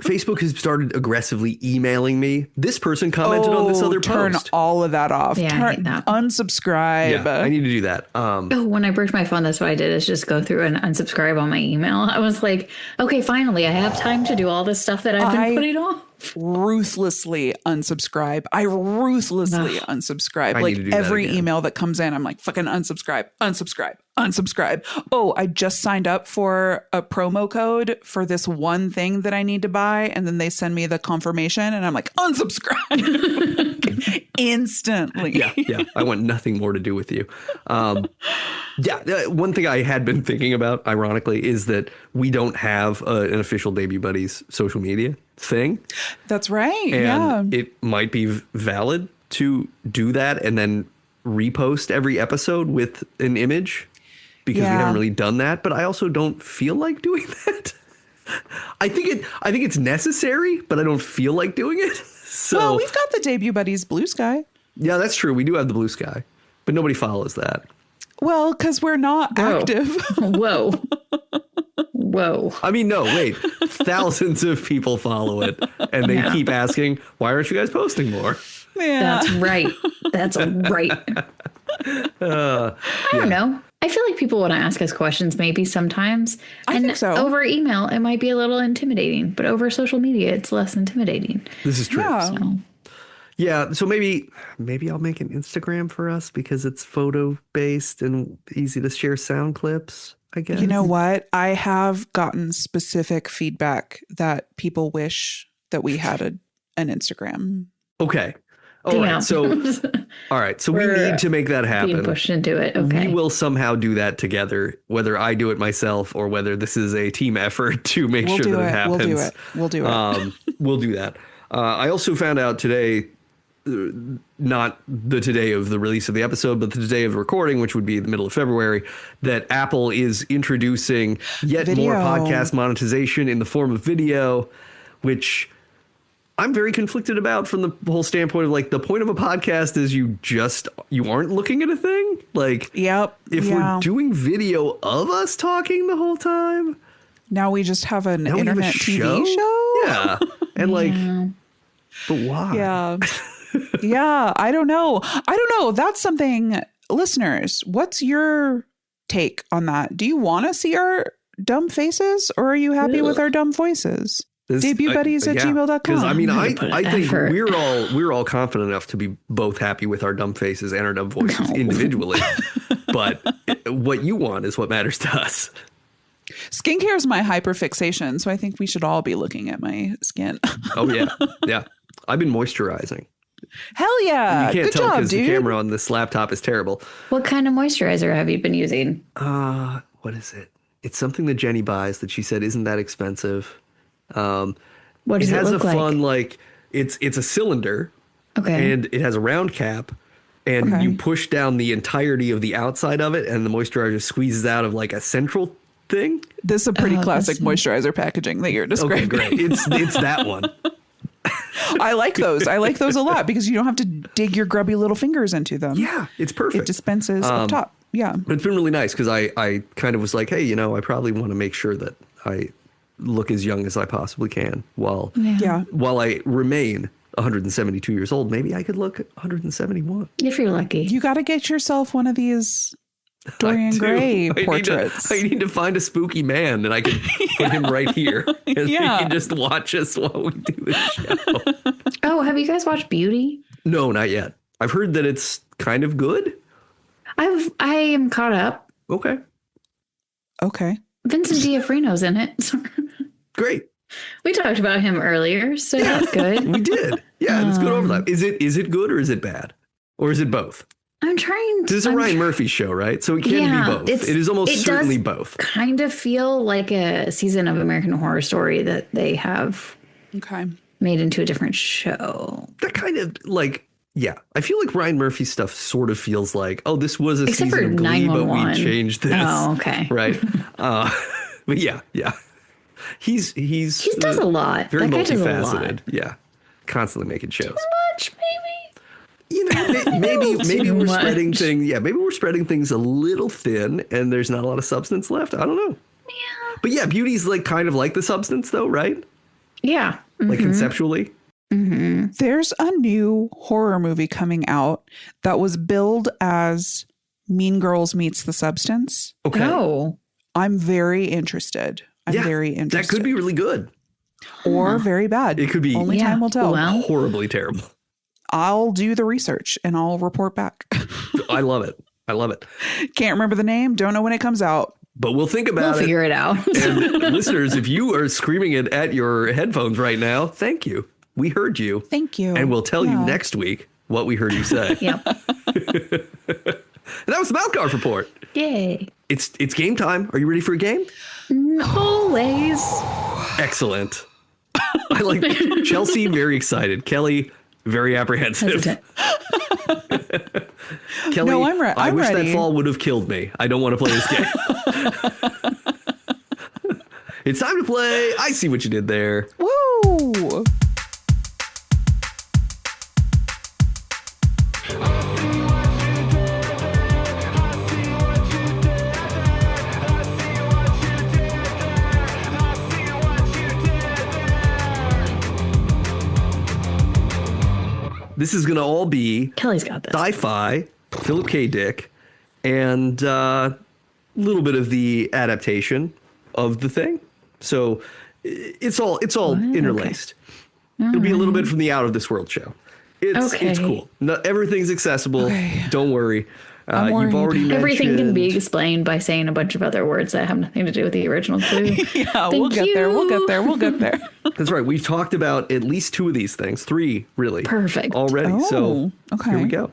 Facebook has started aggressively emailing me. This person commented on this other turn post. all of that off. Yeah, I hate that. Unsubscribe. Yeah, I need to do that. Oh, when I broke my phone, that's what I did, is just go through and unsubscribe on my email. I was like, okay, finally, I have time to do all this stuff that I've been putting off. Ruthlessly unsubscribe. I ruthlessly unsubscribe. I Like need to do that every again. email that comes in, I'm like, fucking unsubscribe, unsubscribe, unsubscribe. Oh, I just signed up for a promo code for this one thing that I need to buy. And then they send me the confirmation and I'm like, unsubscribe instantly. Yeah. I want nothing more to do with you. One thing I had been thinking about, ironically, is that we don't have an official Debut Buddies social media thing. That's right. And it might be valid to do that and then repost every episode with an image because we haven't really done that. But I also don't feel like doing that. I think it's necessary, but I don't feel like doing it. So Well, we've got the Debut Buddies Blue Sky. yeah, that's true. We do have the Blue Sky, but nobody follows that. Well, because we're not active. Whoa. Whoa. I mean, no, wait. Thousands of people follow it, and they keep asking, why aren't you guys posting more? Yeah. That's right. That's right. I don't know. I feel like people want to ask us questions maybe sometimes. I think so. Over email, it might be a little intimidating, but over social media, it's less intimidating. This is true. Yeah. So, Yeah, so maybe I'll make an Instagram for us because it's photo based and easy to share sound clips, I guess. You know what? I have gotten specific feedback that people wish that we had an Instagram. Okay. All Damn. right. So we We're need to make that happen. being pushed into it. Okay. We will somehow do that together, whether I do it myself or whether this is a team effort to make We'll sure do that it it. happens. We'll do it. We'll do that. I also found out today, not the today of the release of the episode, but the today of recording, which would be the middle of February, that Apple is introducing yet more podcast monetization in the form of video, which I'm very conflicted about from the whole standpoint of like the point of a podcast is you aren't looking at a thing. Like, Yep. if we're doing video of us talking the whole time, Now we just have an now we have a internet TV show? Yeah. And like, but why? Yeah. Yeah. I don't know. That's something, listeners, what's your take on that? Do you want to see our dumb faces or are you happy with our dumb voices? DebutBuddies@gmail.com. Because I mean, I put think effort. we're all confident enough to be both happy with our dumb faces and our dumb voices individually. But what you want is what matters to us. Skincare is my hyperfixation, so I think we should all be looking at my skin. Oh yeah. I've been moisturizing. Hell yeah. You can't Good tell job, because the dude. camera on this laptop is terrible. What kind of moisturizer have you been using? What is it? It's something that Jenny buys that she said isn't that expensive. What does it it has look a like? fun like it's a cylinder. Okay. And it has a round cap. And you push down the entirety of the outside of it, and the moisturizer squeezes out of like a central thing. This is a pretty classic that's- moisturizer packaging that you're Okay, describing. great. It's that one. I like those. I like those a lot because you don't have to dig your grubby little fingers into them. Yeah, it's perfect. It dispenses up top. Yeah. But it's been really nice because I kind of was like, hey, I probably want to make sure that I look as young as I possibly can while I remain 172 years old. Maybe I could look 171. If you're lucky. You got to get yourself one of these Dorian Gray portraits. I need to find a spooky man and I can put him right here. And he can just watch us while we do the show. Oh, have you guys watched Beauty? No, not yet. I've heard that it's kind of good. I am caught up. Okay. Okay. Vincent D'Onofrio's in it. Great. We talked about him earlier, so that's good. We did. Yeah, it's good overlap. Is it good or is it bad? Or is it both? I'm trying to. This is a Ryan Murphy show, right? So it can be both. It is almost certainly both. Kind of feel like a season of American Horror Story that they have. Okay. made into a different show. That kind of like, yeah. I feel like Ryan Murphy's stuff sort of feels like, oh, this was a Except for season of Glee, but we 911. changed this. Oh, okay. Right. But yeah. He does a lot. Very That guy does a multifaceted. lot. Yeah. Constantly making shows. Much, maybe. You know, maybe Too we're much. spreading things. Yeah, maybe we're spreading things a little thin, and there's not a lot of substance left. I don't know. Yeah. But yeah, beauty's like kind of like the substance, though, right? Yeah. Like conceptually. There's a new horror movie coming out that was billed as Mean Girls Meets the Substance. Okay. Oh. I'm very interested. I'm very interested. That could be really good. Or very bad. It could be Only time will tell. Well, horribly terrible. I'll do the research and I'll report back. I love it. Can't remember the name. Don't know when it comes out. But we'll think about we'll figure it out. And listeners, if you are screaming it at your headphones right now, thank you. We heard you. Thank you. And we'll tell you Yeah. next week what we heard you say. Yep. And that was the MouthGarf Report. Yay. It's game time. Are you ready for a game? Always. Excellent. I like Chelsea, very excited. Kelly, very apprehensive. Hesitant. Kelly, No, I'm I wish ready. that fall would have killed me. I don't want to play this game. It's time to play. I see what you did there. Woo! This is going to all be Kelly's got this. sci-fi, Philip K. Dick, and a little bit of the adaptation of the thing. So it's all interlaced. It'll be a little bit from the Out of This World show. It's cool. No, everything's accessible. Okay. Don't worry. I'm You've worried. already mentioned Everything can be explained by saying a bunch of other words that have nothing to do with the original clue. Yeah, we'll get there. We'll get there. We'll get there. That's right. We've talked about at least two of these things, three really. Perfect. Already. So okay. here we go.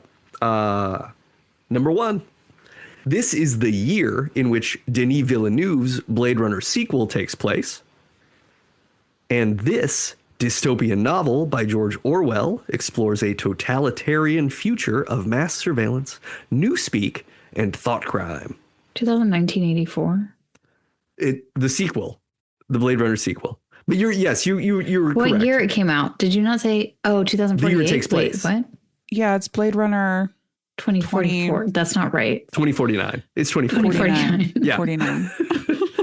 Number one. This is the year in which Denis Villeneuve's Blade Runner sequel takes place. And this dystopian novel by George Orwell explores a totalitarian future of mass surveillance, newspeak, and thought crime. 2019-84. The sequel, the Blade Runner sequel. But you were What correct. year it came out? Did you not say, 2048? The year it takes Wait, place. what? Yeah, it's Blade Runner 2044. That's not right. 2049. It's 2049. 49. Yeah. 49.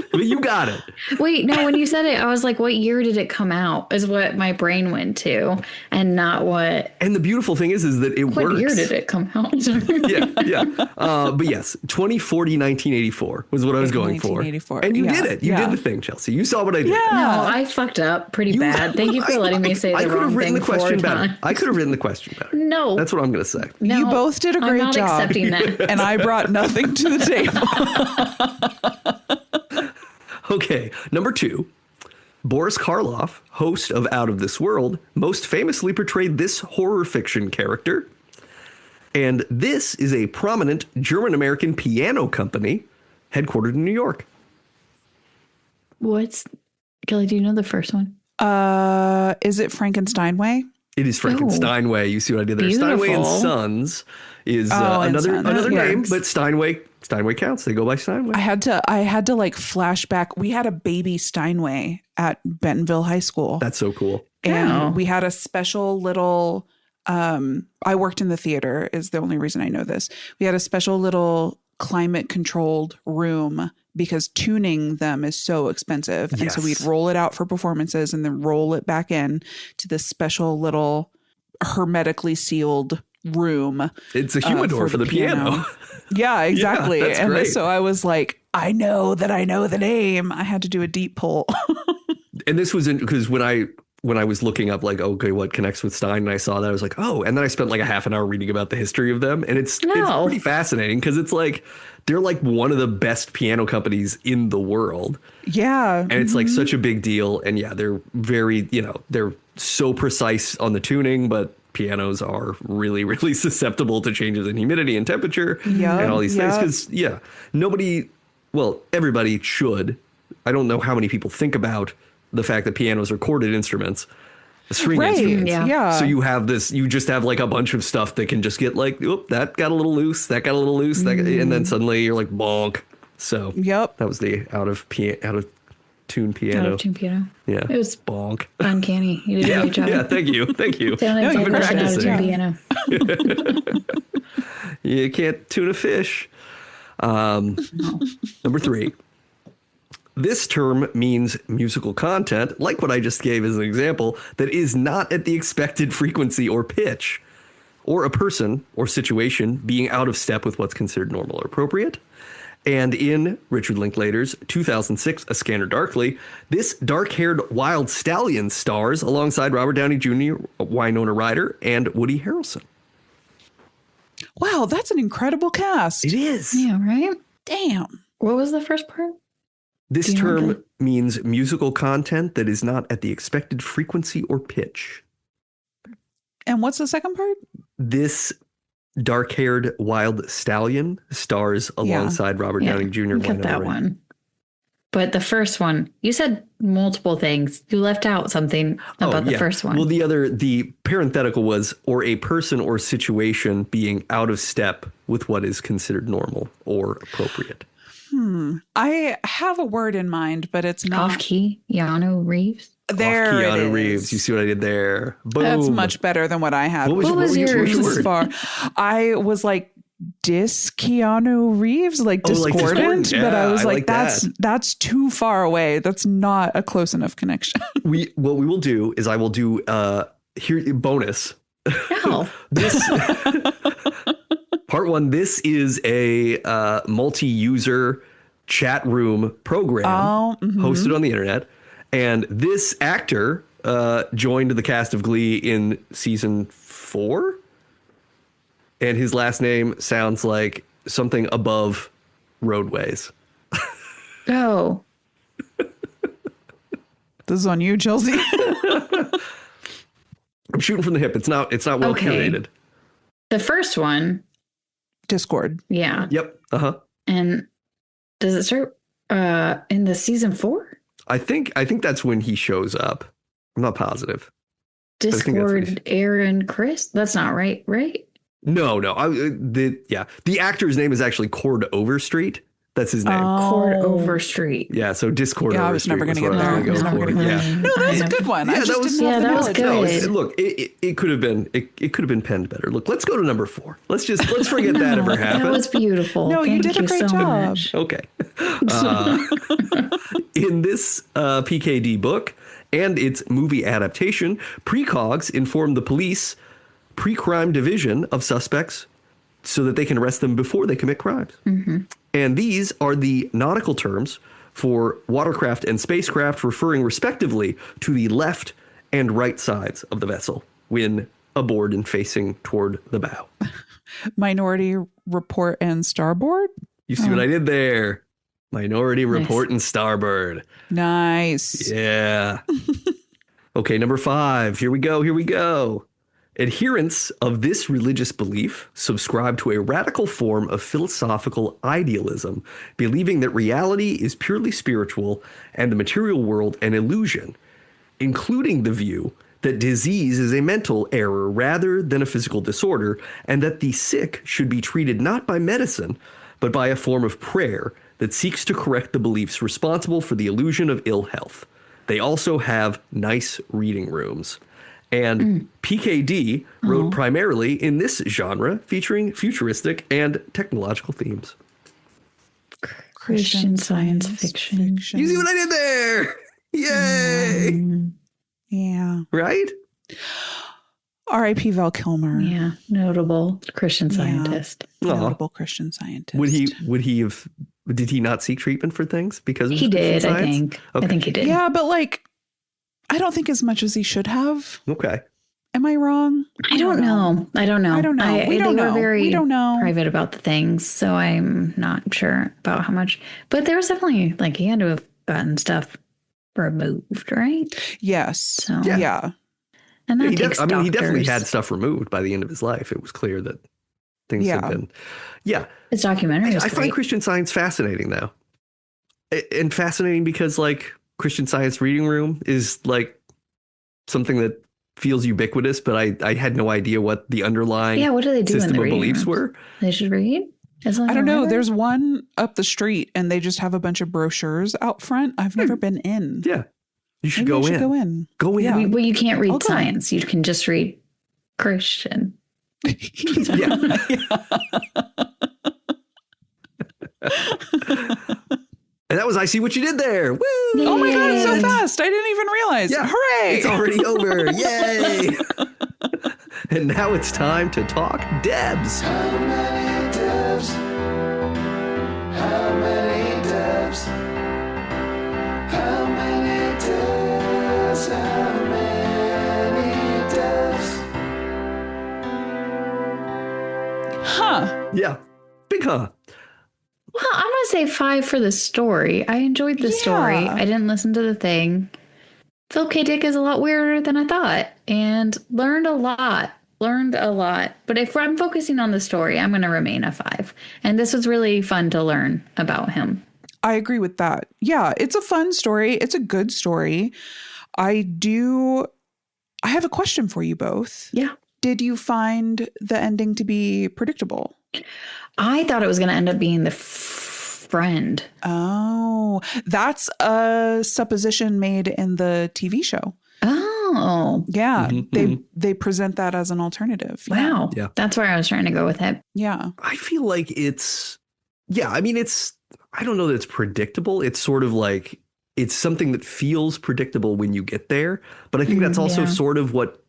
But you got it. Wait, no, when you said it, I was like, what year did it come out? Is what my brain went to, and not what. And the beautiful thing is that it What works. year did it come out? Yeah. But yes, 2040, 1984 was what I was going for. 1984. And you Yeah, did it. You did the thing, Chelsea. You saw what I did. Yeah. No, I fucked up pretty bad. Thank you for letting me say I the could have wrong written thing the question 4 better. times. I could have written the question better. No, That's what I'm going to say. no, You both did a I'm great not job. accepting that. And I brought nothing to the table. Okay, number two. Boris Karloff, host of Out of This World, most famously portrayed this horror fiction character. And this is a prominent German-American piano company headquartered in New York. Kelly, do you know the first one? Is it Frankenstein Way? It is Frankenstein Way. You see what I did there? Beautiful. Steinway and Sons is and another Sons. name, Yes. but Steinway counts. They go by Steinway. I had to like flashback. We had a baby Steinway at Bentonville High School. That's so cool. And Oh. we had a special little I worked in the theater is the only reason I know this. We had a special little climate controlled room because tuning them is so expensive. And so we'd Yes. roll it out for performances and then roll it back in to this special little hermetically sealed room. It's a humidor for the piano. Yeah, exactly. that's and great. so I was like, I know the name. I had to do a deep pull. And this was because when I was looking up like, okay, what connects with Stein, and I saw that, I was like, oh, and then I spent like a half an hour reading about the history of them. And it's pretty fascinating because it's like, they're like one of the best piano companies in the world. Yeah. And it's like such a big deal. And yeah, they're very, they're so precise on the tuning, but pianos are really, really susceptible to changes in humidity and temperature and all these things. Because, everybody should. I don't know how many people think about the fact that pianos are chorded instruments. String Right. instruments. Yeah. So you just have like a bunch of stuff that can just get like, oop, that got a little loose, that got a little loose, and then suddenly you're like, bonk. So Yep. that was the out of tune piano. Out of tune piano. Yeah, It was bonk. uncanny. You did a great job. Yeah, thank you. Sounded No, like you've been an out of tune practicing. piano. You can't tune a fish. Number 3. This term means musical content, like what I just gave as an example, that is not at the expected frequency or pitch, or a person or situation being out of step with what's considered normal or appropriate. And in Richard Linklater's 2006 A Scanner Darkly, this dark-haired wild stallion stars alongside Robert Downey Jr., Winona Ryder, and Woody Harrelson. Wow, that's an incredible cast. It is. Yeah, right? Damn. What was the first part? This Do you term remember? means musical content that is not at the expected frequency or pitch. And what's the second part? This dark-haired wild stallion stars alongside Robert Downey Jr. Look at that one. But the first one, you said multiple things. You left out something about the first one. Well, the parenthetical was, or a person or situation being out of step with what is considered normal or appropriate. I have a word in mind, but it's not. Off key, Keanu Reeves. There Off it Keanu is. Reeves. You see what I did there? Boom. That's much better than what I had. What was yours? your word? I was like Keanu Reeves, like Oh, like discordant, discordant. but I Yeah, was I like, like that's too far away. That's not a close enough connection. What we will do is I will do here bonus. No. This part 1. This is a multi-user chat room program hosted on the internet, and this actor joined the cast of Glee in season 4, and his last name sounds like something above roadways. Oh. This is on you, Chelsea. I'm shooting from the hip. It's not well Okay. curated. The first one. Discord. Yeah. Yep. And does it start in the season 4? I think that's when he shows up. I'm not positive. think that's what Discord, Aaron, Chris? That's not right, right? No. The actor's name is actually Cord Overstreet. That's his name. Cord Overstreet. Yeah, so Discord. Yeah, I was never Overstreet gonna was get what I was there. gonna go for. Yeah. No, that's a good one. I just didn't have the that was knowledge. good. No, look, it could have been it could have been penned better. Look, let's go to number 4. Let's forget that ever happened. That was beautiful. No, you Thank did a great so job. much. Okay. In this PKD book and its movie adaptation, precogs inform the police pre-crime division of suspects so that they can arrest them before they commit crimes. And these are the nautical terms for watercraft and spacecraft, referring respectively to the left and right sides of the vessel when aboard and facing toward the bow. Minority Report and Starboard. You see what I did there? Minority Report and Starboard. Nice. Yeah. Okay, number 5. Here we go. Adherents of this religious belief subscribe to a radical form of philosophical idealism, believing that reality is purely spiritual and the material world an illusion, including the view that disease is a mental error rather than a physical disorder, and that the sick should be treated not by medicine, but by a form of prayer that seeks to correct the beliefs responsible for the illusion of ill health. They also have nice reading rooms. And PKD wrote primarily in this genre, featuring futuristic and technological themes. Christian science fiction. You see what I did there? Yay! Yeah. Right? R.I.P. Val Kilmer. Yeah, notable Christian scientist. Aw. Notable Christian scientist. Did he not seek treatment for things because of He his Christian did, I science? think. Okay. I think he did. Yeah, but like, I don't think as much as he should have. Okay. Am I wrong? I don't know. I don't know. We don't they know. were very We don't know. private about the things, so I'm not sure about how much. But there was definitely, like, he had to have gotten stuff removed, right? Yes. So, Yeah. And that He takes definitely doctors. had stuff removed by the end of his life. It was clear that things had been. Yeah. His documentary was I find great. Christian Science fascinating, though. And fascinating because, like, Christian Science reading room is, like, something that feels ubiquitous, but I had no idea what the underlying what do they do in system the of reading beliefs rooms? were. They should read? As long as I don't they're know. library? There's one up the street and they just have a bunch of brochures out front. I've never been in. Yeah. You should Maybe I go should in. go in. Go in. Yeah. Well, you can't read I'll go. science. You can just read Christian. Yeah. And that was I See What You Did There. Woo! Oh my God, it's so Yay. fast. I didn't even realize. Yeah. Hooray. It's already over. Yay. And now it's time to talk Debs. How many Debs? How many Debs? How many Debs? How many Debs? Huh. Yeah. Big huh. Well, I'm going to say 5 for the story. I enjoyed the story. Yeah. I didn't listen to the thing. Philip K. Dick is a lot weirder than I thought and learned a lot. But if I'm focusing on the story, I'm going to remain a 5. And this was really fun to learn about him. I agree with that. Yeah, it's a fun story. It's a good story. I have a question for you both. Yeah. Did you find the ending to be predictable? I thought it was going to end up being the friend. Oh, that's a supposition made in the TV show. Oh, Yeah, Mhm, they present that as an alternative. Yeah. wow. Yeah. That's where I was trying to go with it. Yeah. I feel like I don't know that it's predictable. It's sort of like, it's something that feels predictable when you get there. But I think that's also yeah. sort of what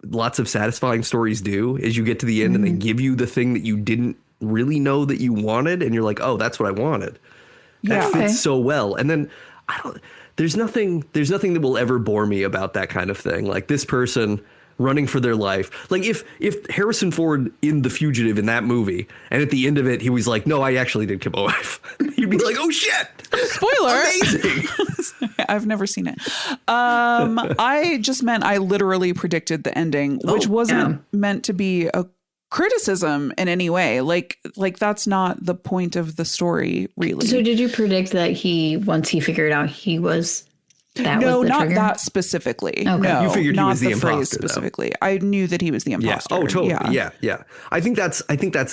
lots of satisfying stories do, is you get to the end and they give you the thing that you didn't really know that you wanted. And you're like, oh, that's what I wanted. That Yeah. fits Okay. so well. And then there's nothing that will ever bore me about that kind of thing. Like this person running for their life. Like if Harrison Ford in The Fugitive in that movie, and at the end of it, he was like, no, I actually did kill my wife. You'd be like, oh shit. Spoiler. Amazing. I've never seen it. I just meant I literally predicted the ending, which wasn't meant to be a criticism in any way. Like that's not the point of the story, really. So did you predict that once he figured out he was, that No, was the not trigger? that specifically. Okay. No, You figured he not was the phrase imposter, though. specifically. I knew that he was the Yeah. imposter. Oh, totally. Yeah. I think that's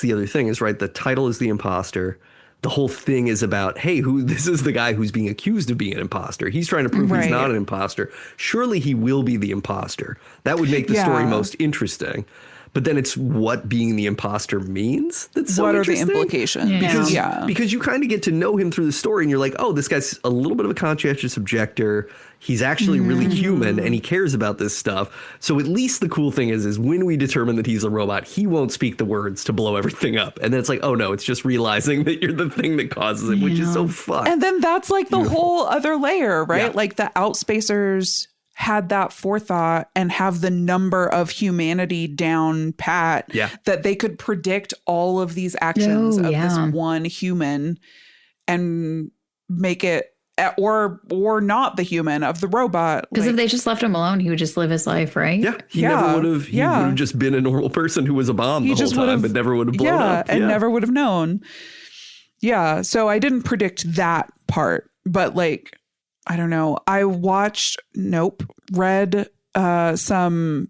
the other thing is, right. The title is The Imposter. The whole thing is about, hey, this is the guy who's being accused of being an imposter. He's trying to prove he's Right. not an imposter. Surely he will be the imposter. That would make the story Yeah. most interesting. But then it's what being the imposter means. That's so What are the interesting. implications? Yeah. Because you kind of get to know him through the story and you're like, oh, this guy's a little bit of a conscientious objector. He's actually really human and he cares about this stuff. So at least the cool thing is when we determine that he's a robot, he won't speak the words to blow everything up. And then it's like, oh no, it's just realizing that you're the thing that causes it, which is so fun. And then that's like the whole other layer, right? Yeah. Like the outspacers had that forethought and have the number of humanity down pat that they could predict all of these actions of this one human and make it or not the human of the robot. Because if they just left him alone, he would just live his life, right? Yeah, he never would have. He would have just been a normal person who was a bomb the whole time, but never would have blown up. And never would have known. Yeah, so I didn't predict that part, but like, I don't know. I read some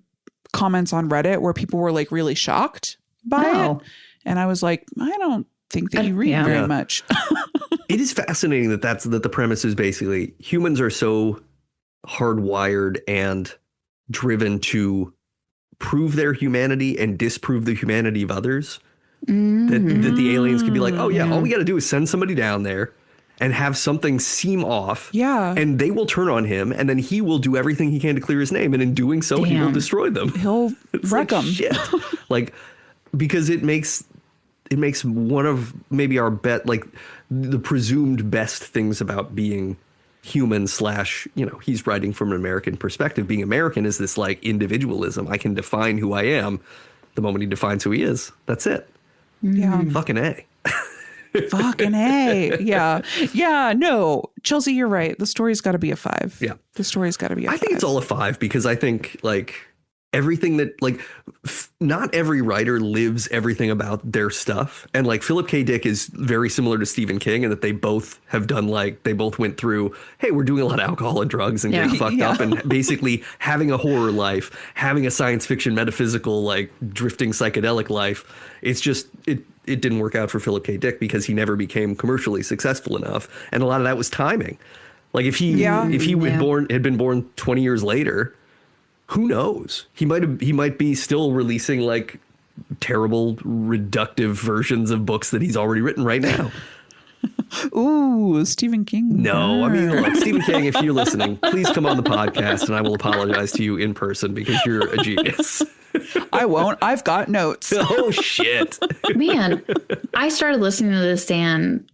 comments on Reddit where people were like really shocked by it, and I was like, I don't think that you read very much. It is fascinating that the premise is basically humans are so hardwired and driven to prove their humanity and disprove the humanity of others that the aliens can be like, oh yeah, all we got to do is send somebody down there and have something seem off. Yeah. And they will turn on him and then he will do everything he can to clear his name. And in doing so, he will destroy them. He'll wreck them. Shit. Like, because it makes one of maybe our the presumed best things about being human / he's writing from an American perspective. Being American is this like individualism. I can define who I am the moment he defines who he is. That's it. Yeah. Fucking A. Fucking A. Yeah. Yeah. No, Chelsea, you're right. The story's got to be a 5. Yeah. The story's got to be a 5. I think it's all a 5 because I think like everything that like not every writer lives everything about their stuff. And like Philip K. Dick is very similar to Stephen King in that they both have done like they both went through, hey, we're doing a lot of alcohol and drugs and getting fucked up and basically having a horror life, having a science fiction metaphysical like drifting psychedelic life. It's just it didn't work out for Philip K. Dick because he never became commercially successful enough. And a lot of that was timing. Like if he had been born 20 years later, who knows? He might be still releasing like terrible, reductive versions of books that he's already written right now. Ooh, Stephen King. No, I mean, look, Stephen King, if you're listening, please come on the podcast and I will apologize to you in person because you're a genius. I won't. I've got notes. Oh, shit. Man, I started listening to this, Dan,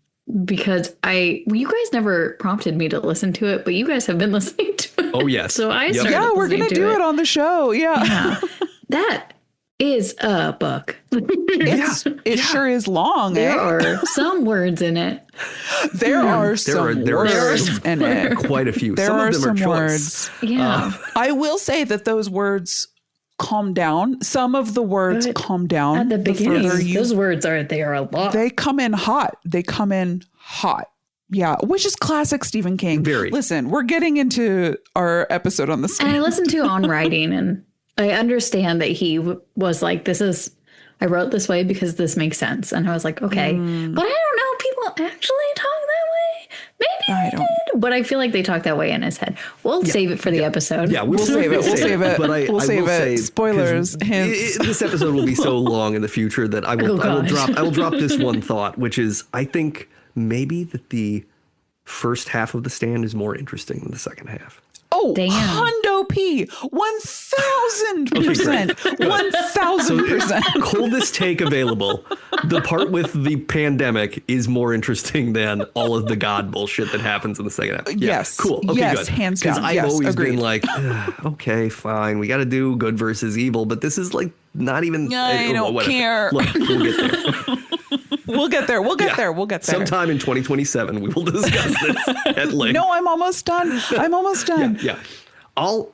because you guys never prompted me to listen to it, but you guys have been listening to it. Oh, yes. So I started we're going to do it on the show. Yeah. That is a book. It sure is long. There are some words in it. There are some words in it. Quite a few. There are some words. Yeah. I will say that those words calm down. Some of the words calm down. At the beginning, those words are a lot. They come in hot. Yeah, which is classic Stephen King. Very. Listen, we're getting into our episode on the stand. And I listened to On Writing, and I understand that he was like, I wrote this way because this makes sense. And I was like, okay. But I don't know, people actually talk that way. Maybe I don't. But I feel like they talk that way in his head. We'll save it for the episode. Yeah, we'll save it. We'll save it. But we'll save it. Spoilers, hints. This episode will be so long in the future that I will drop this one thought, which is I think maybe that the first half of The Stand is more interesting than the second half. Oh, damn. Hondo P, 1,000%, 1,000%. Coldest take available. The part with the pandemic is more interesting than all of the God bullshit that happens in the second half. Yeah, yes, cool. Okay, yes, good. Hands down. Because I've always been like, okay, fine, we got to do good versus evil, but this is like not even. I don't care. Look, we'll get there. We'll get there. We'll get there. Sometime in 2027, we will discuss this at length. No, I'm almost done. Yeah. I'll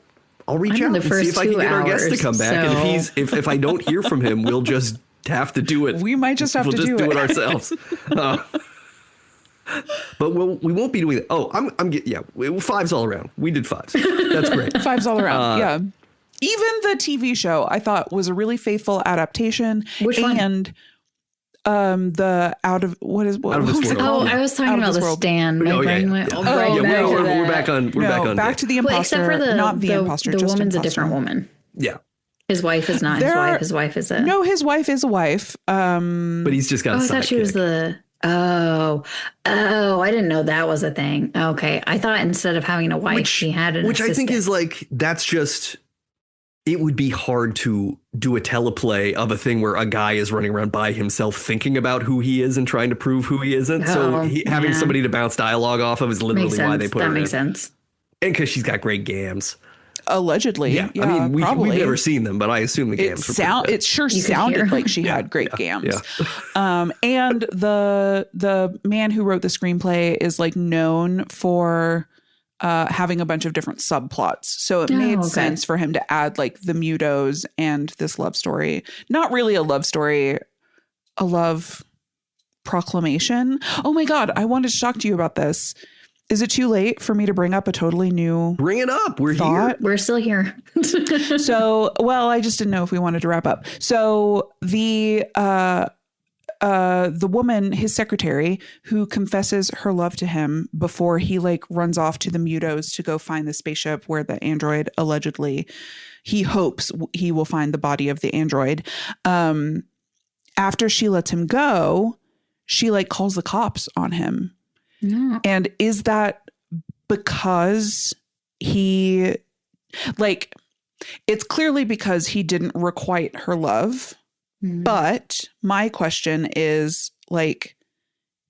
reach out and see if I can get our guest to come back. And if I don't hear from him, we'll just have to do it. We might just have to do it ourselves. But we won't be doing it. Oh, fives all around. We did fives. That's great. Fives all around. Yeah. Even the TV show I thought was a really faithful adaptation. Which one? And the out of this world. Oh, I was talking about The Stand. My brain went right back to that. We're back on. Back to the Imposter. Except for not the Imposter. The just woman's Imposter. a different woman. Yeah. His wife is not his wife. His wife is a. No, his wife is a wife. But he's just got. I thought she was the. Oh, I didn't know that was a thing. Okay, I thought instead of having a wife, she had an assistant. I think is like that's just. It would be hard to do a teleplay of a thing where a guy is running around by himself thinking about who he is and trying to prove who he isn't. Having somebody to bounce dialogue off of is literally why they put her in. That makes sense. And because she's got great gams. Allegedly. Yeah, I mean, we've never seen them, but I assume the gams it sure sounded like she had great gams. Yeah. And the man who wrote the screenplay is like known for having a bunch of different subplots. So it made sense for him to add like the Mutos and this love story. Not really a love story, a love proclamation. Oh my God, I wanted to talk to you about this. Is it too late for me to bring up a totally new Bring it up. We're here. We're still here. So, I just didn't know if we wanted to wrap up. So the woman, his secretary, who confesses her love to him before he like runs off to the Mutos to go find the spaceship where the android allegedly, he hopes he will find the body of the android. After she lets him go, she like calls the cops on him. Yeah. And is that because he like, it's clearly because he didn't requite her love. But my question is like,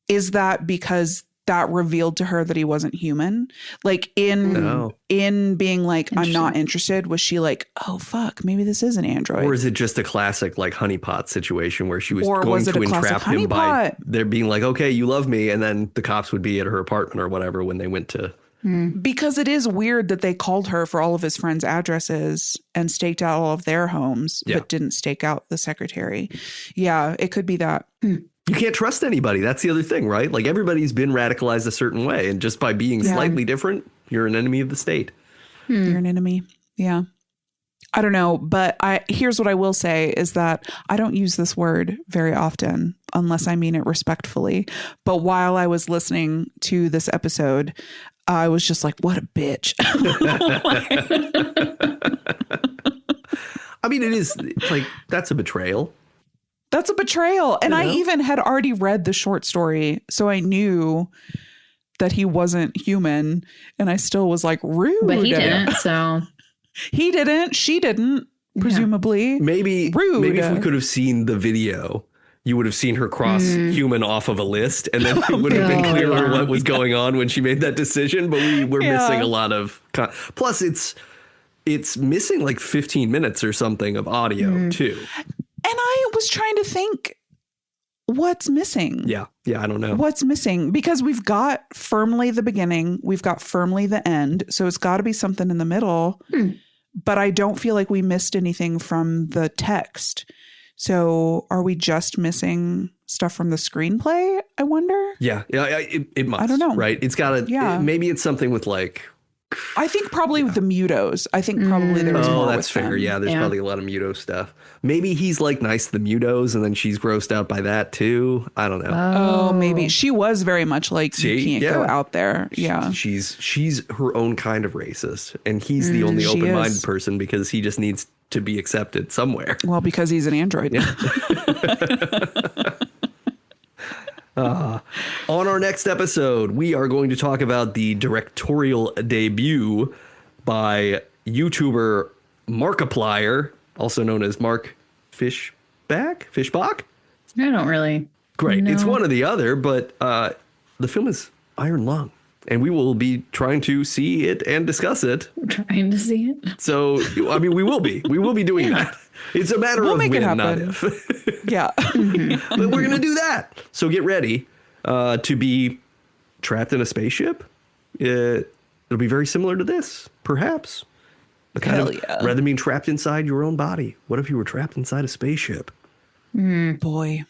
is that because that revealed to her that he wasn't human? Like in being like, I'm not interested. Was she like, oh, fuck, maybe this is an android? Or is it just a classic like honeypot situation where she was going to entrap him by there being like, okay, you love me. And then the cops would be at her apartment or whatever when they went to Because it is weird that they called her for all of his friends' addresses and staked out all of their homes, but didn't stake out the secretary. Yeah, it could be that. You can't trust anybody. That's the other thing, right? Like everybody's been radicalized a certain way. And just by being slightly different, you're an enemy of the state. You're an enemy. Yeah. I don't know. But here's what I will say is that I don't use this word very often unless I mean it respectfully. But while I was listening to this episode, I was just like, what a bitch. I mean, it is like, that's a betrayal. That's a betrayal. And I even had already read the short story, so I knew that he wasn't human. And I still was like, rude. But he didn't, so. He didn't. She didn't, presumably. Maybe, rude. Maybe if we could have seen the video, you would have seen her cross human off of a list, and then it would have been clearer what was going on when she made that decision. But we were missing a lot of. Plus, it's missing like 15 minutes or something of audio too. And I was trying to think, what's missing? Yeah, I don't know. What's missing? Because we've got firmly the beginning, we've got firmly the end, so it's got to be something in the middle. But I don't feel like we missed anything from the text. So are we just missing stuff from the screenplay, I wonder? Yeah, it must. I don't know. Right? It's got to, maybe it's something with like. I think probably with the mutos. I think probably there was more. Oh, that's fair. Them. Yeah, there's probably a lot of muto stuff. Maybe he's like nice to the mutos and then she's grossed out by that too. I don't know. Oh, maybe. She was very much like, you can't go out there. Yeah. She's her own kind of racist. And he's the only open-minded person because he just needs to be accepted somewhere. Well, because he's an android. Yeah. On our next episode, we are going to talk about the directorial debut by YouTuber Markiplier, also known as Mark Fischbach? I don't really. Great. know. It's one or the other, but the film is Iron Lung, and we will be trying to see it and discuss it. Trying to see it. So, I mean, we will be doing that. It's a matter of make it when, not happen. if. Yeah. But we're going to do that. So get ready to be trapped in a spaceship. It'll be very similar to this, perhaps. Hell yeah. Rather than being trapped inside your own body. What if you were trapped inside a spaceship? Boy.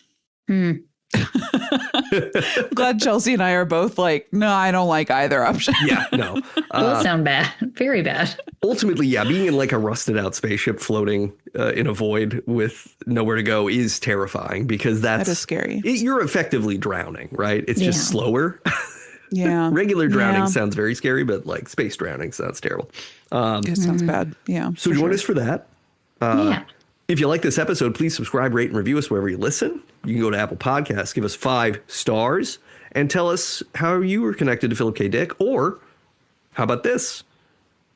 I'm glad Chelsea and I are both like, no, I don't like either option. Yeah, no. Both sound bad. Very bad. Ultimately, yeah, being in like a rusted out spaceship floating in a void with nowhere to go is terrifying because that is scary. You're effectively drowning, right? It's just slower. Yeah. Regular drowning sounds very scary, but like space drowning sounds terrible. It sounds bad. Yeah. So join us for that. If you like this episode, please subscribe, rate, and review us wherever you listen. You can go to Apple Podcasts, give us 5 stars, and tell us how you were connected to Philip K. Dick. Or how about this?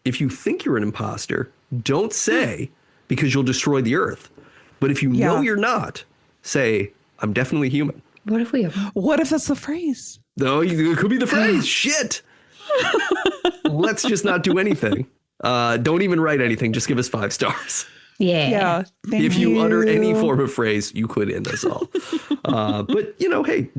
If you think you're an imposter, don't say because you'll destroy the earth. But if you know you're not, say, I'm definitely human. What if that's the phrase? No, it could be the phrase. Shit. Let's just not do anything. Don't even write anything. Just give us 5 stars. Yeah. If you utter any form of phrase, you could end us all. But, hey,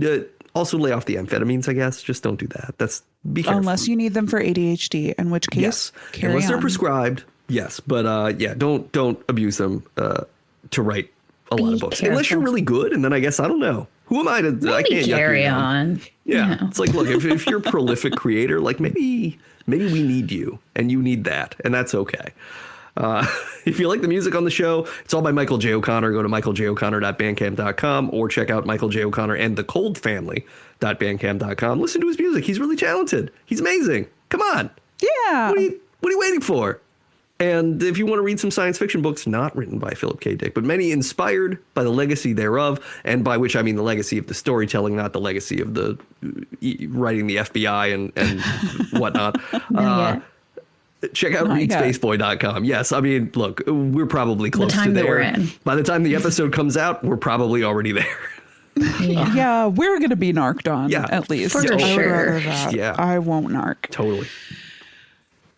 also lay off the amphetamines, I guess. Just don't do that. Be careful. Unless you need them for ADHD, in which case, unless they're prescribed, yes. But don't abuse them to write a lot of books. Careful. Unless you're really good, and then I guess I don't know. Who am I to? I can't carry on. Yeah, it's like, look, if you're a prolific creator, like maybe we need you, and you need that, and that's okay. If you like the music on the show, it's all by Michael J. O'Connor. Go to michaeljoconnor.bandcamp.com or check out Michael J. O'Connor and the Cold Family.bandcamp.com. Listen to his music. He's really talented. He's amazing. Come on. Yeah. What are you waiting for? And if you want to read some science fiction books not written by Philip K. Dick, but many inspired by the legacy thereof, and by which I mean the legacy of the storytelling, not the legacy of the writing the FBI and whatnot. Check out readspaceboy.com. Yes, I mean, look, we're probably close to there. By the time the episode comes out, we're probably already there. Yeah, we're going to be narked on, at least. For sure. Yeah. I won't narc. Totally.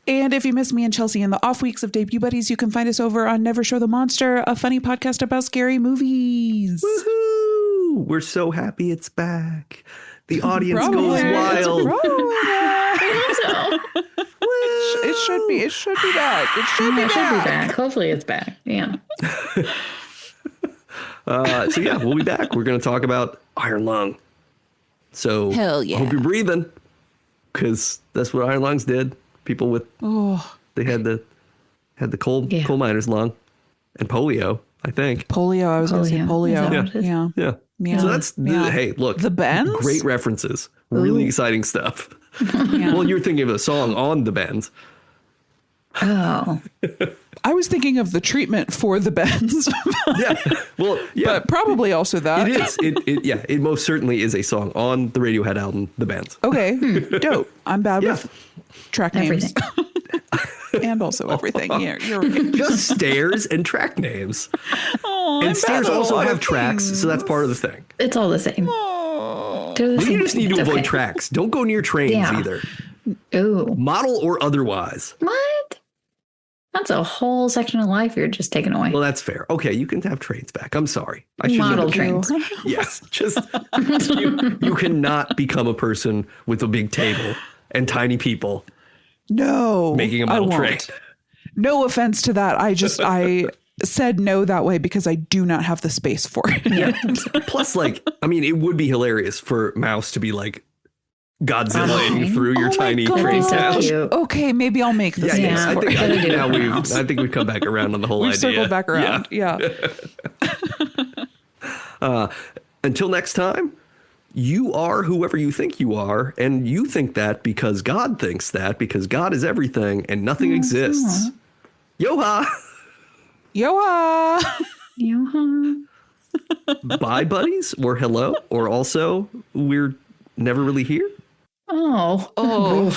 And if you miss me and Chelsea in the off weeks of Debut Buddies, you can find us over on Never Show the Monster, a funny podcast about scary movies. Woohoo! We're so happy it's back. The audience Probably. goes wild. It should be. It should be back. It should be It should be back. back. Hopefully it's back. Yeah. So yeah, we'll be back. We're going to talk about Iron Lung. So Hell yeah. I hope you're breathing, because that's what Iron Lungs did. People with they had the coal miner's lung and polio, I think. Polio. I was going to say Polio. Is that polio. what it is? Yeah. Yeah. Yeah. So that's hey, look, The Bends? great references, really exciting stuff. Yeah. Well, you're thinking of a song on the Bends. Oh. I was thinking of the treatment for the bends, Yeah. Well, yeah. but probably also that. It is. It most certainly is a song on the Radiohead album, The Bends. Okay, dope. I'm bad Yeah. with track names Everything. and also everything. Yeah, you're right. Just stairs and track names. Oh, And I'm stairs bad at also a lot have of tracks, so that's part of the thing. It's all the same. Oh. They're the You same just need thing. to It's avoid okay. tracks. Don't go near trains Yeah. either. Ooh. Model or otherwise. What? That's a whole section of life you're just taking away. Well, that's fair. Okay, you can have trains back. I'm sorry. I shouldn't Model have- trains. Yes, just you cannot become a person with a big table and tiny people No, making a I model won't. train. No offense to that. I said no that way because I do not have the space for it. Yeah. Plus, like, I mean, it would be hilarious for Mouse to be like Godzilla Okay. through your Oh my tiny gosh. train So town. cute. Okay, maybe I'll make the Yeah, space yeah. I for think, it. I think do it now now. I think we've come back around on the whole We've idea. circled back around. Yeah. Until next time, you are whoever you think you are, and you think that because God thinks that, because God is everything and nothing exists. Yo-ha! Yoa. Yeah. Bye, buddies, or hello, or also, we're never really here. Oh. Oh.